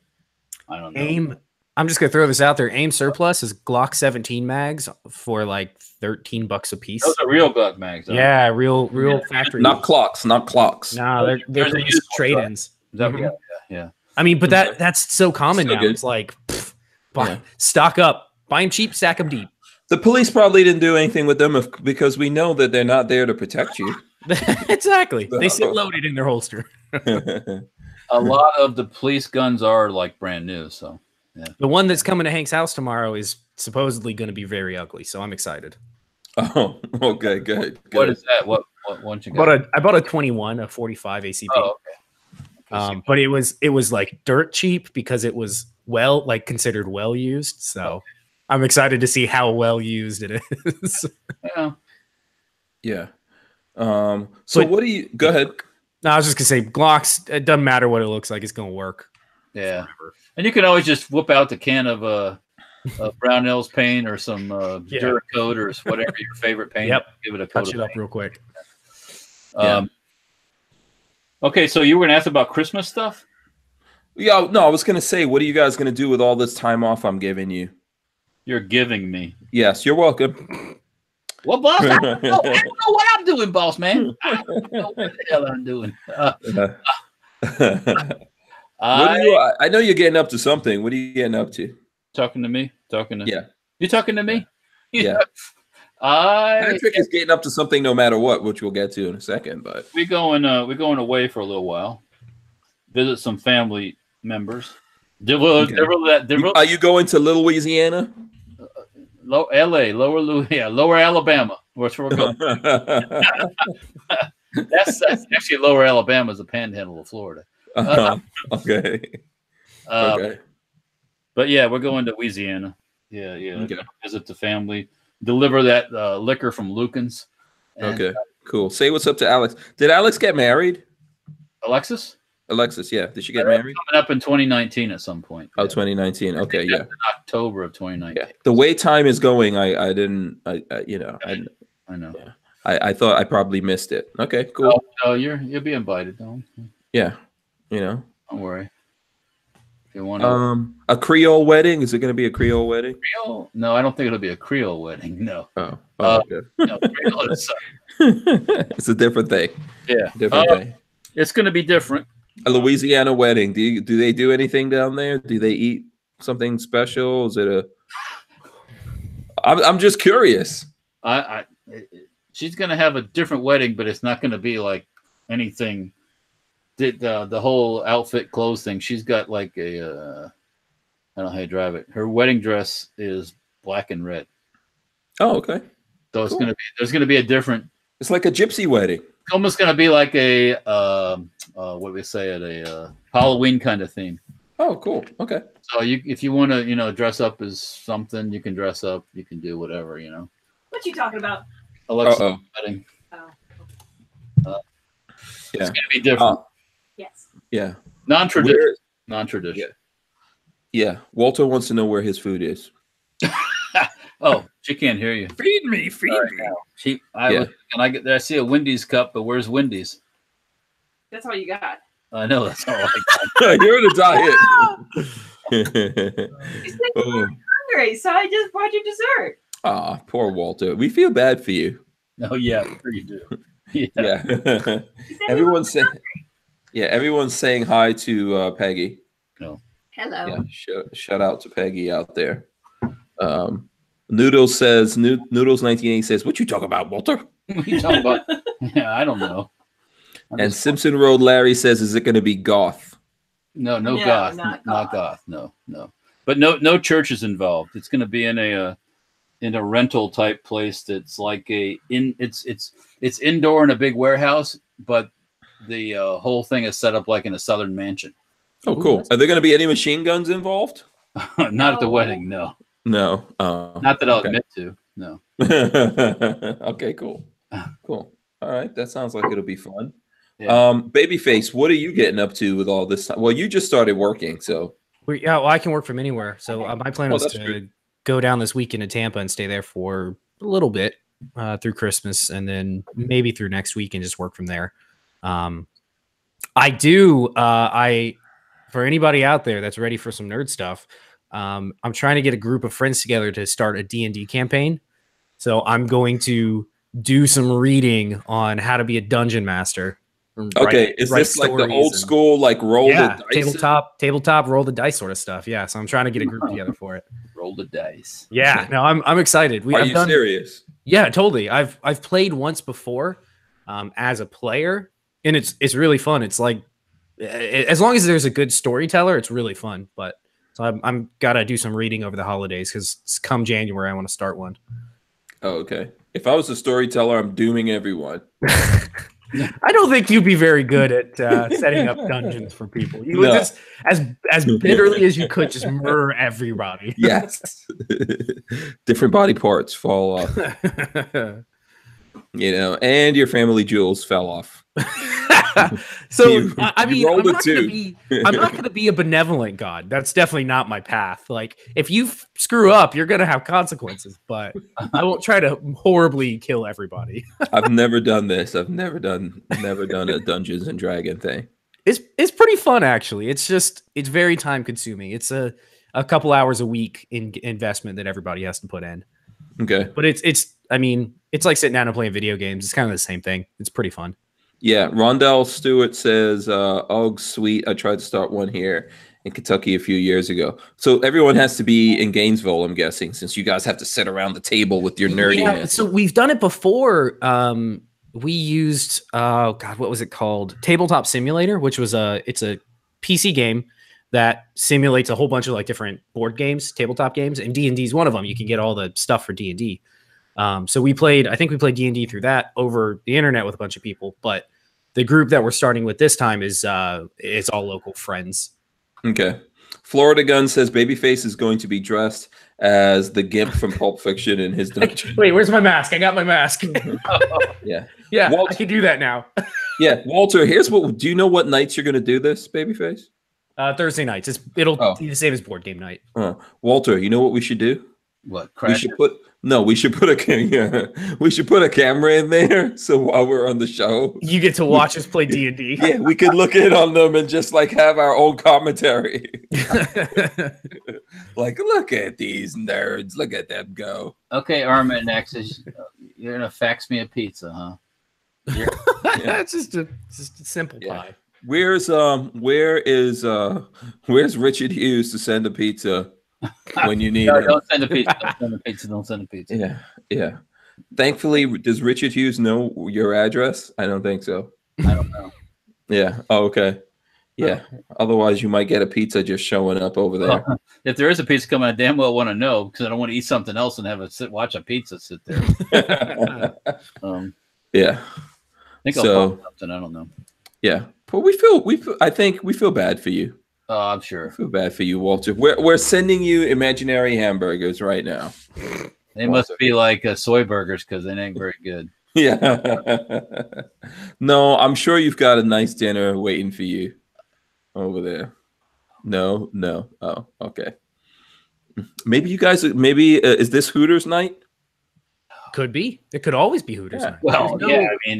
I don't know.
I'm just gonna throw this out there. AIM surplus is Glock 17 mags for like $13 a piece.
Those are real Glock mags.
Yeah, real factory.
Not clocks.
No, they're just trade-ins.
Yeah.
I mean, but that's so common now. Good. It's like, stock up, buy them cheap, stack them deep.
The police probably didn't do anything with them because we know that they're not there to protect you.
Exactly. They sit loaded in their holster.
A lot of the police guns are like brand new, so. Yeah.
The one that's coming to Hank's house tomorrow is supposedly going to be very ugly, so I'm excited.
Oh, okay, good.
What is that? What you got?
I bought a 21, a 45 ACP.
Oh, okay.
But it was like dirt cheap because it was considered well used. So I'm excited to see how well used it is.
Yeah.
So what do you? Go ahead.
No, I was just gonna say Glocks. It doesn't matter what it looks like; it's gonna work.
Yeah.
forever.
And you can always just whip out the can of Brownells paint or some Duracoat or whatever your favorite paint.
Yep.
Give it a coat
Touch
of
it up
paint.
real quick.
Okay, so you were gonna ask about Christmas stuff?
Yeah, no, I was gonna say, what are you guys gonna do with all this time off I'm giving you?
You're giving me.
Yes, you're welcome.
Well, boss, I don't know what I'm doing, boss man. I don't know what the hell I'm doing.
I know you're getting up to something. What are you getting up to?
Talking to me?
Yeah.
You talking to me?
Yeah. Patrick is getting up to something no matter what, which we'll get to in a second. But
we're going away for a little while. Visit some family members.
Are you going to Little Louisiana?
LA, Lower Alabama. That's where we're going. that's actually Lower Alabama is the panhandle of Florida.
Okay. Okay.
But yeah, we're going to Louisiana. Yeah. Okay. Visit the family. Deliver that liquor from Lucan's.
Okay. Cool. Say what's up to Alex. Did Alex get married?
Alexis,
yeah. Did she get married?
Coming up in 2019 at some point.
Oh, 2019. Okay, yeah.
In October of 2019.
Yeah. The way time is going, I know.
Yeah.
I thought I probably missed it. Okay, cool.
Oh, you'll be invited, though.
Yeah. Don't
worry. If you want to
a Creole wedding? Is it going to be a Creole wedding?
Creole? No, I don't think it'll be a Creole wedding. No.
Oh okay.
No, Creole is,
it's a different thing.
Yeah.
Different thing.
It's going to be different.
A Louisiana wedding. Do they do anything down there? Do they eat something special? Is it I'm just curious.
She's going to have a different wedding, but it's not going to be like anything. The whole outfit clothes thing. She's got like I don't know how you drive it. Her wedding dress is black and red.
Oh, okay.
So it's there's going to be a different.
It's like a gypsy wedding.
It's almost going to be like a what we say at a Halloween kind of theme.
Oh, cool. Okay.
So if you want to dress up as something, you can dress up. You can do whatever.
What you talking about?
Alexa's wedding.
Oh.
It's going to be different.
Yes.
Yeah.
Non-traditional. Non-traditional.
Yeah. Walter wants to know where his food is.
Oh, she can't hear you.
Feed me.
I see a Wendy's cup, but where's Wendy's?
That's all you got.
I know that's all I got.
You're in a diet.
You said you were hungry, so I just brought you dessert.
Ah, poor Walter. We feel bad for you.
Oh yeah, sure you do.
Yeah. Everyone's saying hi to Peggy.
No.
Hello.
Yeah, shout out to Peggy out there. Noodles 1980 says, "What you talking about, Walter?"
What are you talking about? Yeah, I don't know.
And Simpson Road Larry says, "Is it going to be goth?"
No, goth, not goth. No. But no churches involved. It's going to be in a rental type place that's like it's indoor in a big warehouse, but the whole thing is set up like in a southern mansion.
Oh, cool. Are there going to be any machine guns involved?
Not at the wedding, no.
No.
Not that I'll admit to. No.
Okay, cool. Cool. All right. That sounds like it'll be fun.
Yeah.
Babyface, what are you getting up to with all this time? Well, you just started working, so.
Well, I can work from anywhere. So my plan was to
good.
go down this weekend to Tampa and stay there for a little bit through Christmas, and then maybe through next week and just work from there. For anybody out there that's ready for some nerd stuff, I'm trying to get a group of friends together to start a D&D campaign. So I'm going to do some reading on how to be a dungeon master.
Okay, is this like the old school, like roll the dice?
Tabletop, roll the dice sort of stuff. Yeah, so I'm trying to get a group together for it.
Roll the dice.
Yeah, no, I'm excited.
Are you serious?
Yeah, totally. I've played once before as a player, and it's really fun. It's like as long as there's a good storyteller, it's really fun. But so I'm gotta do some reading over the holidays because come January I want to start one.
Oh, okay. If I was a storyteller, I'm dooming everyone.
I don't think you'd be very good at setting up dungeons for people. You would just, as bitterly as you could, just murder everybody.
Yes. Different body parts fall off. And your family jewels fell off.
So I mean,
rolled
I'm
a
not gonna
2.
be I'm not gonna be a benevolent god. That's definitely not my path. Like if you screw up, you're gonna have consequences, but I won't try to horribly kill everybody.
I've never done this. I've never done a Dungeons and Dragon thing.
It's pretty fun actually. It's very time consuming. It's a couple hours a week in investment that everybody has to put in.
Okay.
But it's I mean, it's like sitting down and playing video games. It's kind of the same thing. It's pretty fun.
Yeah, Rondell Stewart says, "Oh, sweet! I tried to start one here in Kentucky a few years ago." So everyone has to be in Gainesville, I'm guessing, since you guys have to sit around the table with your nerdiness.
Yeah, so we've done it before. We used what was it called? Tabletop Simulator, which was it's a PC game that simulates a whole bunch of like different board games, tabletop games, and D&D is one of them. You can get all the stuff for D&D. So I think we played D&D through that over the internet with a bunch of people, but the group that we're starting with this time is it's all local friends.
Okay. Florida Gun says Babyface is going to be dressed as the Gimp from Pulp Fiction in his dungeon.
Wait, where's my mask? I got my mask.
Yeah.
Yeah,
Walter,
I can do that now.
Yeah, Walter, do you know what nights you're going to do this, Babyface?
Thursday nights. It'll be the same as board game night.
Walter, you know what we should do?
What?
We should put a camera in there, so while we're on the show,
you get to watch us play D&D.
Yeah, we could look in on them and just like have our own commentary. Like, look at these nerds, look at them go.
Okay, Armin Nexus, you're gonna fax me a pizza, huh?
That's just a simple pie.
Where's Richard Hughes to send a pizza when you need him?
Don't send a pizza. Don't send a pizza.
Yeah. Thankfully, does Richard Hughes know your address? I don't think so.
I don't know.
Yeah. Oh, okay. Yeah. Otherwise, you might get a pizza just showing up over there.
Well, if there is a pizza coming, I damn well want to know because I don't want to eat something else and watch a pizza sit there.
Yeah.
I think I'll find something. I don't know.
Yeah. But I think we feel bad for you.
Oh, I'm sure.
I feel bad for you, Walter. We're sending you imaginary hamburgers right now.
They must be like soy burgers because they ain't very good.
Yeah. No, I'm sure you've got a nice dinner waiting for you over there. No. Oh, okay. Maybe you guys. Is this Hooters night?
Could be. It could always be Hooters night.
Well, yeah. I mean,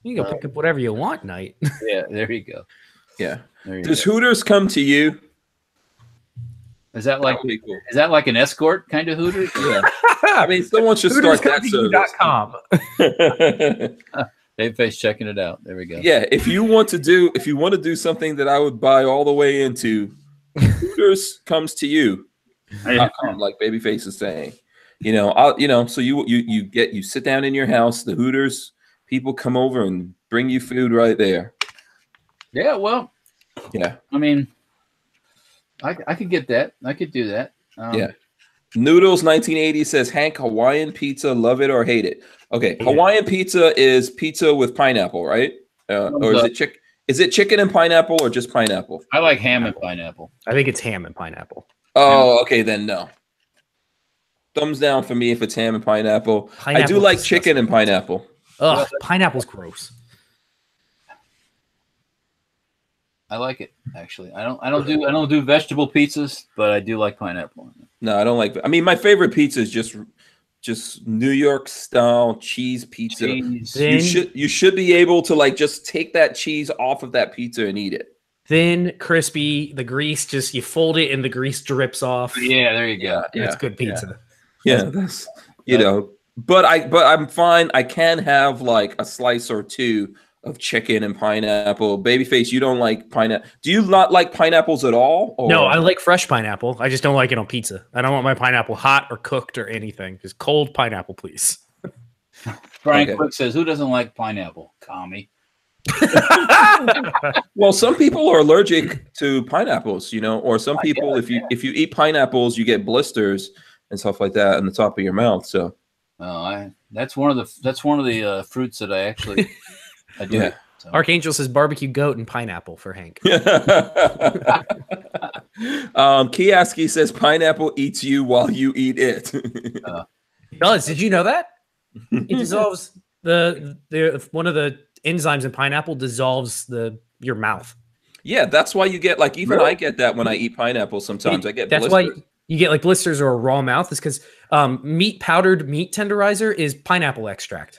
you can go pick up whatever you want night.
Yeah. There you go.
Yeah. Does Hooters come to you?
Is that like an escort kind of Hooters?
Yeah. I mean, someone should start that service.
Babyface checking it out. There we go.
Yeah, if you want to do something that I would buy all the way into, Hooters comes to you. Like Babyface is saying. So you sit down in your house, the Hooters people come over and bring you food right there.
Yeah, well,
yeah.
I mean, I could get that. I could do that.
Yeah. Noodles 1980 says, Hank, Hawaiian pizza, love it or hate it. Okay, Hawaiian pizza is pizza with pineapple, right? Or is it chicken and pineapple or just pineapple?
I like ham and pineapple.
I think it's ham and pineapple.
Oh, okay, then no. Thumbs down for me if it's ham and pineapple. I do like chicken and pineapple.
Ugh, pineapple's gross.
I like it actually. I don't do vegetable pizzas, but I do like pineapple.
No, I don't like. I mean, my favorite pizza is just New York style cheese pizza. You should be able to like just take that cheese off of that pizza and eat it.
Thin, crispy. The grease you fold it and the grease drips off.
Yeah, there you go.
Yeah, it's good pizza.
Yeah, that's But I'm fine. I can have like a slice or two of chicken and pineapple. Babyface, you don't like pineapple. Do you not like pineapples at all? Or?
No, I like fresh pineapple. I just don't like it on pizza. I don't want my pineapple hot or cooked or anything. Just cold pineapple, please.
Brian Quick says, who doesn't like pineapple? Commie.
Well, some people are allergic to pineapples, or some people, if you eat pineapples, you get blisters and stuff like that on the top of your mouth. So,
that's one of the fruits that I actually. I do.
Yeah.
So.
Archangel says barbecue goat and pineapple for Hank.
Kioski says pineapple eats you while you eat it.
It does. Did you know that? It dissolves the one of the enzymes in pineapple dissolves your mouth.
Yeah, that's why you get like even
Really?
I get that when I eat pineapple. Sometimes I get
That's
blisters.
why you get like blisters or a raw mouth. Is because powdered meat tenderizer is pineapple extract.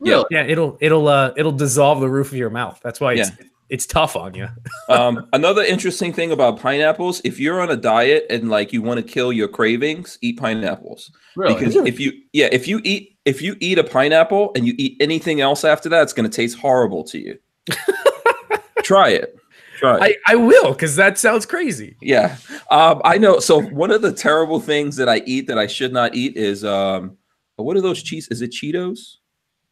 Really?
Yeah, it'll dissolve the roof of your mouth. That's why it's tough on you.
Another interesting thing about pineapples, if you're on a diet and like you want to kill your cravings, eat pineapples.
Really?
Because if you eat a pineapple and you eat anything else after that, it's going to taste horrible to you. Try it.
I will, because that sounds crazy.
Yeah. I know. So one of the terrible things that I eat that I should not eat is what are those cheese? Is it Cheetos?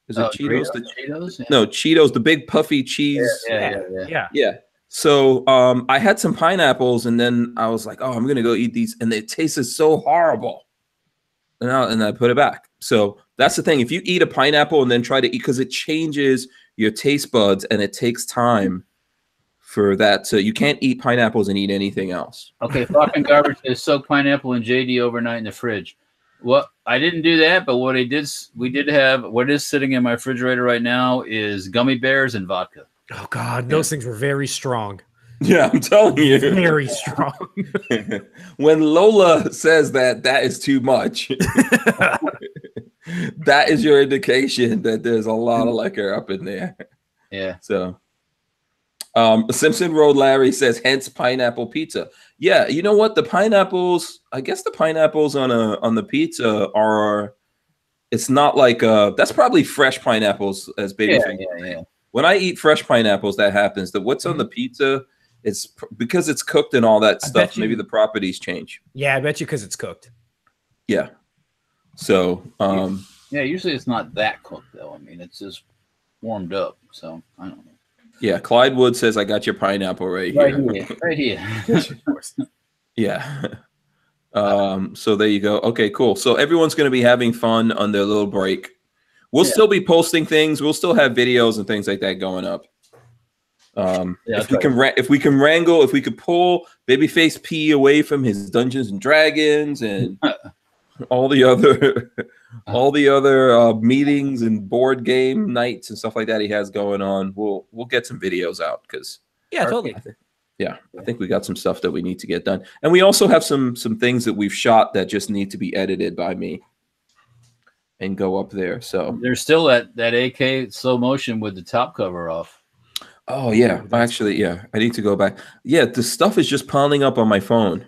Is it Cheetos?
Cheetos? Yeah.
No, Cheetos, the big puffy cheese.
Yeah.
So I had some pineapples and then I was like, oh, I'm gonna go eat these, and it tasted so horrible. And I put it back. So that's the thing. If you eat a pineapple and then try to eat, because it changes your taste buds and it takes time for that. So you can't eat pineapples and eat anything else.
Okay, fucking garbage says soak pineapple and JD overnight in the fridge. Well, I didn't do that, but what we did have, what is sitting in my refrigerator right now is gummy bears and vodka.
Oh God, those things were very strong.
Yeah, I'm telling you.
Very strong.
When Lola says that is too much, that is your indication that there's a lot of liquor up in there.
Yeah.
So Simpson Road Larry says, hence pineapple pizza. Yeah, you know what? The pineapples, I guess the pineapples on the pizza are, it's not like that's probably fresh pineapples as baby fingers.
Yeah.
When I eat fresh pineapples, that happens. That what's on the pizza, it's because it's cooked and all that stuff. Maybe the properties change.
Yeah, I bet you because it's cooked.
Yeah. So
yeah, usually it's not that cooked though. I mean, it's just warmed up. So I don't know.
Yeah, Clyde Wood says, I got your pineapple right here.
Right here.
Of course.
Yeah. So there you go. Okay, cool. So everyone's going to be having fun on their little break. We'll still be posting things. We'll still have videos and things like that going up. If we could pull Babyface P away from his Dungeons and Dragons and all the other meetings and board game nights and stuff like that he has going on, we'll get some videos out because
totally.
I think we got some stuff that we need to get done, and we also have some things that we've shot that just need to be edited by me and go up there. So
there's still that AK slow motion with the top cover off.
Oh yeah, actually, I need to go back. Yeah, the stuff is just piling up on my phone.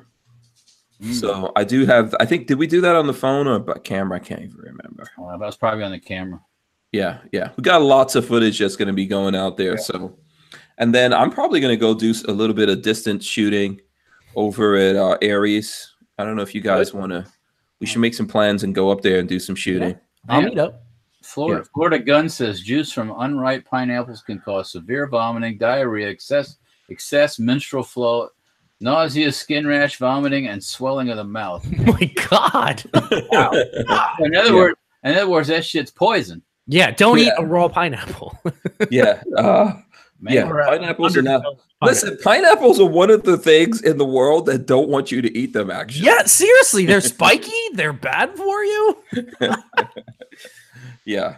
So I do have. I think did we do that on the phone or by camera? I can't even remember.
Well, that was probably on the camera.
Yeah. We got lots of footage that's going to be going out there. Yeah. So, and then I'm probably going to go do a little bit of distance shooting over at Aries. I don't know if you guys want to. We should make some plans and go up there and do some shooting.
Yeah. I'll meet up.
Florida Gun says juice from unripe pineapples can cause severe vomiting, diarrhea, excess menstrual flow, nausea, skin rash, vomiting, and swelling of the mouth.
Oh my God!
Wow. In other words, that shit's poison.
Yeah, don't eat a raw pineapple.
Pineapples are not. Listen, pineapples are one of the things in the world that don't want you to eat them. Actually,
yeah, seriously, they're spiky. They're bad for you.
Yeah.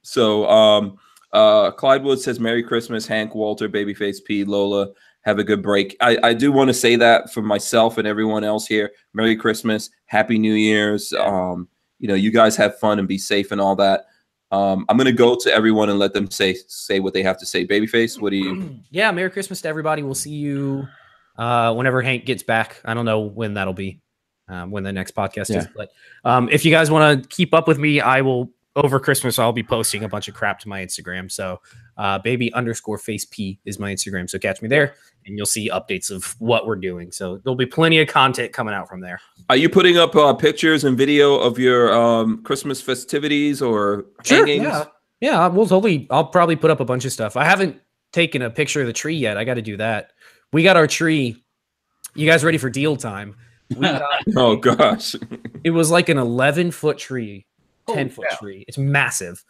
So, Clyde Wood says, "Merry Christmas, Hank, Walter, Babyface P, Lola. Have a good break." I do want to say that for myself and everyone else here. Merry Christmas, Happy New Year's. You guys have fun and be safe and all that. I'm going to go to everyone and let them say what they have to say. Babyface, what do you?
Yeah, Merry Christmas to everybody. We'll see you whenever Hank gets back. I don't know when that'll be, when the next podcast is. But if you guys want to keep up with me, I will. Over Christmas, I'll be posting a bunch of crap to my Instagram. So baby_face_P is my Instagram. So catch me there and you'll see updates of what we're doing. So there'll be plenty of content coming out from there.
Are you putting up pictures and video of your Christmas festivities or hangings?
Yeah, I'll probably put up a bunch of stuff. I haven't taken a picture of the tree yet. I got to do that. We got our tree. You guys ready for deal time?
Oh gosh.
It was like an 11-foot tree. 10-foot tree. It's massive.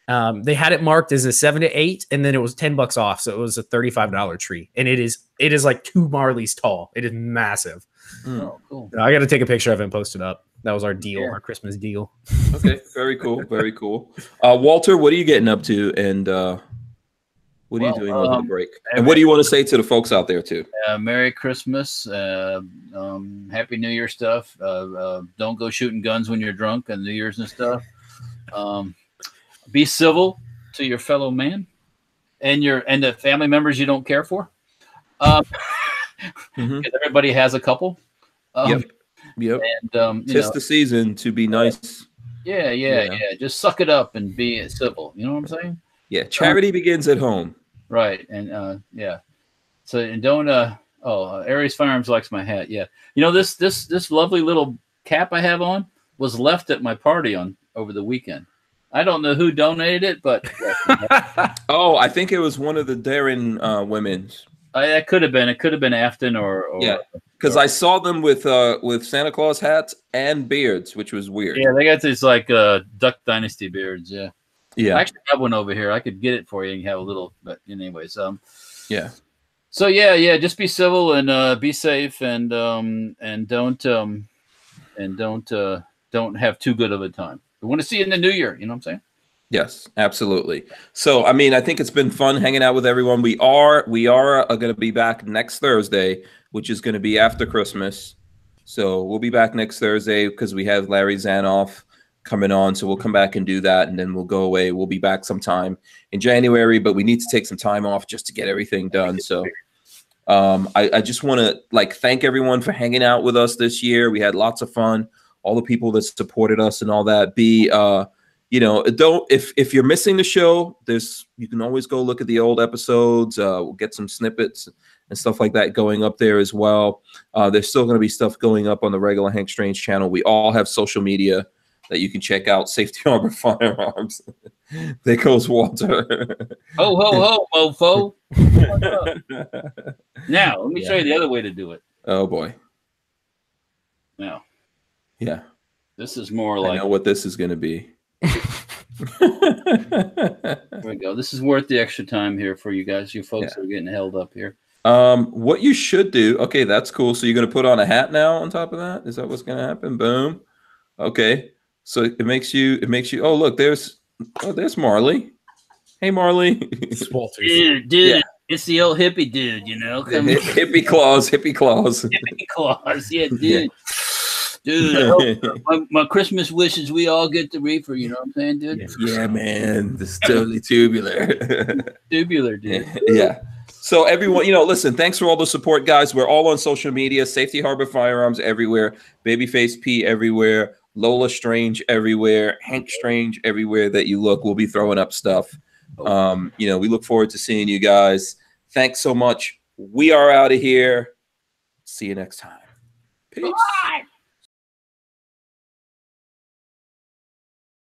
They had it marked as a 7 to 8, and then it was $10 off, so it was a $35 tree, and it is like 2 Marleys tall. It is massive.
Oh, cool!
I got to take a picture of it and post it up. That was our deal,
Yeah.
our Christmas deal.
Okay, very cool, very cool. Walter, what are you getting up to, and what are you doing over the break? And what do you want to say to the folks out there too?
Merry Christmas, Happy New Year stuff. Don't go shooting guns when you're drunk on New Year's and stuff. Be civil to your fellow man and the family members you don't care for. Because everybody has a couple.
Yep.
And
Tis the season to be nice.
Yeah. Just suck it up and be civil. You know what I'm saying?
Yeah. Charity begins at home.
Right. And yeah. So and don't Aries Firearms likes my hat. Yeah. You know, this lovely little cap I have on was left at my party over the weekend. I don't know who donated it, but
oh, I think it was one of the Darren women's.
It could have been. It could have been Afton or
yeah, because I saw them with Santa Claus hats and beards, which was weird.
Yeah, they got these like Duck Dynasty beards. Yeah.
Yeah.
I actually have one over here. I could get it for you and have a little. But anyways,
yeah.
So yeah. Just be civil and be safe and don't have too good of a time. We want to see you in the new year. You know what I'm saying?
Yes, absolutely. So, I mean, I think it's been fun hanging out with everyone. We are going to be back next Thursday, which is going to be after Christmas. So we'll be back next Thursday because we have Larry Zanoff coming on. So we'll come back and do that, and then we'll go away. We'll be back sometime in January, but we need to take some time off just to get everything done. So I just want to thank everyone for hanging out with us this year. We had lots of fun. All the people that supported us and all that. If you're missing the show, you can always go look at the old episodes. We'll get some snippets and stuff like that going up there as well. There's still going to be stuff going up on the regular Hank Strange channel. We all have social media that you can check out. Safety Harbor Firearms. There goes Walter.
Ho ho ho, mofo. Now let me show you the other way to do it.
Oh boy.
Now.
Yeah.
This is more like.
I know what this is going to be.
There we go. This is worth the extra time here for you guys. You folks are getting held up here.
What you should do. Okay, that's cool. So you're going to put on a hat now on top of that? Is that what's going to happen? Boom. Okay. So it makes you. Oh, look, there's Marley. Hey, Marley.
Dude. Yeah. It's the old hippie dude, you know.
Hippie claws.
Hippie claws. Yeah, dude. Yeah. Dude, my Christmas wish is we all get the reefer. You know what I'm saying, dude?
Yeah, man. This is totally tubular.
Tubular, dude.
Yeah. So everyone, listen, thanks for all the support, guys. We're all on social media. Safety Harbor Firearms everywhere. Babyface P everywhere. Lola Strange everywhere. Hank Strange everywhere that you look. We'll be throwing up stuff. We look forward to seeing you guys. Thanks so much. We are out of here. See you next time. Peace. Bye.